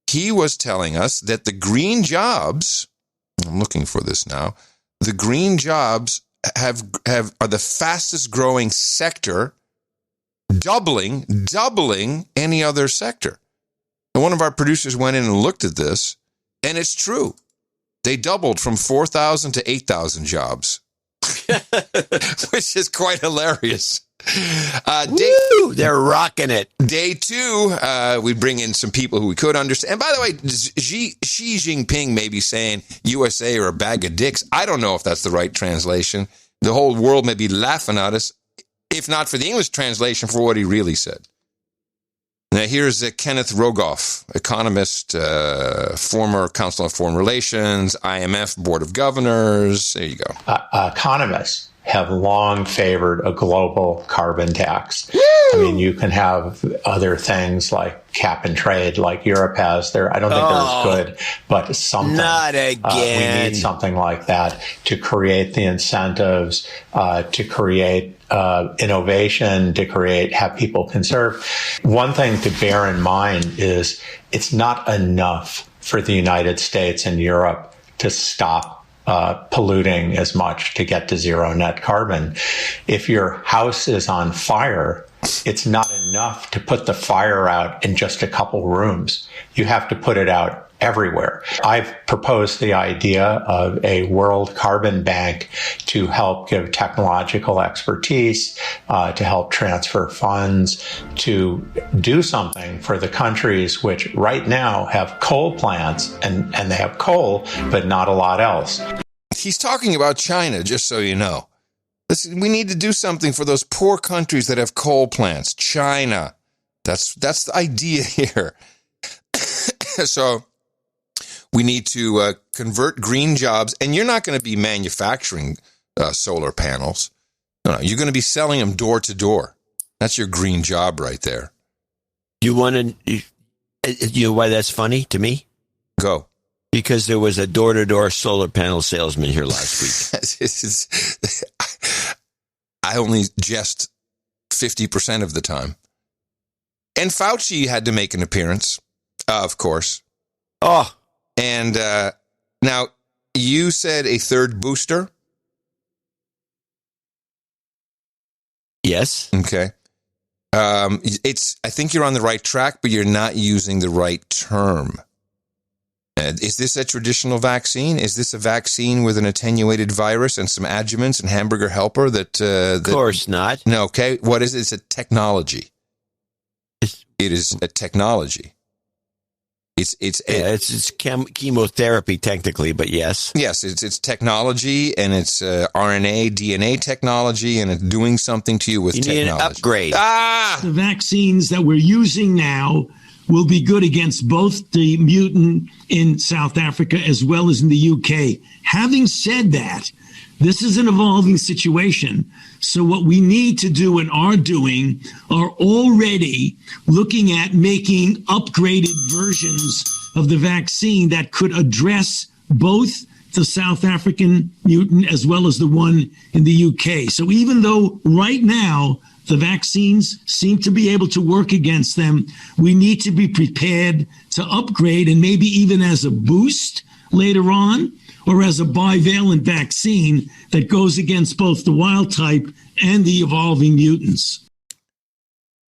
he was telling us that the green jobs, I'm looking for this now, the green jobs are the fastest growing sector, doubling any other sector. And one of our producers went in and looked at this, and it's true. They doubled from 4,000 to 8,000 jobs, which is quite hilarious. They're rocking it. Day two, we bring in some people who we could understand. And by the way, Xi Jinping may be saying USA are a bag of dicks. I don't know if that's the right translation. The whole world may be laughing at us, if not for the English translation, for what he really said. Now, here's Kenneth Rogoff, economist, former Council on Foreign Relations, IMF Board of Governors. There you go. Economists have long favored a global carbon tax. Woo! I mean, you can have other things like cap and trade, like Europe has. I don't think they're as good, but something. Not again. We need something like that to create the incentives, to create innovation, to have people conserve. One thing to bear in mind is it's not enough for the United States and Europe to stop polluting as much to get to zero net carbon. If your house is on fire, it's not enough to put the fire out in just a couple rooms. You have to put it out everywhere. I've proposed the idea of a world carbon bank to help give technological expertise, to help transfer funds, to do something for the countries which right now have coal plants and they have coal, but not a lot else. He's talking about China, just so you know. We need to do something for those poor countries that have coal plants. China. That's the idea here. So we need to convert green jobs, and you're not going to be manufacturing solar panels. No, you're going to be selling them door to door. That's your green job right there. You know why that's funny to me? Go. Because there was a door-to-door solar panel salesman here last week. I only jest 50% of the time. And Fauci had to make an appearance, of course. Oh. And now, you said a third booster? Yes. Okay. I think you're on the right track, but you're not using the right term. Is this a traditional vaccine? Is this a vaccine with an attenuated virus and some adjuvants and hamburger helper? Of course not. No, okay. What is it? It's a technology. It is a technology. It's chemotherapy technically, but yes. Yes, it's technology, and it's RNA, DNA technology, and it's doing something to you with technology. You need an upgrade. The vaccines that we're using now will be good against both the mutant in South Africa as well as in the UK. Having said that, this is an evolving situation. So what we need to do and are doing are already looking at making upgraded versions of the vaccine that could address both the South African mutant as well as the one in the UK. So even though right now the vaccines seem to be able to work against them, we need to be prepared to upgrade, and maybe even as a boost later on, or as a bivalent vaccine that goes against both the wild type and the evolving mutants.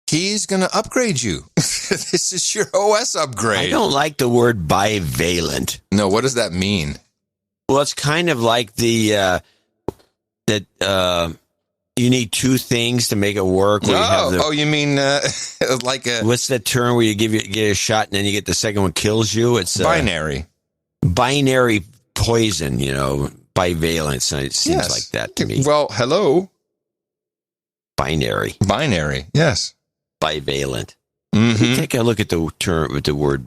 He's going to upgrade you. This is your OS upgrade. I don't like the word bivalent. No, what does that mean? Well, it's kind of like that you need two things to make it work. You mean like a... What's that term where you get a shot and then you get the second one kills you? It's binary. Binary poison, bivalent. It seems like that to me. Well, hello. Binary, yes. Bivalent. Mm-hmm. Take a look at the term with the word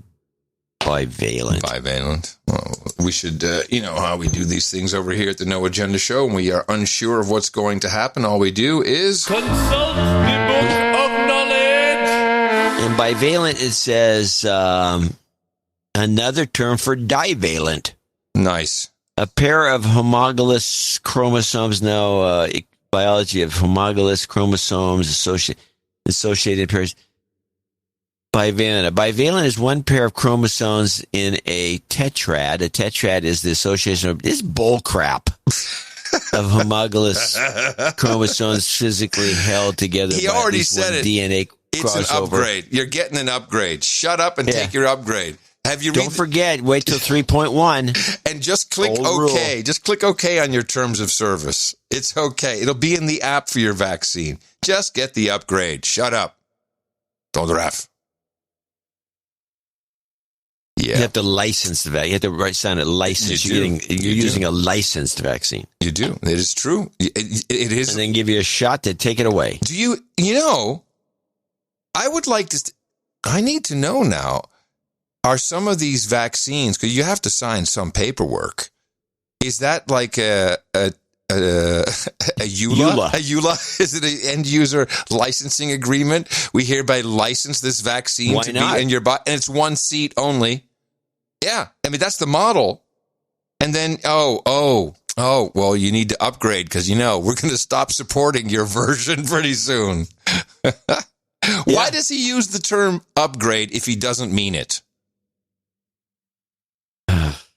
bivalent. Bivalent. Well, we should, how we do these things over here at the No Agenda Show. When we are unsure of what's going to happen, all we do is consult the book of knowledge. And bivalent, it says another term for divalent. Nice. A pair of homologous chromosomes. Now, biology of homologous chromosomes associated pairs. Bivalent. A bivalent is one pair of chromosomes in a tetrad. A tetrad is the association of this bull crap of homologous chromosomes physically held together. He by already at least said one it. DNA It's crossover. an upgrade. You're getting an upgrade. Shut up and take your upgrade. Don't forget, wait till 3.1. And just click Old OK. rule. Just click OK on your terms of service. It's okay. It'll be in the app for your vaccine. Just get the upgrade. Shut up. Don't ref. Yeah. You have to license the vaccine. You have to sign a license. You're using a licensed vaccine. You do. It is true. It is. And then give you a shot to take it away. Do you I would like to, I need to know now, are some of these vaccines, because you have to sign some paperwork, is that like a EULA? A EULA? Is it an end user licensing agreement? We hereby license this vaccine to be in your body, and it's one seat only. Yeah, I mean that's the model. And then well, you need to upgrade because we're going to stop supporting your version pretty soon. Why does he use the term upgrade if he doesn't mean it?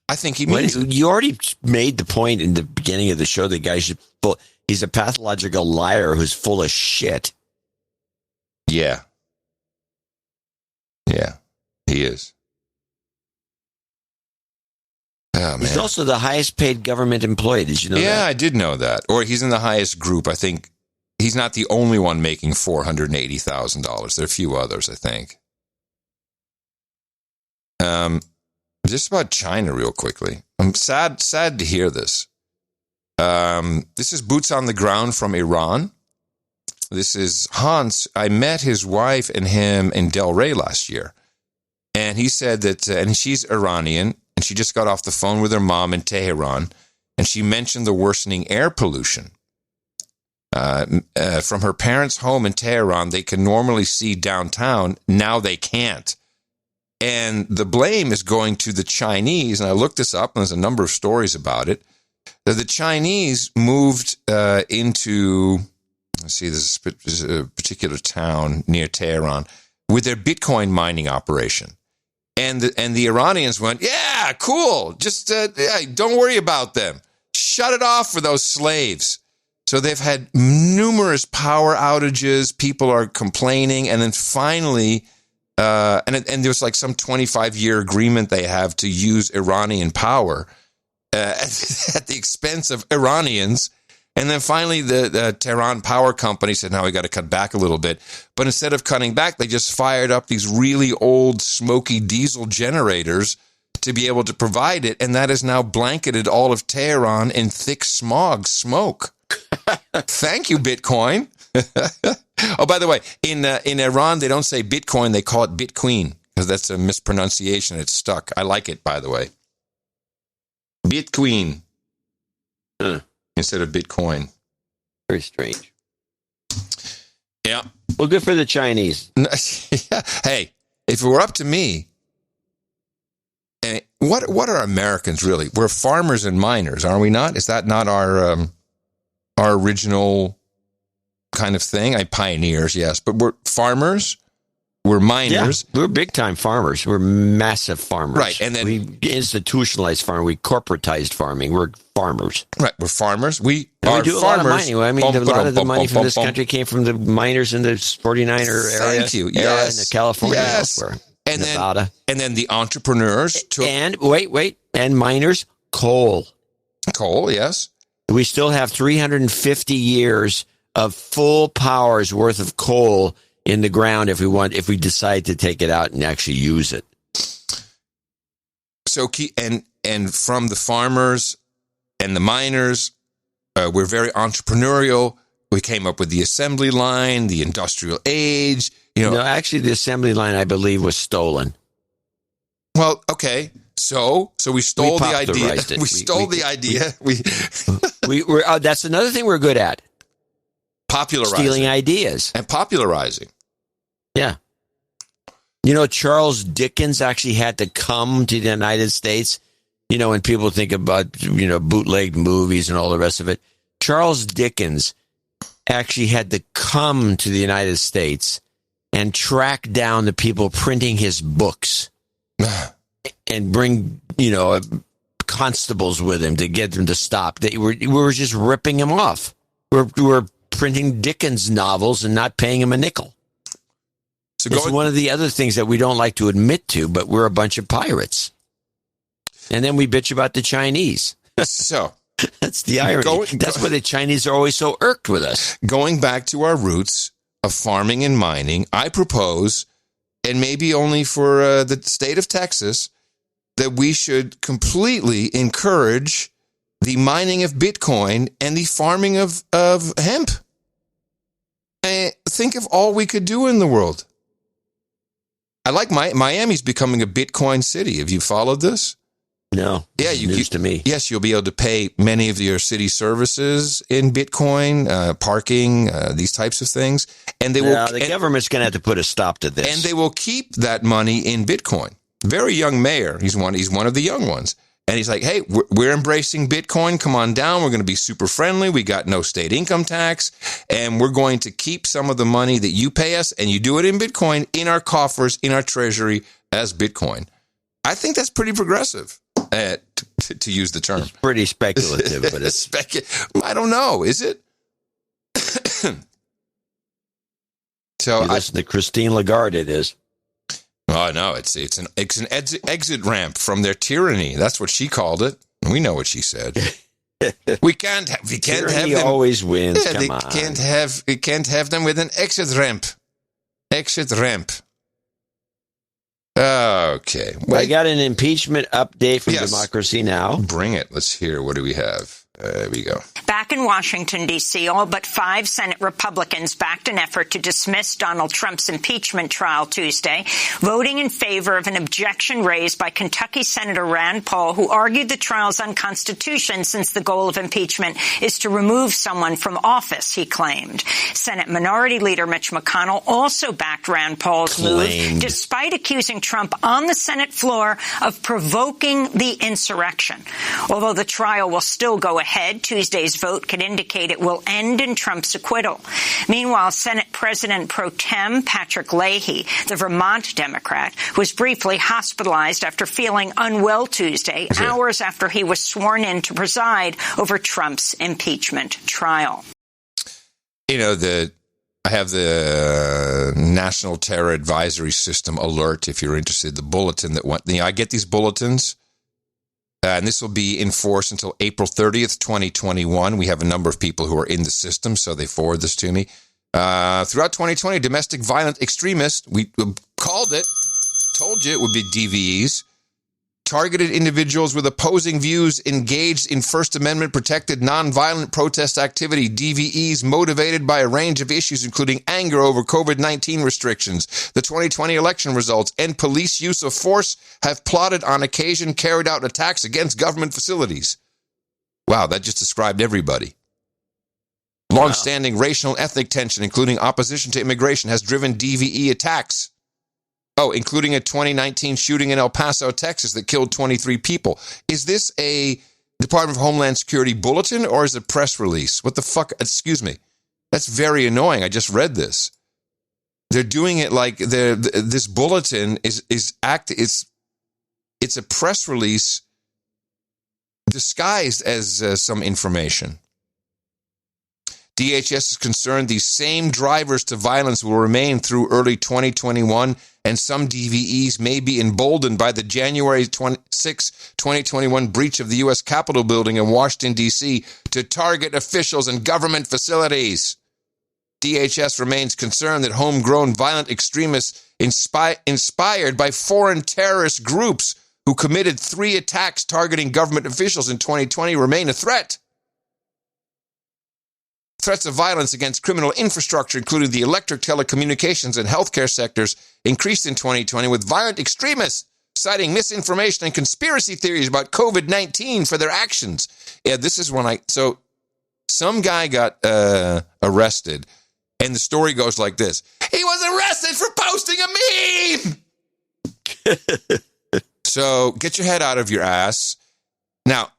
I think he means it. You already made the point in the beginning of the show. The guy he's a pathological liar who's full of shit. Yeah. Yeah, he is. Oh, man. He's also the highest paid government employee. Did you know that? Yeah, I did know that. Or he's in the highest group. I think he's not the only one making $480,000. There are a few others, I think. Just about China real quickly. I'm sad to hear this. This is boots on the ground from Iran. This is Hans. I met his wife and him in Delray last year. And he said that, and she's Iranian, and she just got off the phone with her mom in Tehran, and she mentioned the worsening air pollution. From her parents' home in Tehran, they can normally see downtown. Now they can't. And the blame is going to the Chinese, and I looked this up, and there's a number of stories about it. The Chinese moved into, there's a particular town near Tehran with their Bitcoin mining operation. And the Iranians went, yeah, cool. Just don't worry about them. Shut it off for those slaves. So they've had numerous power outages. People are complaining. And then finally, and there's like some 25-year agreement they have to use Iranian power at the expense of Iranians. And then finally, the Tehran Power Company said, no, we got to cut back a little bit. But instead of cutting back, they just fired up these really old, smoky diesel generators to be able to provide it. And that has now blanketed all of Tehran in thick smoke. Thank you, Bitcoin. Oh, by the way, in Iran, they don't say Bitcoin. They call it Bitqueen because that's a mispronunciation. It's stuck. I like it, by the way. Bitqueen. Instead of Bitcoin. Very strange. Yeah. Well, good for the Chinese. Hey, if it were up to me, what are Americans really? We're farmers and miners, are we not? Is that not our original kind of thing? Pioneers, yes, but we're farmers. We're miners. Yeah, we're big-time farmers. We're massive farmers. Right, and then we institutionalized farming. We corporatized farming. We're farmers. Right, we're farmers. We do farmers. A lot of mining. I mean, a lot of the money from this country came from the miners in the 49er area. Thank you. Yes. In California and elsewhere. And Nevada. Then the entrepreneurs took... And, wait, and miners, coal. Coal, yes. We still have 350 years of full power's worth of coal in the ground if we decide to take it out and actually use it. So and from the farmers and the miners, we're very entrepreneurial. We came up with the assembly line, the industrial age. No, actually, the assembly line, I believe, was stolen. Well, okay. So we stole the idea. It. We stole the idea. We're that's another thing we're good at. Popularizing. Stealing ideas. And popularizing. Yeah. Charles Dickens actually had to come to the United States. When people think about, bootleg movies and all the rest of it, Charles Dickens actually had to come to the United States and track down the people printing his books and bring, constables with him to get them to stop. We were just ripping him off. We're printing Dickens novels and not paying him a nickel. So it's one of the other things that we don't like to admit to, but we're a bunch of pirates. And then we bitch about the Chinese. So that's the irony. That's why the Chinese are always so irked with us. Going back to our roots of farming and mining, I propose, and maybe only for the state of Texas, that we should completely encourage the mining of Bitcoin and the farming of hemp. Think of all we could do in the world. I like Miami's becoming a Bitcoin city. Have you followed this? No. Yeah, news to me. Yes, you'll be able to pay many of your city services in Bitcoin, parking, these types of things, and they will. The government's going to have to put a stop to this, and they will keep that money in Bitcoin. Very young mayor. He's one of the young ones. And he's like, hey, we're embracing Bitcoin. Come on down. We're going to be super friendly. We got no state income tax. And we're going to keep some of the money that you pay us, and you do it in Bitcoin, in our coffers, in our treasury as Bitcoin. I think that's pretty progressive, to use the term. It's pretty speculative. But it's I don't know. Is it? So listen to Christine Lagarde, it is. Oh no, it's an exit ramp from their tyranny. That's what she called it. We know what she said. We can't have them. Always wins. Yeah, Come on. Can't have them with an exit ramp. Exit ramp. Okay. I got an impeachment update from Democracy Now! Bring it. Let's hear. What do we have? There we go. Back in Washington, D.C., all but 5 Senate Republicans backed an effort to dismiss Donald Trump's impeachment trial Tuesday, voting in favor of an objection raised by Kentucky Senator Rand Paul, who argued the trial's unconstitutional since the goal of impeachment is to remove someone from office, he claimed. Senate Minority Leader Mitch McConnell also backed Rand Paul's move, despite accusing Trump on the Senate floor of provoking the insurrection. Although the trial will still go ahead, Tuesday's vote vote could indicate it will end in Trump's acquittal. Meanwhile, Senate President pro tem Patrick Leahy, the Vermont Democrat, was briefly hospitalized after feeling unwell Tuesday, hours after he was sworn in to preside over Trump's impeachment trial. You know, I have the National Terror Advisory System alert, if you're interested, the bulletin that went. I get these bulletins, and this will be in force until April 30th, 2021. We have a number of people who are in the system, so they forward this to me. Throughout 2020, domestic violent extremists, we called it, told you it would be DVEs, targeted individuals with opposing views engaged in First Amendment protected nonviolent protest activity, DVEs motivated by a range of issues, including anger over COVID-19 restrictions, the 2020 election results, and police use of force, have plotted on occasion carried out attacks against government facilities. Wow, that just described everybody. Long-standing racial and ethnic tension, including opposition to immigration, has driven DVE attacks. Oh, including a 2019 shooting in El Paso, Texas that killed 23 people. Is this a Department of Homeland Security bulletin or is it a press release? What the fuck? Excuse me. That's very annoying. I just read this. They're doing it like this bulletin it's a press release disguised as some information. DHS is concerned these same drivers to violence will remain through early 2021, and some DVEs may be emboldened by the January 26, 2021 breach of the U.S. Capitol building in Washington, D.C. to target officials and government facilities. DHS remains concerned that homegrown violent extremists inspired by foreign terrorist groups who committed 3 attacks targeting government officials in 2020 remain a threat. Threats of violence against criminal infrastructure, including the electric, telecommunications, and healthcare sectors, increased in 2020 with violent extremists citing misinformation and conspiracy theories about COVID-19 for their actions. Yeah, this is when so some guy got arrested, and the story goes like this. He was arrested for posting a meme! So get your head out of your ass. Now,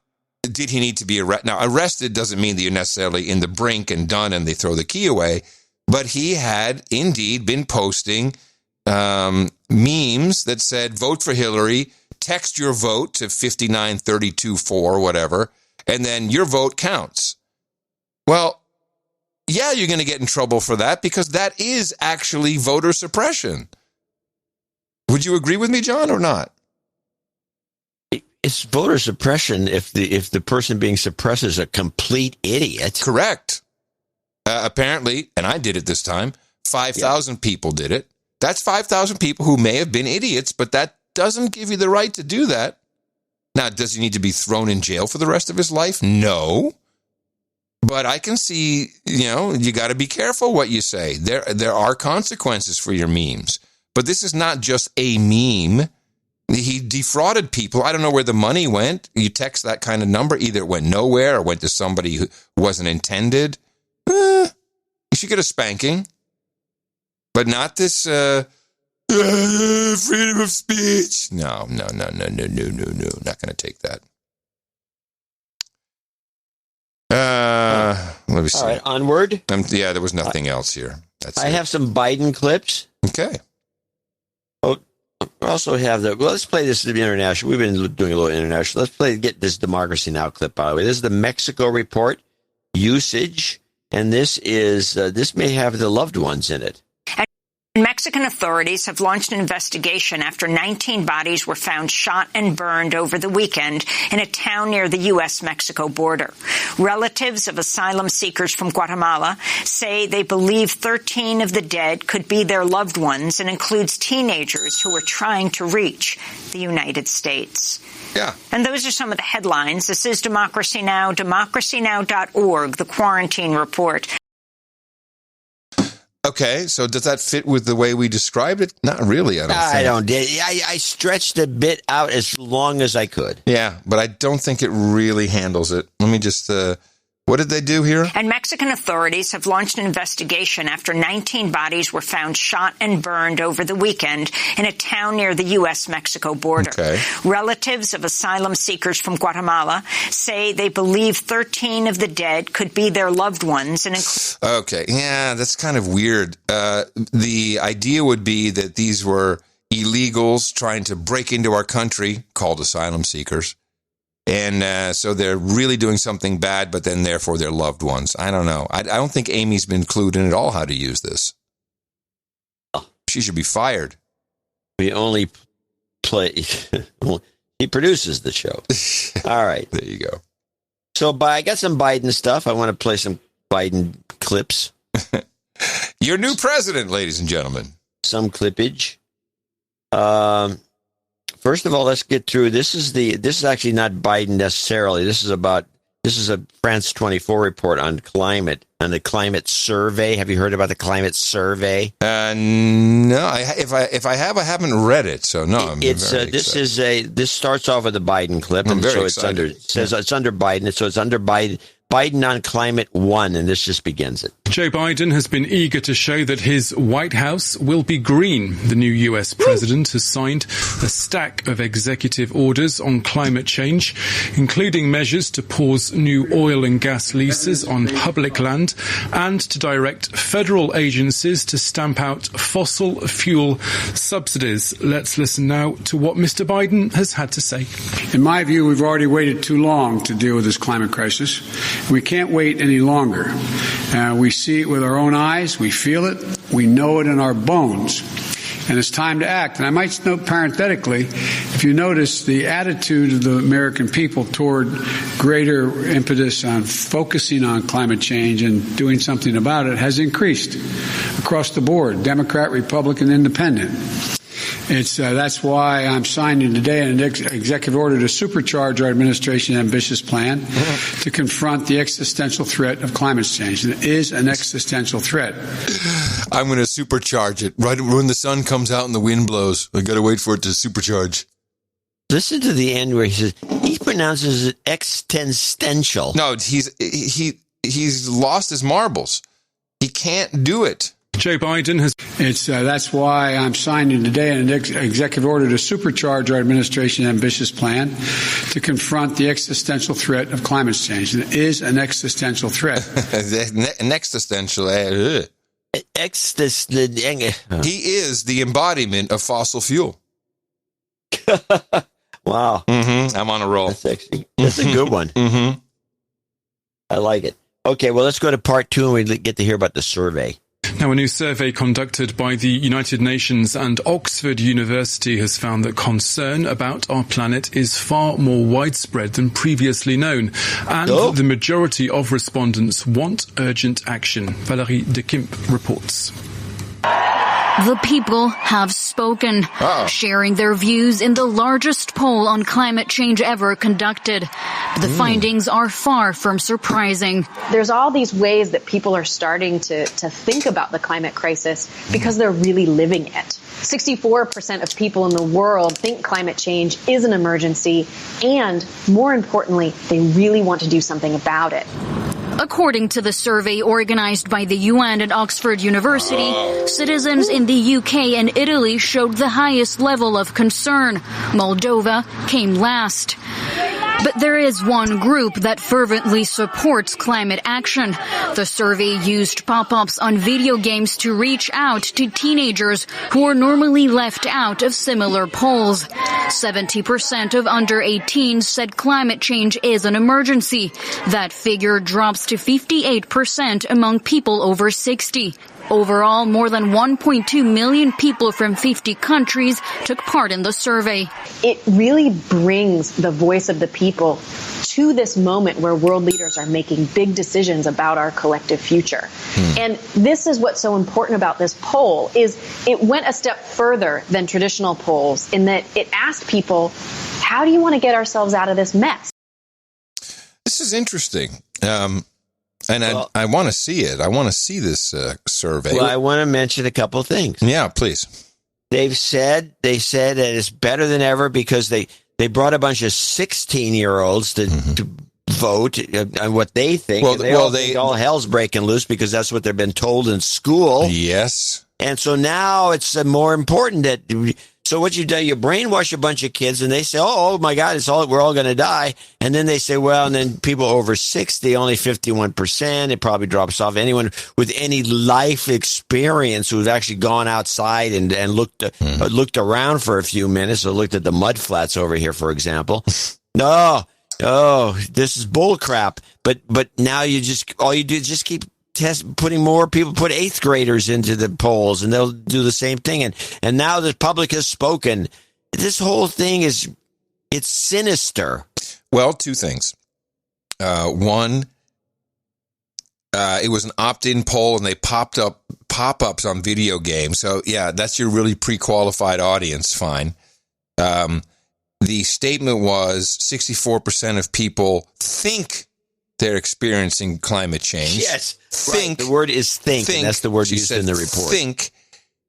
did he need to be arrested? Now, arrested doesn't mean that you're necessarily in the brink and done and they throw the key away, but he had indeed been posting memes that said, vote for Hillary, text your vote to 59324, whatever, and then your vote counts. Well, yeah, you're going to get in trouble for that because that is actually voter suppression. Would you agree with me, John, or not? It's voter suppression if the person being suppressed is a complete idiot. Correct. Apparently, and I did it this time, 5,000 people did it. That's 5,000 people who may have been idiots, but that doesn't give you the right to do that. Now, does he need to be thrown in jail for the rest of his life? No. But I can see, you got to be careful what you say. There are consequences for your memes. But this is not just a meme. He defrauded people. I don't know where the money went. You text that kind of number. Either it went nowhere or went to somebody who wasn't intended. You should get a spanking. But not this freedom of speech. No. Not going to take that. Let me see. All right, onward. Yeah, there was nothing else here. I have some Biden clips. Okay. We also have let's play this to the international. We've been doing a little international. Let's get this Democracy Now! Clip, by the way. This is the Mexico report usage, and this may have the loved ones in it. Mexican authorities have launched an investigation after 19 bodies were found shot and burned over the weekend in a town near the U.S.-Mexico border. Relatives of asylum seekers from Guatemala say they believe 13 of the dead could be their loved ones and includes teenagers who were trying to reach the United States. Yeah. And those are some of the headlines. This is Democracy Now!, democracynow.org, the quarantine report. Okay, so does that fit with the way we described it? Not really, I don't think. I stretched a bit out as long as I could. Yeah, but I don't think it really handles it. Let me just, What did they do here? And Mexican authorities have launched an investigation after 19 bodies were found shot and burned over the weekend in a town near the U.S.-Mexico border. Okay. Relatives of asylum seekers from Guatemala say they believe 13 of the dead could be their loved ones. Okay, yeah, that's kind of weird. The idea would be that these were illegals trying to break into our country, called asylum seekers. And so they're really doing something bad, but then therefore they're loved ones. I don't know. I don't think Amy's been clued in at all how to use this. She should be fired. We only play. He produces the show. All right. There you go. So I got some Biden stuff. I want to play some Biden clips. Your new president, ladies and gentlemen. Some clippage. First of all, let's get through. This is actually not Biden necessarily. This is a France 24 report on climate, on the climate survey. Have you heard about the climate survey? No. If I have, I haven't read it. So no. This starts off with a Biden clip, I'm and very so excited. it's under Biden. So it's under Biden on climate 1, and this just begins it. Joe Biden has been eager to show that his White House will be green. The new U.S. president has signed a stack of executive orders on climate change, including measures to pause new oil and gas leases on public land and to direct federal agencies to stamp out fossil fuel subsidies. Let's listen now to what Mr. Biden has had to say. In my view, we've already waited too long to deal with this climate crisis. We can't wait any longer. We see it with our own eyes. We feel it. We know it in our bones. And it's time to act. And I might note parenthetically, if you notice, the attitude of the American people toward greater impetus on focusing on climate change and doing something about it has increased across the board, Democrat, Republican, Independent. That's why I'm signing today an executive order to supercharge our administration's ambitious plan to confront the existential threat of climate change. It is an existential threat. I'm going to supercharge it right when the sun comes out and the wind blows. I got to wait for it to supercharge. Listen to the end where he pronounces it existential. No, he's lost his marbles. He can't do it. Joe Biden has... That's why I'm signing today an executive order to supercharge our administration's ambitious plan to confront the existential threat of climate change. It is an existential threat. An existential... He is the embodiment of fossil fuel. Wow. Mm-hmm. I'm on a roll. That's a good one. Mm-hmm. I like it. Okay, well, let's go to part 2 and we get to hear about the survey. Now, a new survey conducted by the United Nations and Oxford University has found that concern about our planet is far more widespread than previously known, and the majority of respondents want urgent action. Valérie de Kimp reports. The people have spoken, sharing their views in the largest poll on climate change ever conducted. But the findings are far from surprising. There's all these ways that people are starting to think about the climate crisis because they're really living it. 64% of people in the world think climate change is an emergency, and more importantly, they really want to do something about it. According to the survey organized by the UN and Oxford University, citizens in the UK and Italy showed the highest level of concern. Moldova came last. But there is one group that fervently supports climate action. The survey used pop-ups on video games to reach out to teenagers who are normally left out of similar polls. 70% of under 18 said climate change is an emergency. That figure drops to 58% among people over 60. Overall, more than 1.2 million people from 50 countries took part in the survey. It really brings the voice of the people to this moment where world leaders are making big decisions about our collective future. And this is what's so important about this poll, is it went a step further than traditional polls in that it asked people, how do you want to get ourselves out of this mess? This is interesting. And I want to see it. I want to see this survey. Well, I want to mention a couple of things. Yeah, please. They said that it's better than ever because they brought a bunch of 16-year-olds to vote on what they think. Well, They think all hell's breaking loose because that's what they've been told in school. Yes. And so now it's more important that. So what you do, you brainwash a bunch of kids, and they say, "Oh my God, we're all going to die." And then they say, "Well," and then people over 60, only 51%. It probably drops off. Anyone with any life experience who's actually gone outside and looked around for a few minutes, or looked at the mud flats over here, for example. No, this is bull crap. But now all you do is just keep putting more people, put 8th graders into the polls, and they'll do the same thing. And now the public has spoken. This whole thing it's sinister. Well, two things. One, it was an opt-in poll, and they popped up pop-ups on video games. So yeah, that's your really pre-qualified audience. Fine. The statement was 64% of people think they're experiencing climate change. Yes. Think. Right. The word is think, and that's the word used in the report. Think.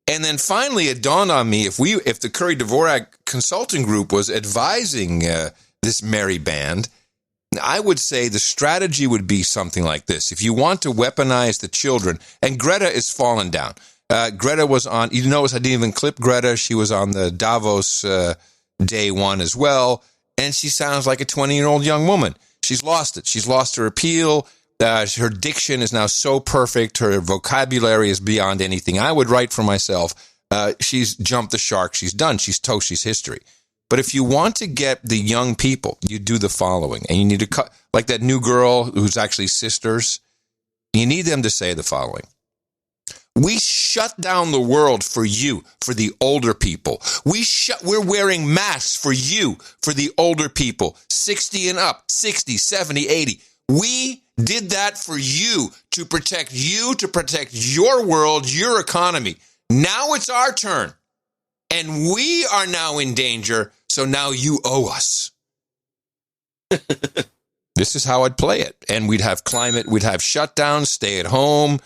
And then finally it dawned on me, if the Curry Dvorak Consulting Group was advising this merry band, I would say the strategy would be something like this. If you want to weaponize the children, and Greta is falling down. Greta was on, you notice I didn't even clip Greta. She was on the Davos day one as well. And she sounds like a 20-year-old young woman. She's lost it. She's lost her appeal. Her diction is now so perfect. Her vocabulary is beyond anything I would write for myself. She's jumped the shark. She's done. She's toast. She's history. But if you want to get the young people, you do the following. And you need to cut, like that new girl who's actually sisters, you need them to say the following. We shut down the world for you, for the older people. We're wearing masks for you, for the older people, 60 and up, 60, 70, 80. We did that for you, to protect your world, your economy. Now it's our turn. And we are now in danger, so now you owe us. This is how I'd play it. And we'd have climate, we'd have shutdowns, stay at home,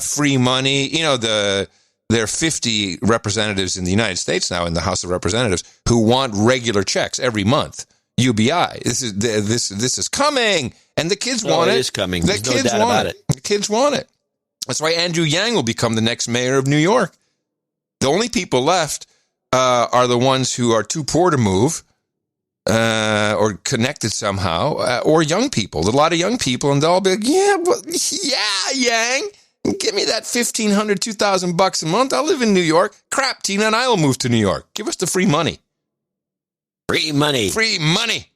free money. You know, there are 50 representatives in the United States now in the House of Representatives who want regular checks every month. UBI. This is coming, and the kids want it. It is coming. The kids no doubt want it. The kids want it. That's why Andrew Yang will become the next mayor of New York. The only people left are the ones who are too poor to move, or connected somehow, or young people. A lot of young people, and they'll all be like, yeah, Yang, give me that $1,500, $2,000 a month. I'll live in New York. Crap, Tina and I will move to New York. Give us the free money. Free money. Free money.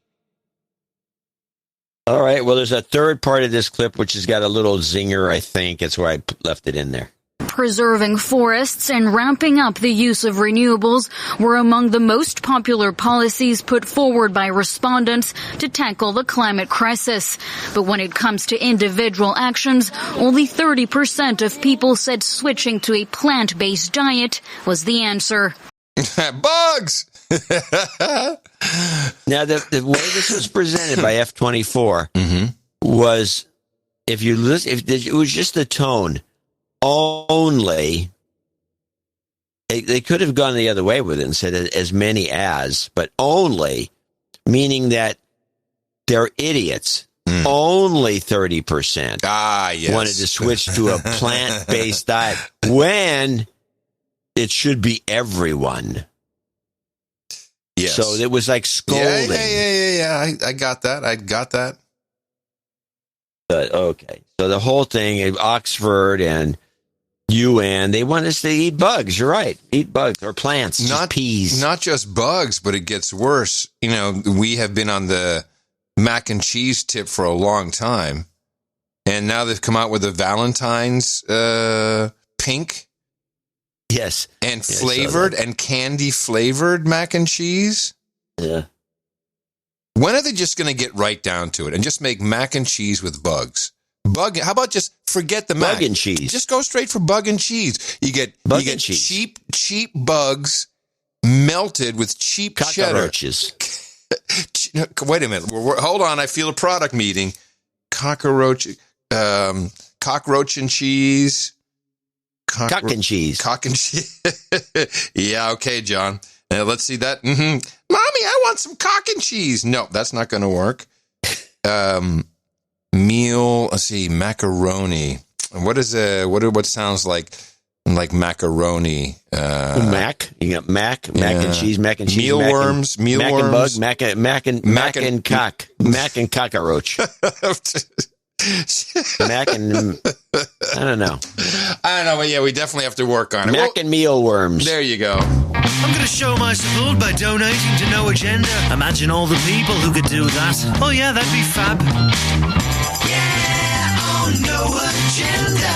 All right. Well, there's a third part of this clip which has got a little zinger, I think. That's why I left it in there. Preserving forests and ramping up the use of renewables were among the most popular policies put forward by respondents to tackle the climate crisis. But when it comes to individual actions, only 30% of people said switching to a plant-based diet was the answer. Bugs! Now, the way this was presented by F24 was, if you listen, if it was just the tone only, they could have gone the other way with it and said as many as, but only, meaning that they're idiots. Only 30% wanted to switch to a plant-based diet when it should be everyone. Yes. So it was like scolding. Yeah. I got that. But okay. So the whole thing, Oxford and UN, they want us to eat bugs. You're right. Eat bugs or plants, not peas. Not just bugs, but it gets worse. You know, we have been on the mac and cheese tip for a long time. And now they've come out with a Valentine's pink. Yes. And flavored and candy flavored mac and cheese. Yeah. When are they just going to get right down to it and just make mac and cheese with bugs? How about just forget the bug and cheese? Just go straight for bug and cheese. You get cheap bugs melted with cheap cockroaches. Cheddar. Wait a minute. Hold on. I feel a product meeting. Cockroach and cheese. Cock and cheese. Cock and cheese. Yeah, okay, John. Let's see that. Mommy, I want some cock and cheese. No, that's not going to work. meal. Let's see, macaroni. What sounds like macaroni? Mac. You got mac and cheese, mealworms, mac and bug, mac and cock, mac and cockroach. Mac and I don't know, but yeah, we definitely have to work on it. Mac and mealworms. There you go. I'm going to show my support by donating to No Agenda. Imagine all the people who could do that. Oh yeah, that'd be fab. Yeah, on No Agenda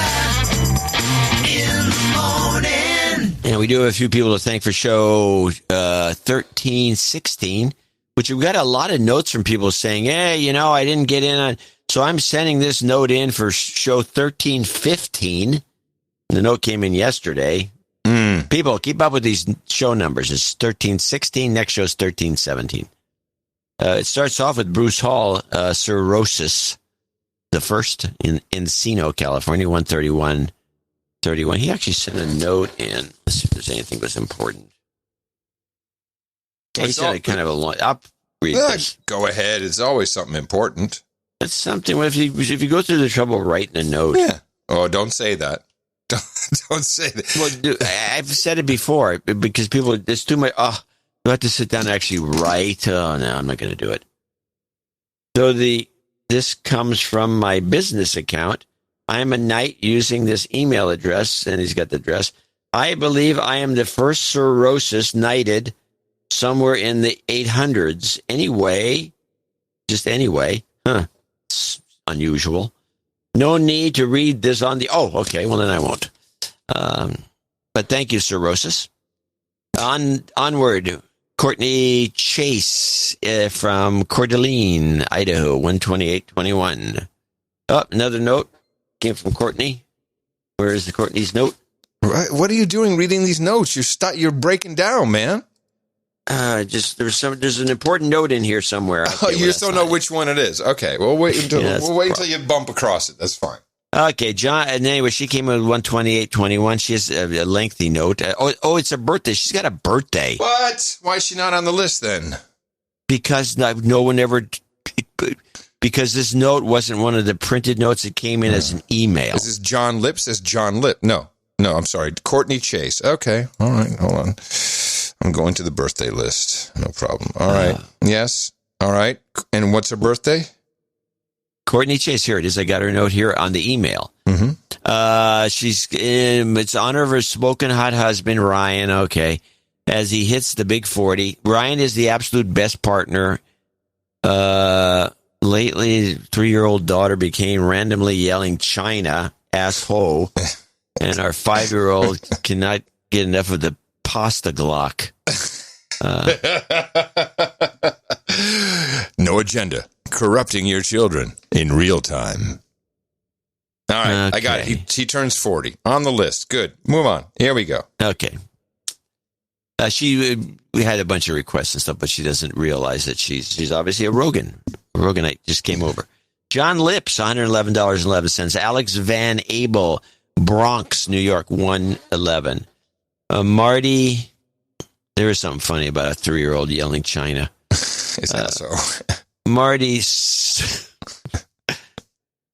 in the morning. And we do have a few people to thank for show 1316, which we got a lot of notes from people saying, hey, I didn't get in on. So I'm sending this note in for show 1315. The note came in yesterday. People, keep up with these show numbers. It's 1316. Next show is 1317. It starts off with Bruce Hall, cirrhosis, the first in Encino, California, 131. He actually sent a note in. Let's see if there's anything that's important. He sent kind of a long. I'll read this. Go ahead. It's always something important. It's something. If you go through the trouble of writing a note. Yeah. Oh, don't say that. Don't say that. Well, dude, I've said it before because people. It's too much. Oh, you have to sit down and actually write. Oh no, I'm not going to do it. So this comes from my business account. I am a knight using this email address, and he's got the address. I believe I am the first cirrhosis knighted somewhere in the 800s. Anyway, it's unusual. No need to read this on the... Oh, okay, well then I won't. But thank you, cirrhosis. Onward, Courtney Chase from Coeur d'Alene, Idaho, 12821. Oh, another note came from Courtney. Where is the Courtney's note? Right. What are you doing reading these notes? You're breaking down, man. There's an important note in here somewhere. Oh, you just don't know which one it is. Okay, we'll wait until you bump across it. That's fine. Okay, John. And anyway, she came in with 12821. She has a lengthy note. It's a birthday. She's got a birthday. What? Why is she not on the list then? Because no one ever. Because this note wasn't one of the printed notes. It came in as an email. Is this John Lip? Says John Lip. No, I'm sorry. Courtney Chase. Okay. All right. Hold on. I'm going to the birthday list. No problem. All right. Yes. All right. And what's her birthday? Courtney Chase. Here it is. I got her note here on the email. Mm-hmm. It's honor of her smoking hot husband, Ryan. Okay. As he hits the big 40. Ryan is the absolute best partner. Lately, 3-year-old daughter became randomly yelling China, asshole. And our 5-year-old cannot get enough of the pasta Glock. No agenda. Corrupting your children in real time. All right, okay. I got it. He turns 40. On the list. Good. Move on. Here we go. Okay. We had a bunch of requests and stuff, but she doesn't realize that she's obviously a Rogan. Roganite just came over. John Lips, $111.11. Alex Van Abel, Bronx, New York, 111. Marty, there is something funny about a 3-year-old yelling China. Is that so? Marty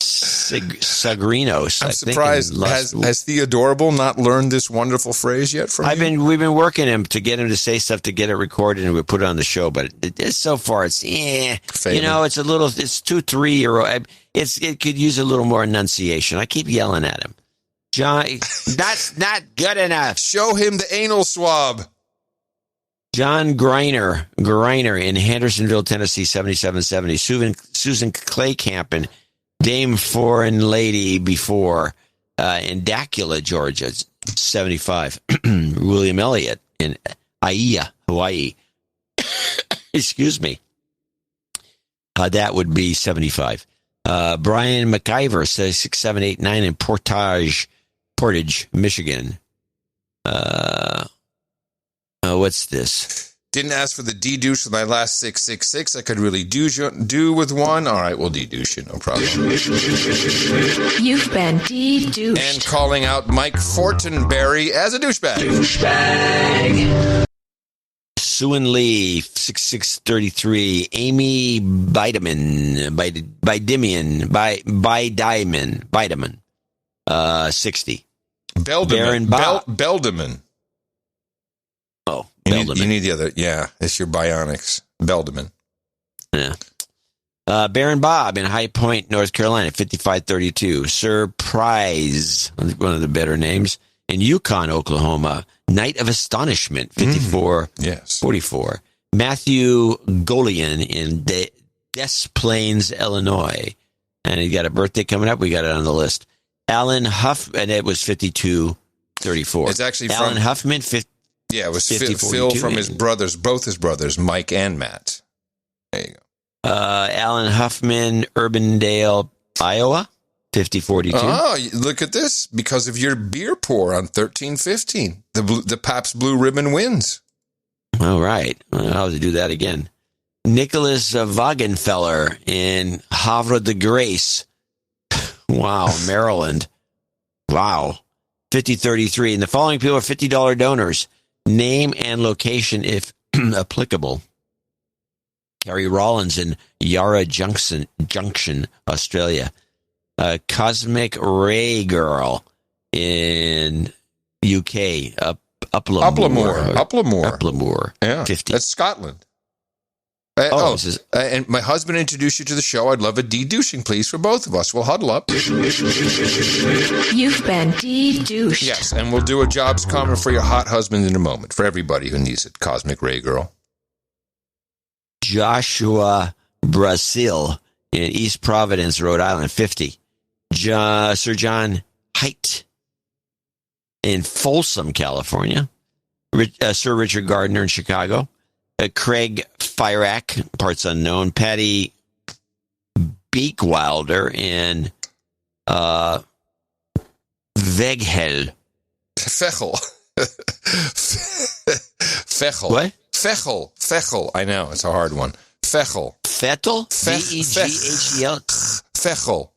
Sagrinos. I'm surprised. Has Theodorable not learned this wonderful phrase yet from you? We've been working him to get him to say stuff to get it recorded and we put it on the show, but so far it's it's a little, it's 2-3-year-old. It could use a little more enunciation. I keep yelling at him. John, that's not good enough. Show him the anal swab. John Greiner in Hendersonville, Tennessee, 7770. Susan Claycamp, Dame Foreign Lady before in Dacula, Georgia, 75. William Elliott in Aiea, Hawaii. Excuse me. That would be 75. Brian McIver says 6789 in Portage, Michigan. What's this? Didn't ask for the de-douche with my last 666. I could really do with one. All right, we'll de-douche it. No problem. You've been de-douched. And calling out Mike Fortenberry as a douchebag. Suan Lee, 6633. Amy Bideman, 60. Beldeman. Oh, you need the other. Yeah, it's your bionics. Beldeman. Yeah. Baron Bob in High Point, North Carolina, 5532. Sir Prize, I think one of the better names, in Yukon, Oklahoma. Night of Astonishment, 5444. Matthew Golian in Des Plaines, Illinois. And he got a birthday coming up. We got it on the list. Alan Huff, and it was 5234. It's actually Alan from Huffman, yeah, it was Phil from his brothers, both his brothers, Mike and Matt. There you go. Alan Huffman, Urbandale, Iowa, 5042. Oh, look at this. Because of your beer pour on 1315. The Pabst Blue Ribbon wins. All right. I'll have to do that again. Nicholas Wagenfeller in Havre de Grace. Wow, Maryland. Wow. 5033. And the following people are $50 donors. Name and location if applicable. Carrie Rollins in Yarra Junction, Australia. Cosmic Ray Girl in UK. Upplemore. Yeah, 50. That's Scotland. And my husband introduced you to the show. I'd love a de-douching, please, for both of us. We'll huddle up. You've been de-douched. Yes, and we'll do a jobs comment for your hot husband in a moment. For everybody who needs it. Cosmic Ray Girl. Joshua Brazil in East Providence, Rhode Island, 50. Sir John Haidt in Folsom, California. Sir Richard Gardner in Chicago. Craig Fyrack, parts unknown. Patty Beekwilder in Veghel. Fechel. Fechel. What? Fechel. I know, it's a hard one. Fechel. Fettel? Veghel? Fechel.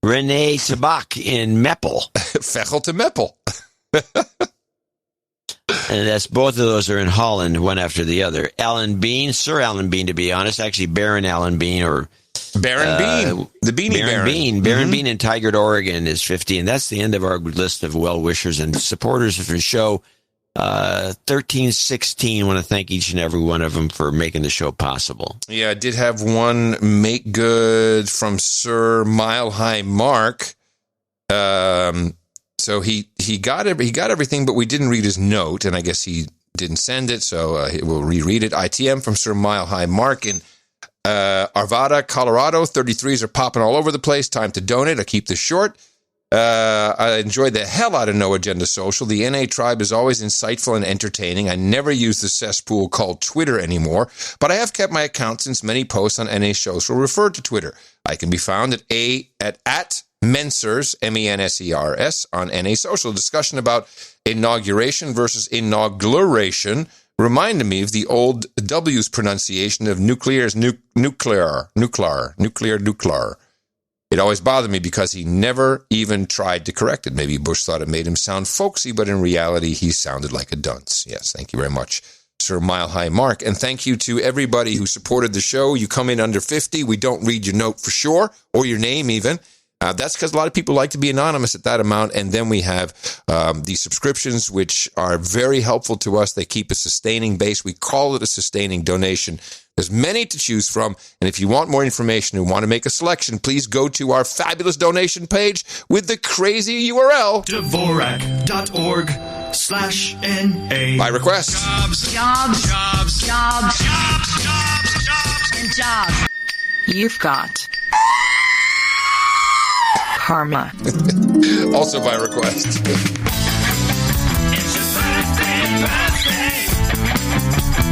Renee Tabak in Meppel. Fechel to Meppel. And that's both of those are in Holland, one after the other. Alan Bean, Sir Alan Bean, to be honest, actually Baron Alan Bean or Baron Bean, the Beanie Baron. Baron Bean in Tigard, Oregon is 50, and that's the end of our list of well-wishers and supporters of the show. 1316, want to thank each and every one of them for making the show possible. Yeah, I did have one make good from Sir Mile High Mark. So he got everything, but we didn't read his note, and I guess he didn't send it, so we'll reread it. ITM from Sir Mile High Mark in Arvada, Colorado. 33s are popping all over the place. Time to donate. I keep this short. I enjoyed the hell out of No Agenda Social. The NA tribe is always insightful and entertaining. I never use the cesspool called Twitter anymore, but I have kept my account since many posts on NA Social refer to Twitter. I can be found at Mensers, MENSERS, on NA Social. Discussion about inauguration versus inauguration reminded me of the old W's pronunciation of nuclear as nuclear. It always bothered me because he never even tried to correct it. Maybe Bush thought it made him sound folksy, but in reality, he sounded like a dunce. Yes, thank you very much, Sir Mile High Mark. And thank you to everybody who supported the show. You come in under 50. We don't read your note for sure, or your name even. That's because a lot of people like to be anonymous at that amount. And then we have these subscriptions, which are very helpful to us. They keep a sustaining base. We call it a sustaining donation. There's many to choose from. And if you want more information and want to make a selection, please go to our fabulous donation page with the crazy URL. Dvorak.org/NA. By request. Jobs. And jobs. You've got karma. Also by request. It's your birthday.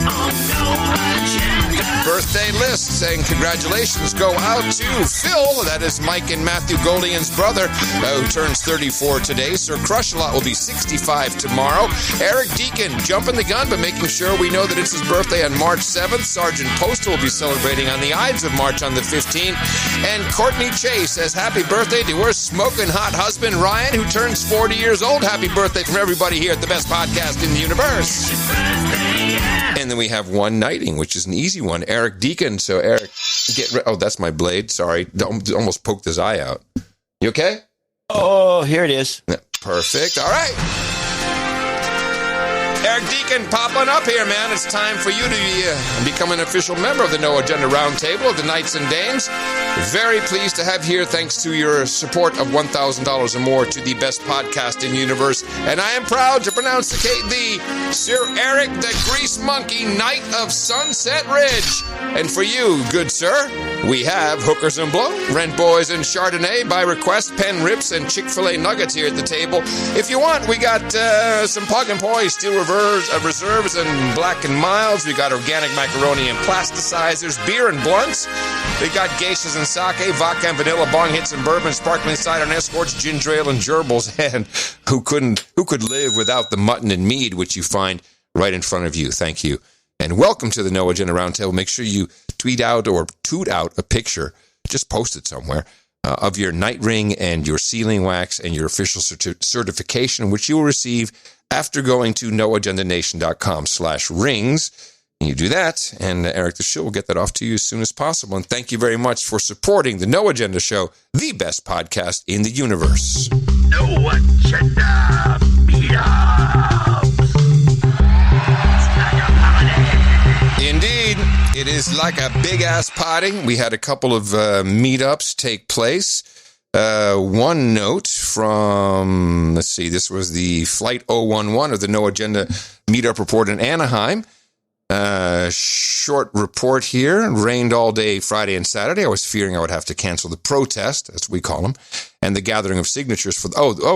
On No Agenda. birthday list, saying congratulations go out to Phil. That is Mike and Matthew Goldian's brother, who turns 34 today. Sir Crush-A-Lot will be 65 tomorrow. Eric Deacon, jumping the gun, but making sure we know that it's his birthday on March 7th. Sergeant Postal will be celebrating on the Ides of March on the 15th. And Courtney Chase says happy birthday to her smoking hot husband, Ryan, who turns 40 years old. Happy birthday from everybody here at the best podcast in the universe. And then we have one knighting, which is an easy one. Eric Deacon. So, Eric, oh, that's my blade. Sorry. Almost poked his eye out. You okay? Oh, here it is. Perfect. All right. Eric Deacon, pop on up here, man. It's time for you to become an official member of the No Agenda Roundtable of the Knights and Dames. Very pleased to have here, thanks to your support of $1,000 or more, to the best podcast in the universe. And I am proud to pronounce the Sir Eric the Grease Monkey, Knight of Sunset Ridge. And for you, good sir, we have Hookers and Blow, Rent Boys and Chardonnay by request, Pen Rips and Chick-fil-A Nuggets here at the table. If you want, we got some Pug and Poi, Steel Reserves and Black and Milds. We got organic macaroni and plasticizers, beer and blunts. We got geishas and sake, vodka and vanilla, bong hits and bourbon, sparkling cider and escorts, ginger ale and gerbils. And who could live without the mutton and mead, which you find right in front of you. Thank you. And welcome to the No Agenda Roundtable. Make sure you tweet out or toot out a picture, just post it somewhere, of your night ring and your sealing wax and your official certification, which you will receive after going to noagendanation.com/rings. And you do that, and Eric the Shill will get that off to you as soon as possible. And thank you very much for supporting the No Agenda Show, the best podcast in the universe. No Agenda Meetups. Indeed, it is like a big-ass party. We had a couple of meetups take place. One note from, let's see, this was the Flight 011 of the No Agenda Meetup Report in Anaheim. Short report here. Rained all day Friday and Saturday. I was fearing I would have to cancel the protest, as we call them, and the gathering of signatures for,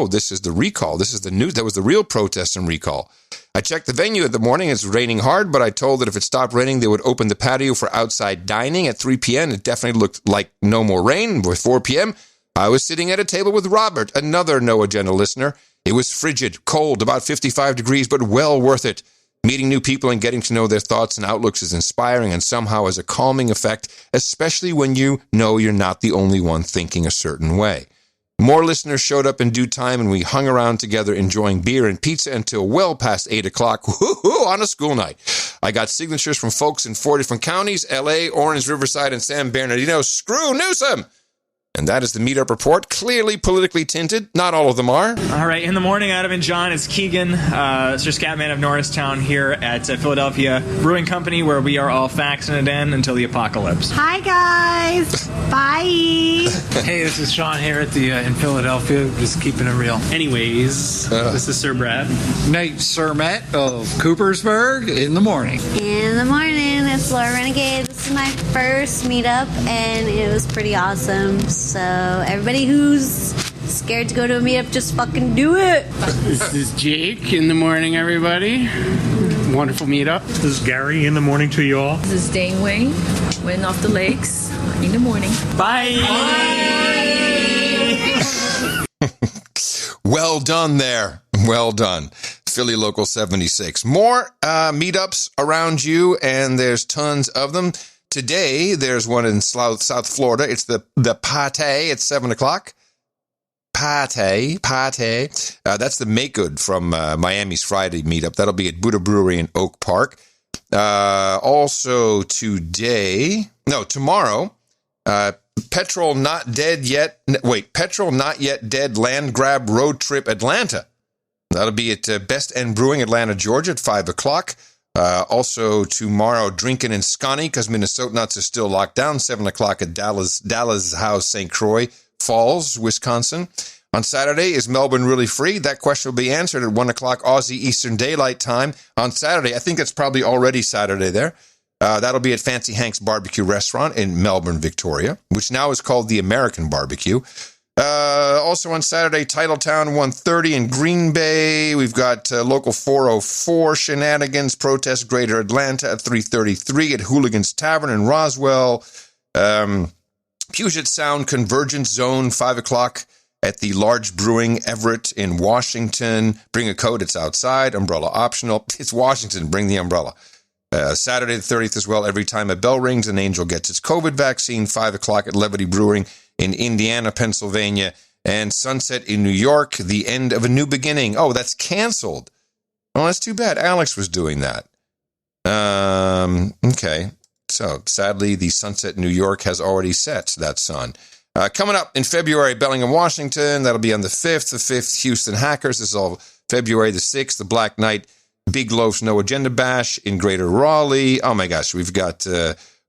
this is the recall. This is the news. That was the real protest and recall. I checked the venue in the morning. It's raining hard, but I told that if it stopped raining, they would open the patio for outside dining at 3 p.m. It definitely looked like no more rain. By 4 p.m., I was sitting at a table with Robert, another No Agenda listener. It was frigid, cold, about 55 degrees, but well worth it. Meeting new people and getting to know their thoughts and outlooks is inspiring and somehow has a calming effect, especially when you know you're not the only one thinking a certain way. More listeners showed up in due time, and we hung around together enjoying beer and pizza until well past 8 o'clock on a school night. I got signatures from folks in 4 different counties, L.A., Orange, Riverside, and San Bernardino. Screw Newsom! And that is the meetup report, clearly politically tinted. Not all of them are. All right, in the morning, Adam and John, it's Keegan, Sir Scatman of Norristown here at Philadelphia Brewing Company, where we are all faxing it in until the apocalypse. Hi, guys. Bye. Hey, this is Sean here at the in Philadelphia, just keeping it real. Anyways, this is Sir Brad. Nate Sir Matt of Coopersburg in the morning. In the morning, it's Laura Renegade. This is my first meetup, and it was pretty awesome. So everybody who's scared to go to a meetup, just fucking do it. This is Jake in the morning, everybody. Wonderful meetup. This is Gary in the morning to you all. This is Dane Wayne, went off the lakes in the morning. Bye. Well done there. Well done. Philly Local 76. More meetups around you, and there's tons of them. Today, there's one in South Florida. It's the Pate at 7 o'clock. Pate. That's the Make Good from Miami's Friday meetup. That'll be at Buddha Brewery in Oak Park. Also tomorrow, Petrol Not Yet Dead Land Grab Road Trip Atlanta. That'll be at Best End Brewing, Atlanta, Georgia at 5 o'clock. Also tomorrow, Drinking in Scotty, because Minnesota nuts are still locked down, 7 o'clock at Dallas House, St. Croix Falls, Wisconsin. On Saturday, is Melbourne really free? That question will be answered at 1 o'clock Aussie Eastern Daylight Time on Saturday. I think it's probably already Saturday there. That'll be at Fancy Hank's Barbecue Restaurant in Melbourne, Victoria, which now is called the American Barbecue. Also on Saturday, Titletown 1:30 in Green Bay. We've got Local 404 Shenanigans Protest Greater Atlanta at 3:33 at Hooligans Tavern in Roswell. Puget Sound Convergence Zone 5 o'clock at the Large Brewing Everett in Washington. Bring a coat, it's outside. Umbrella optional. It's Washington, bring the umbrella. Saturday the 30th as well. Every time a bell rings, an angel gets its COVID vaccine. 5 o'clock at Levity Brewing in Indiana, Pennsylvania. And Sunset in New York, the end of a new beginning. Oh, that's canceled. Oh, that's too bad. Alex was doing that. Okay. So, sadly, the Sunset in New York has already set that sun. Coming up in February, Bellingham, Washington. That'll be on the 5th. The 5th, Houston Hackers. This is all February the 6th. The Black Knight Big Loaf's No Agenda Bash in Greater Raleigh. Oh, my gosh. We've got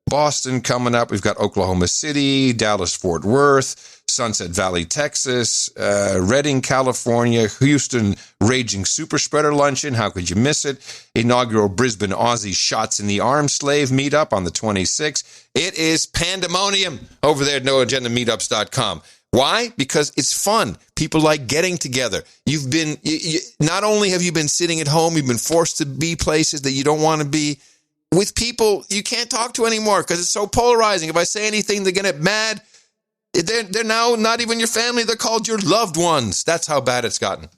Boston coming up. We've got Oklahoma City, Dallas, Fort Worth, Sunset Valley, Texas, Redding, California, Houston Raging Super Spreader Luncheon. How could you miss it? Inaugural Brisbane Aussie Shots in the Arm Slave Meetup on the 26th. It is pandemonium over there at noagendameetups.com. Why? Because it's fun. People like getting together. You've been, not only have you been sitting at home, you've been forced to be places that you don't want to be. With people you can't talk to anymore because it's so polarizing. If I say anything, they're going to get mad. They're now not even your family. They're called your loved ones. That's how bad it's gotten.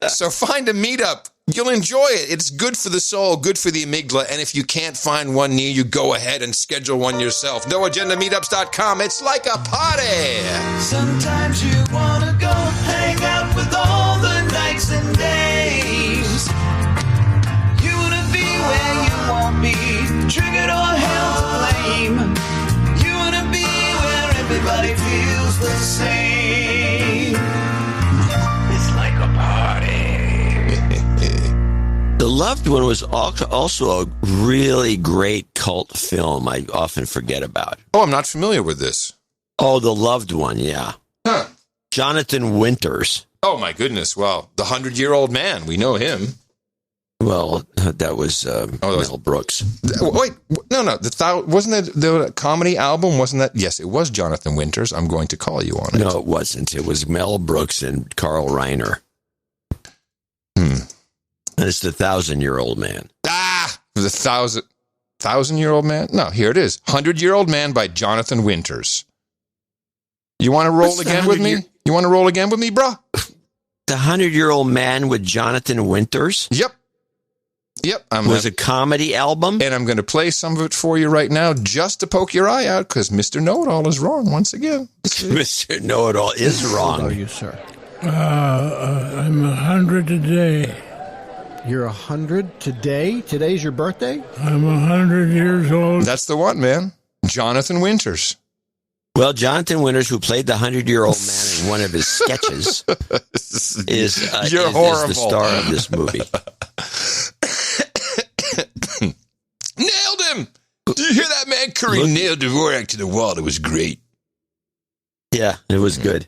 So find a meetup. You'll enjoy it. It's good for the soul, good for the amygdala. And if you can't find one near you, go ahead and schedule one yourself. NoAgendaMeetups.com. It's like a party. Sometimes you want to go hang out with all the nights and days. You want to be where you won't be triggered or held to blame. You want to be where everybody feels the same. It's like a party. The Loved One was also a really great cult film I often forget about. Oh, I'm not familiar with this. Oh, The Loved One, yeah. Huh. Jonathan Winters. Oh, my goodness. Well, the 100-year-old man. We know him. Well, that was Mel Brooks. Wait, no. Wasn't it the comedy album? Wasn't that? Yes, it was Jonathan Winters. I'm going to call you on it. No, it wasn't. It was Mel Brooks and Carl Reiner. It's the 1,000-year-old man. The 1,000-year-old man? No, here it is. 100-year-old man by Jonathan Winters. You want to roll again with me? You want to roll again with me, bro? The 100-year-old man with Jonathan Winters? Yep. Was a comedy album? And I'm going to play some of it for you right now just to poke your eye out because Mr. Know-It-All is wrong once again. Mr. Know-It-All is wrong. How are you, sir? I'm 100 today. You're 100 today? Today's your birthday? I'm 100 years old. That's the one, man. Jonathan Winters. Well, Jonathan Winters, who played the 100-year-old man in one of his sketches, is the star of this movie. Nailed him! Do you hear that, man? Curry nailed Dvorak to the wall. It was great. Yeah, it was good.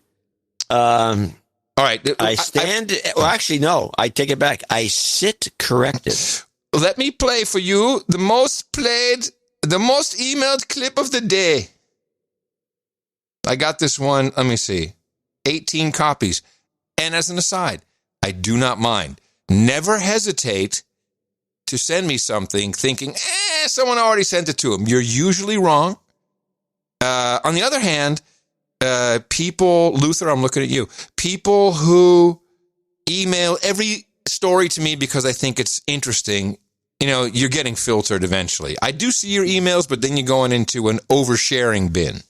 All right. I take it back. I sit corrected. Let me play for you the most emailed clip of the day. I got this one, let me see, 18 copies. And as an aside, I do not mind. Never hesitate to send me something thinking, someone already sent it to him. You're usually wrong. On the other hand, people, Luther, I'm looking at you, people who email every story to me because I think it's interesting, you're getting filtered eventually. I do see your emails, but then you're going into an oversharing bin.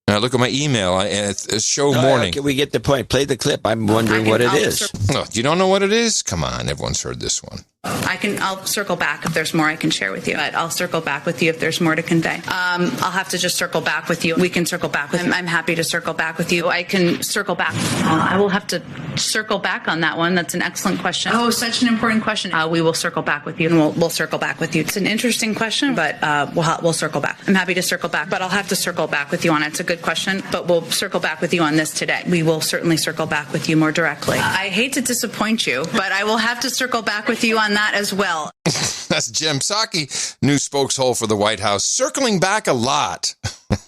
And I look at my email, and it's show morning. Okay, we get the point. Play the clip. I'm wondering what it is. No, you don't know what it is? Come on, everyone's heard this one. I'll circle back if there's more I can share with you. But I'll circle back with you if there's more to convey. I'll have to just circle back with you. We can circle back with you. I'm happy to circle back with you. I can circle back. I will have to circle back on that one. That's an excellent question. Oh, such an important question. We will circle back with you, and we'll circle back with you. It's an interesting question, but we'll circle back. I'm happy to circle back, but I'll have to circle back with you on it. It's a good question, but we'll circle back with you on this today. We will certainly circle back with you more directly. I hate to disappoint you, but I will have to circle back with you on that as well. That's Jem Psaki, new spokeshole for the White House, circling back a lot.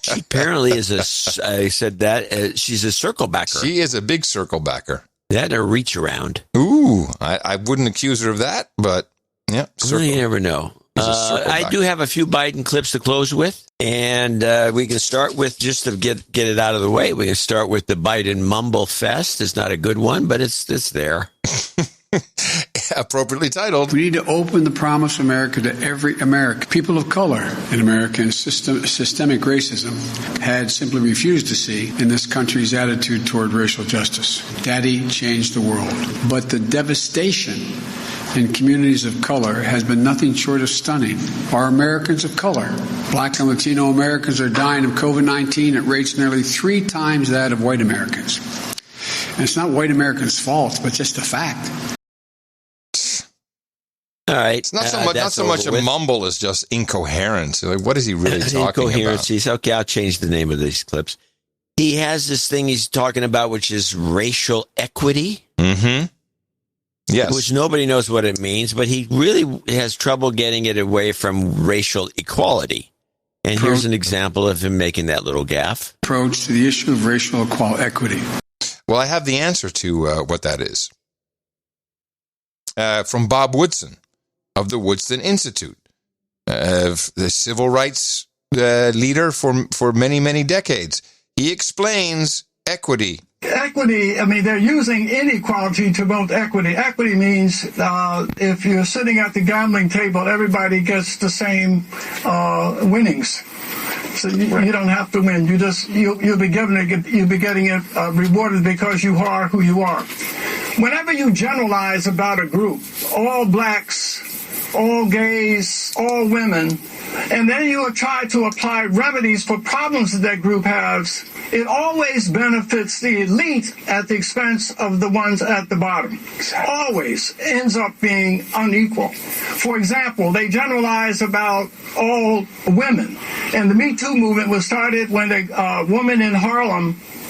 She apparently is I said that, she's a circle backer. She is a big circle backer. That or reach around. Ooh, I wouldn't accuse her of that, but yeah. Well, you never know. I do have a few Biden clips to close with, and we can start with, just to get it out of the way, we can start with the Biden Mumble Fest. It's not a good one, but it's there. Appropriately titled. We need to open the promise of America to every American. People of color in America and systemic racism had simply refused to see in this country's attitude toward racial justice. Daddy changed the world. But the devastation in communities of color has been nothing short of stunning. Our Americans of color, Black and Latino Americans, are dying of COVID-19 at rates nearly 3 times that of white Americans. And it's not white Americans' fault, but just a fact. All right. It's not so much a mumble as just incoherence. Like, what is he really talking about? Okay, I'll change the name of these clips. He has this thing he's talking about, which is racial equity. Mm-hmm. Yes. Which nobody knows what it means, but he really has trouble getting it away from racial equality. And here's an example of him making that little gaffe. Approach to the issue of racial equity. Well, I have the answer to what that is. From Bob Woodson of the Woodson Institute, the civil rights leader for many, many decades. He explains equity. Equity, I mean, they're using inequality to promote equity. Equity means if you're sitting at the gambling table, everybody gets the same winnings. So you don't have to win. You'll be getting it rewarded because you are who you are. Whenever you generalize about a group, all blacks, all gays, all women, and then you try to apply remedies for problems that group has, it always benefits the elite at the expense of the ones at the bottom. Always ends up being unequal. For example, they generalize about all women. And the Me Too movement was started when a woman in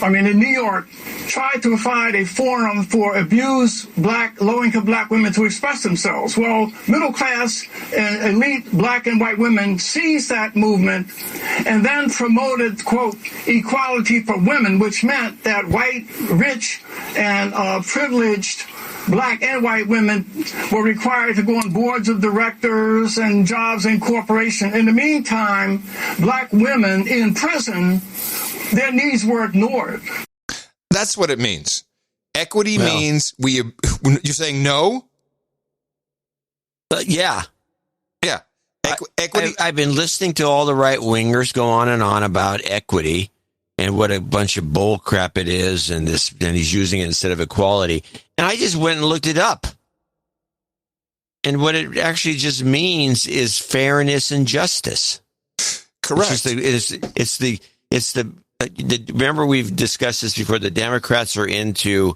in New York, tried to provide a forum for abused low-income black women to express themselves. Well, middle-class and elite black and white women seized that movement and then promoted, quote, equality for women, which meant that white, rich, and privileged black and white women were required to go on boards of directors and jobs in corporations. In the meantime, black women in prison, their needs were ignored. That's what it means. Equity means you're saying no? Yeah. Yeah. Equity. I've been listening to all the right wingers go on and on about equity and what a bunch of bull crap it is, and he's using it instead of equality. And I just went and looked it up. And what it actually just means is fairness and justice. Correct. Remember, we've discussed this before. The Democrats are into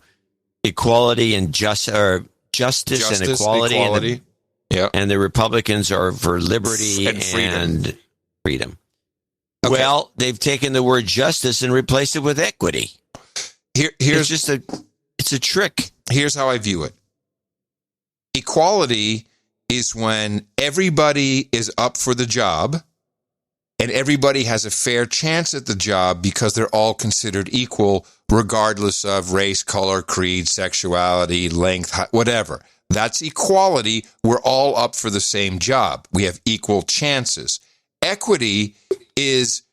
equality and justice and equality. And the Republicans are for liberty and freedom. Okay. Well, they've taken the word justice and replaced it with equity. It's a trick. Here's how I view it. Equality is when everybody is up for the job and everybody has a fair chance at the job because they're all considered equal, regardless of race, color, creed, sexuality, length, whatever. That's equality. We're all up for the same job. We have equal chances. Equity is,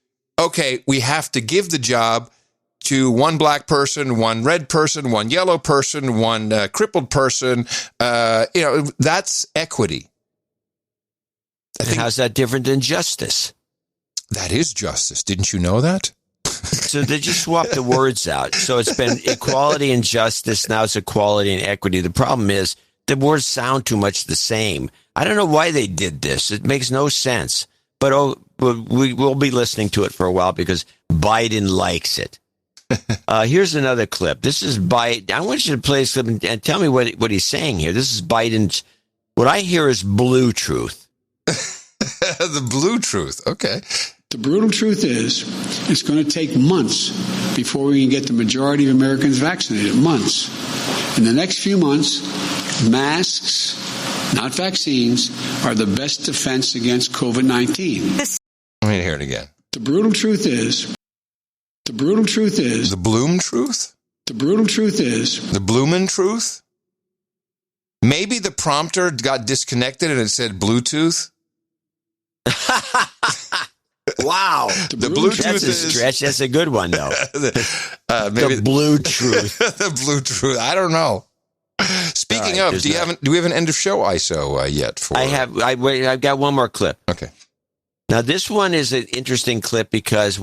okay, we have to give the job to one black person, one red person, one yellow person, one crippled person. That's equity. How's that different than justice? That is justice. Didn't you know that? So they just swapped the words out. So it's been equality and justice. Now it's equality and equity. The problem is the words sound too much the same. I don't know why they did this. It makes no sense. But we'll be listening to it for a while because Biden likes it. Here's another clip. This is Biden. I want you to play this clip and tell me what he's saying here. This is Biden's. What I hear is blue truth. The blue truth. Okay. The brutal truth is it's going to take months before we can get the majority of Americans vaccinated. Months. In the next few months, masks, not vaccines, are the best defense against COVID-19. Let me hear it again. The brutal truth is. The brutal truth is. The Bloom truth? The brutal truth is. The Bloomin' truth? Maybe the prompter got disconnected and it said Bluetooth. Wow. The Bluetooth That's a stretch. That's a good one, though. Maybe the blue truth. The blue truth. I don't know. Speaking of, do we have an end of show ISO yet? For I've got one more clip. Okay. Now this one is an interesting clip because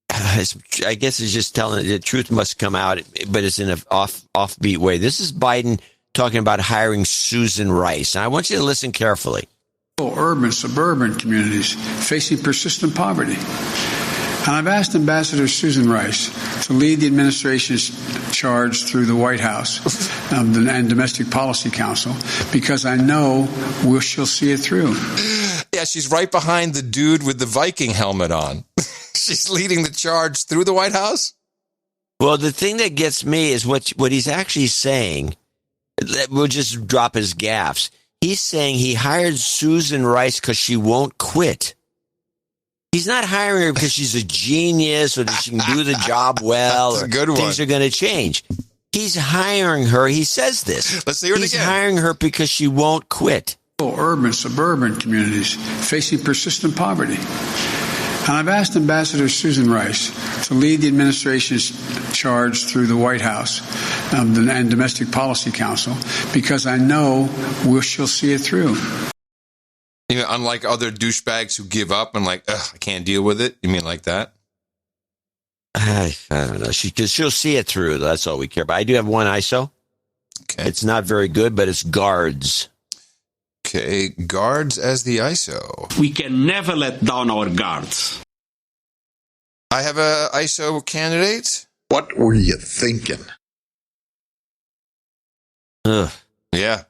I guess he's just telling the truth must come out, but it's in an offbeat way. This is Biden talking about hiring Susan Rice, and I want you to listen carefully. Urban, suburban communities facing persistent poverty. And I've asked Ambassador Susan Rice to lead the administration's charge through the White House and Domestic Policy Council because I know she'll see it through. Yeah, she's right behind the dude with the Viking helmet on. She's leading the charge through the White House? Well, the thing that gets me is what he's actually saying. We'll just drop his gaffes. He's saying he hired Susan Rice because she won't quit. He's not hiring her because she's a genius or that she can do the job well or things are going to change. He's hiring her. He says this. Let's hear it again. He's hiring her because she won't quit. Urban, suburban communities facing persistent poverty. And I've asked Ambassador Susan Rice to lead the administration's charge through the White House and Domestic Policy Council because I know she'll see it through. You know, unlike other douchebags who give up and I can't deal with it. You mean like that? I don't know. She'll see it through. That's all we care about. I do have one ISO. Okay. It's not very good, but it's guards. Okay, guards as the ISO. We can never let down our guards. I have a ISO candidate. What were you thinking? Ugh. Yeah,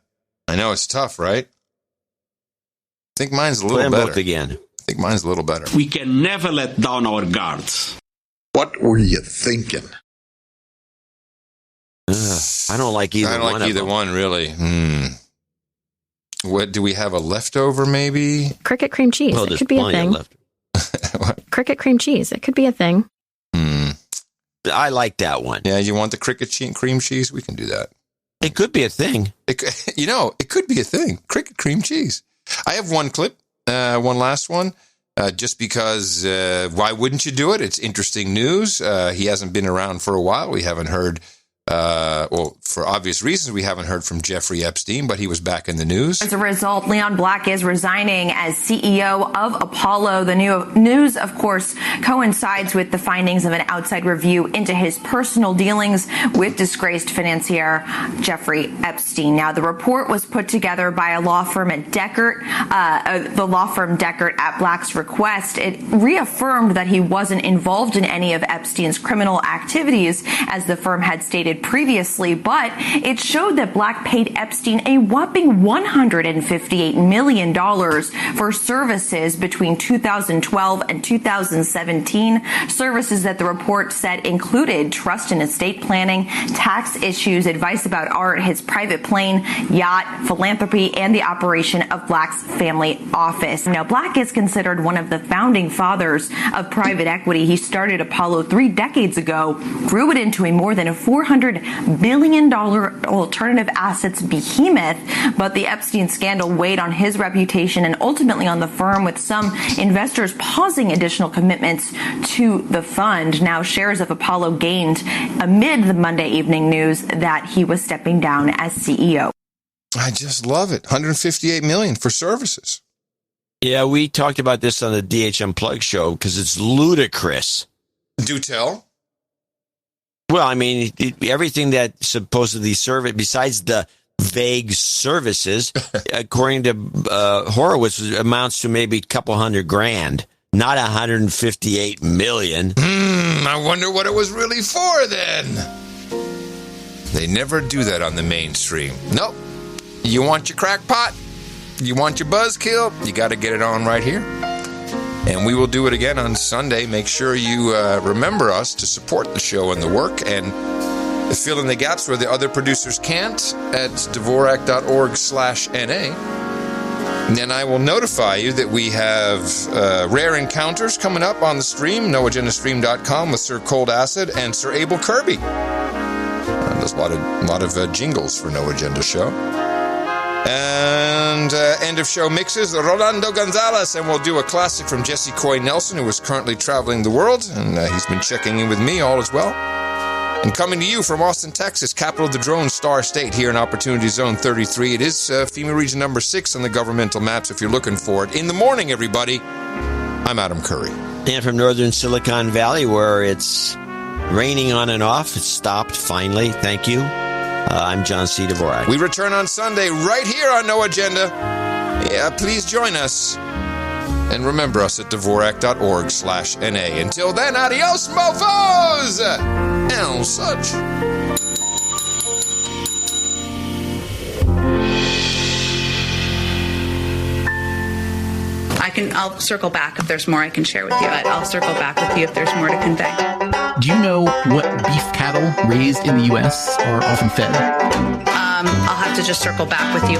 I know it's tough, right? I think mine's a little better. Both again. I think mine's a little better. We can never let down our guards. What were you thinking? I don't like either one. I don't like either one, really. What do we have a leftover? Maybe cricket cream cheese. It could be a thing. Cricket cream cheese. It could be a thing. I like that one. Yeah, you want the cricket cream cheese? We can do that. It could be a thing. It could be a thing. Cricket cream cheese. I have one clip, one last one, just because why wouldn't you do it? It's interesting news. He hasn't been around for a while. We haven't heard, for obvious reasons, we haven't heard from Jeffrey Epstein, but he was back in the news. As a result, Leon Black is resigning as CEO of Apollo. The news, of course, coincides with the findings of an outside review into his personal dealings with disgraced financier Jeffrey Epstein. Now, the report was put together by a law firm at Deckert, the law firm Deckert at Black's request. It reaffirmed that he wasn't involved in any of Epstein's criminal activities, as the firm had stated previously, but it showed that Black paid Epstein a whopping $158 million for services between 2012 and 2017, services that the report said included trust and estate planning, tax issues, advice about art, his private plane, yacht, philanthropy, and the operation of Black's family office. Now, Black is considered one of the founding fathers of private equity. He started Apollo 3 decades ago, grew it into a more than a $400 billion alternative assets behemoth, but the Epstein scandal weighed on his reputation and ultimately on the firm, with some investors pausing additional commitments to the fund. Now, shares of Apollo gained amid the Monday evening news that he was stepping down as CEO. I just love it. $158 million for services. Yeah, we talked about this on the DH Unplugged show because it's ludicrous. Do tell. Well, I mean, everything that supposedly besides the vague services, according to Horowitz, amounts to maybe a couple $100,000, not $158 million. I wonder what it was really for then. They never do that on the mainstream. Nope. You want your crackpot? You want your buzzkill? You got to get it on right here. And we will do it again on Sunday. Make sure you remember us to support the show and the work and fill in the gaps where the other producers can't at Dvorak.org/NA. And then I will notify you that we have Rare Encounters coming up on the stream, noagendastream.com, with Sir Cold Acid and Sir Abel Kirby. There's a lot of jingles for No Agenda Show. And end of show mixes, Rolando Gonzalez, and we'll do a classic from Jesse Coy Nelson, who is currently traveling the world, and he's been checking in with me, all as well. And coming to you from Austin, Texas, capital of the drone, Star State, here in Opportunity Zone 33. It is FEMA region number 6 on the governmental maps if you're looking for it. In the morning, everybody, I'm Adam Curry. And from northern Silicon Valley, where it's raining on and off, it's stopped finally. Thank you. I'm John C. Dvorak. We return on Sunday right here on No Agenda. Yeah, please join us. And remember us at Dvorak.org/NA. Until then, adios, mofos! And such. I'll circle back if there's more I can share with you. I'll circle back with you if there's more to convey. Do you know what beef cattle raised in the U.S. are often fed? I'll have to just circle back with you.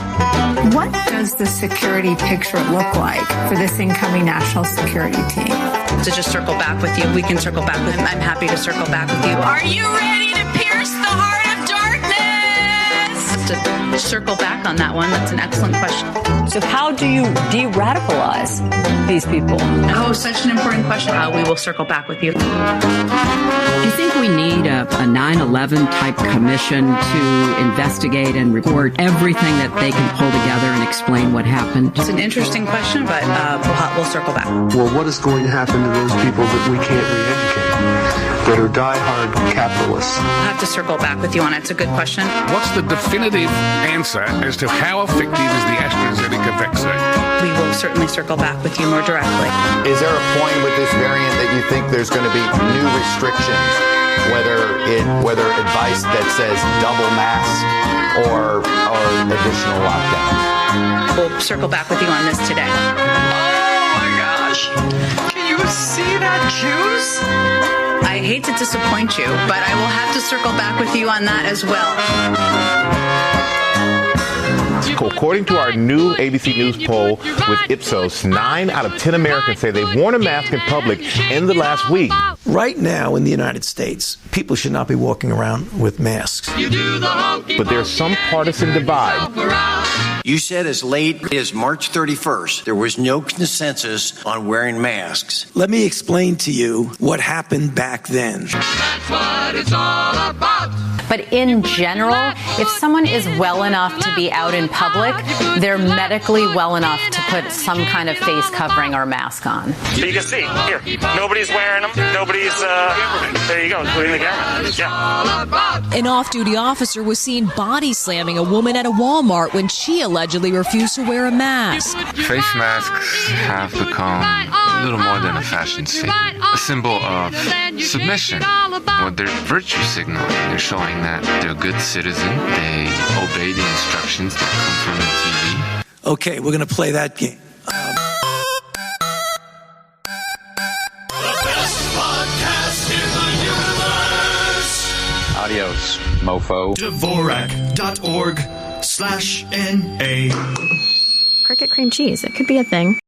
What does the security picture look like for this incoming national security team? To just circle back with you. We can circle back with him. I'm happy to circle back with you. Are you ready to pierce the heart of darkness? To circle back on that one. That's an excellent question. So how do you de-radicalize these people? Oh, such an important question. We will circle back with you. Do you think we need a 9/11 type commission to investigate and report everything that they can pull together and explain what happened? It's an interesting question, but we'll circle back. Well, what is going to happen to those people that we can't re-educate, that are diehard capitalists? I'll have to circle back with you on it. It's a good question. What's the definitive answer as to how effective is the AstraZeneca vaccine? We will certainly circle back with you more directly. Is there a point with this variant that you think there's going to be new restrictions, whether advice that says double mask or additional lockdown? We'll circle back with you on this today. Oh my gosh! Can you see that juice? I hate to disappoint you, but I will have to circle back with you on that as well. According to our new ABC News poll with Ipsos, 9 out of 10 Americans say they've worn a mask in public in the last week. Right now in the United States, people should not be walking around with masks. But there's some partisan divide. You said as late as March 31st, there was no consensus on wearing masks. Let me explain to you what happened back then. That's what it's all about. But in general, if someone is well enough to be out in public, they're medically well enough to put some kind of face covering or mask on. So you can see, here, nobody's wearing them. Nobody's, there you go, including the camera. Yeah. An off-duty officer was seen body slamming a woman at a Walmart when she allegedly refused to wear a mask. Face masks have become a little more than a fashion statement, a symbol of submission. Well, they're virtue signaling. They're showing that they're a good citizen. They obey the instructions that come from the TV. Okay, we're going to play that game. Adios, mofo. Dvorak.org/NA. Cricket cream cheese. It could be a thing.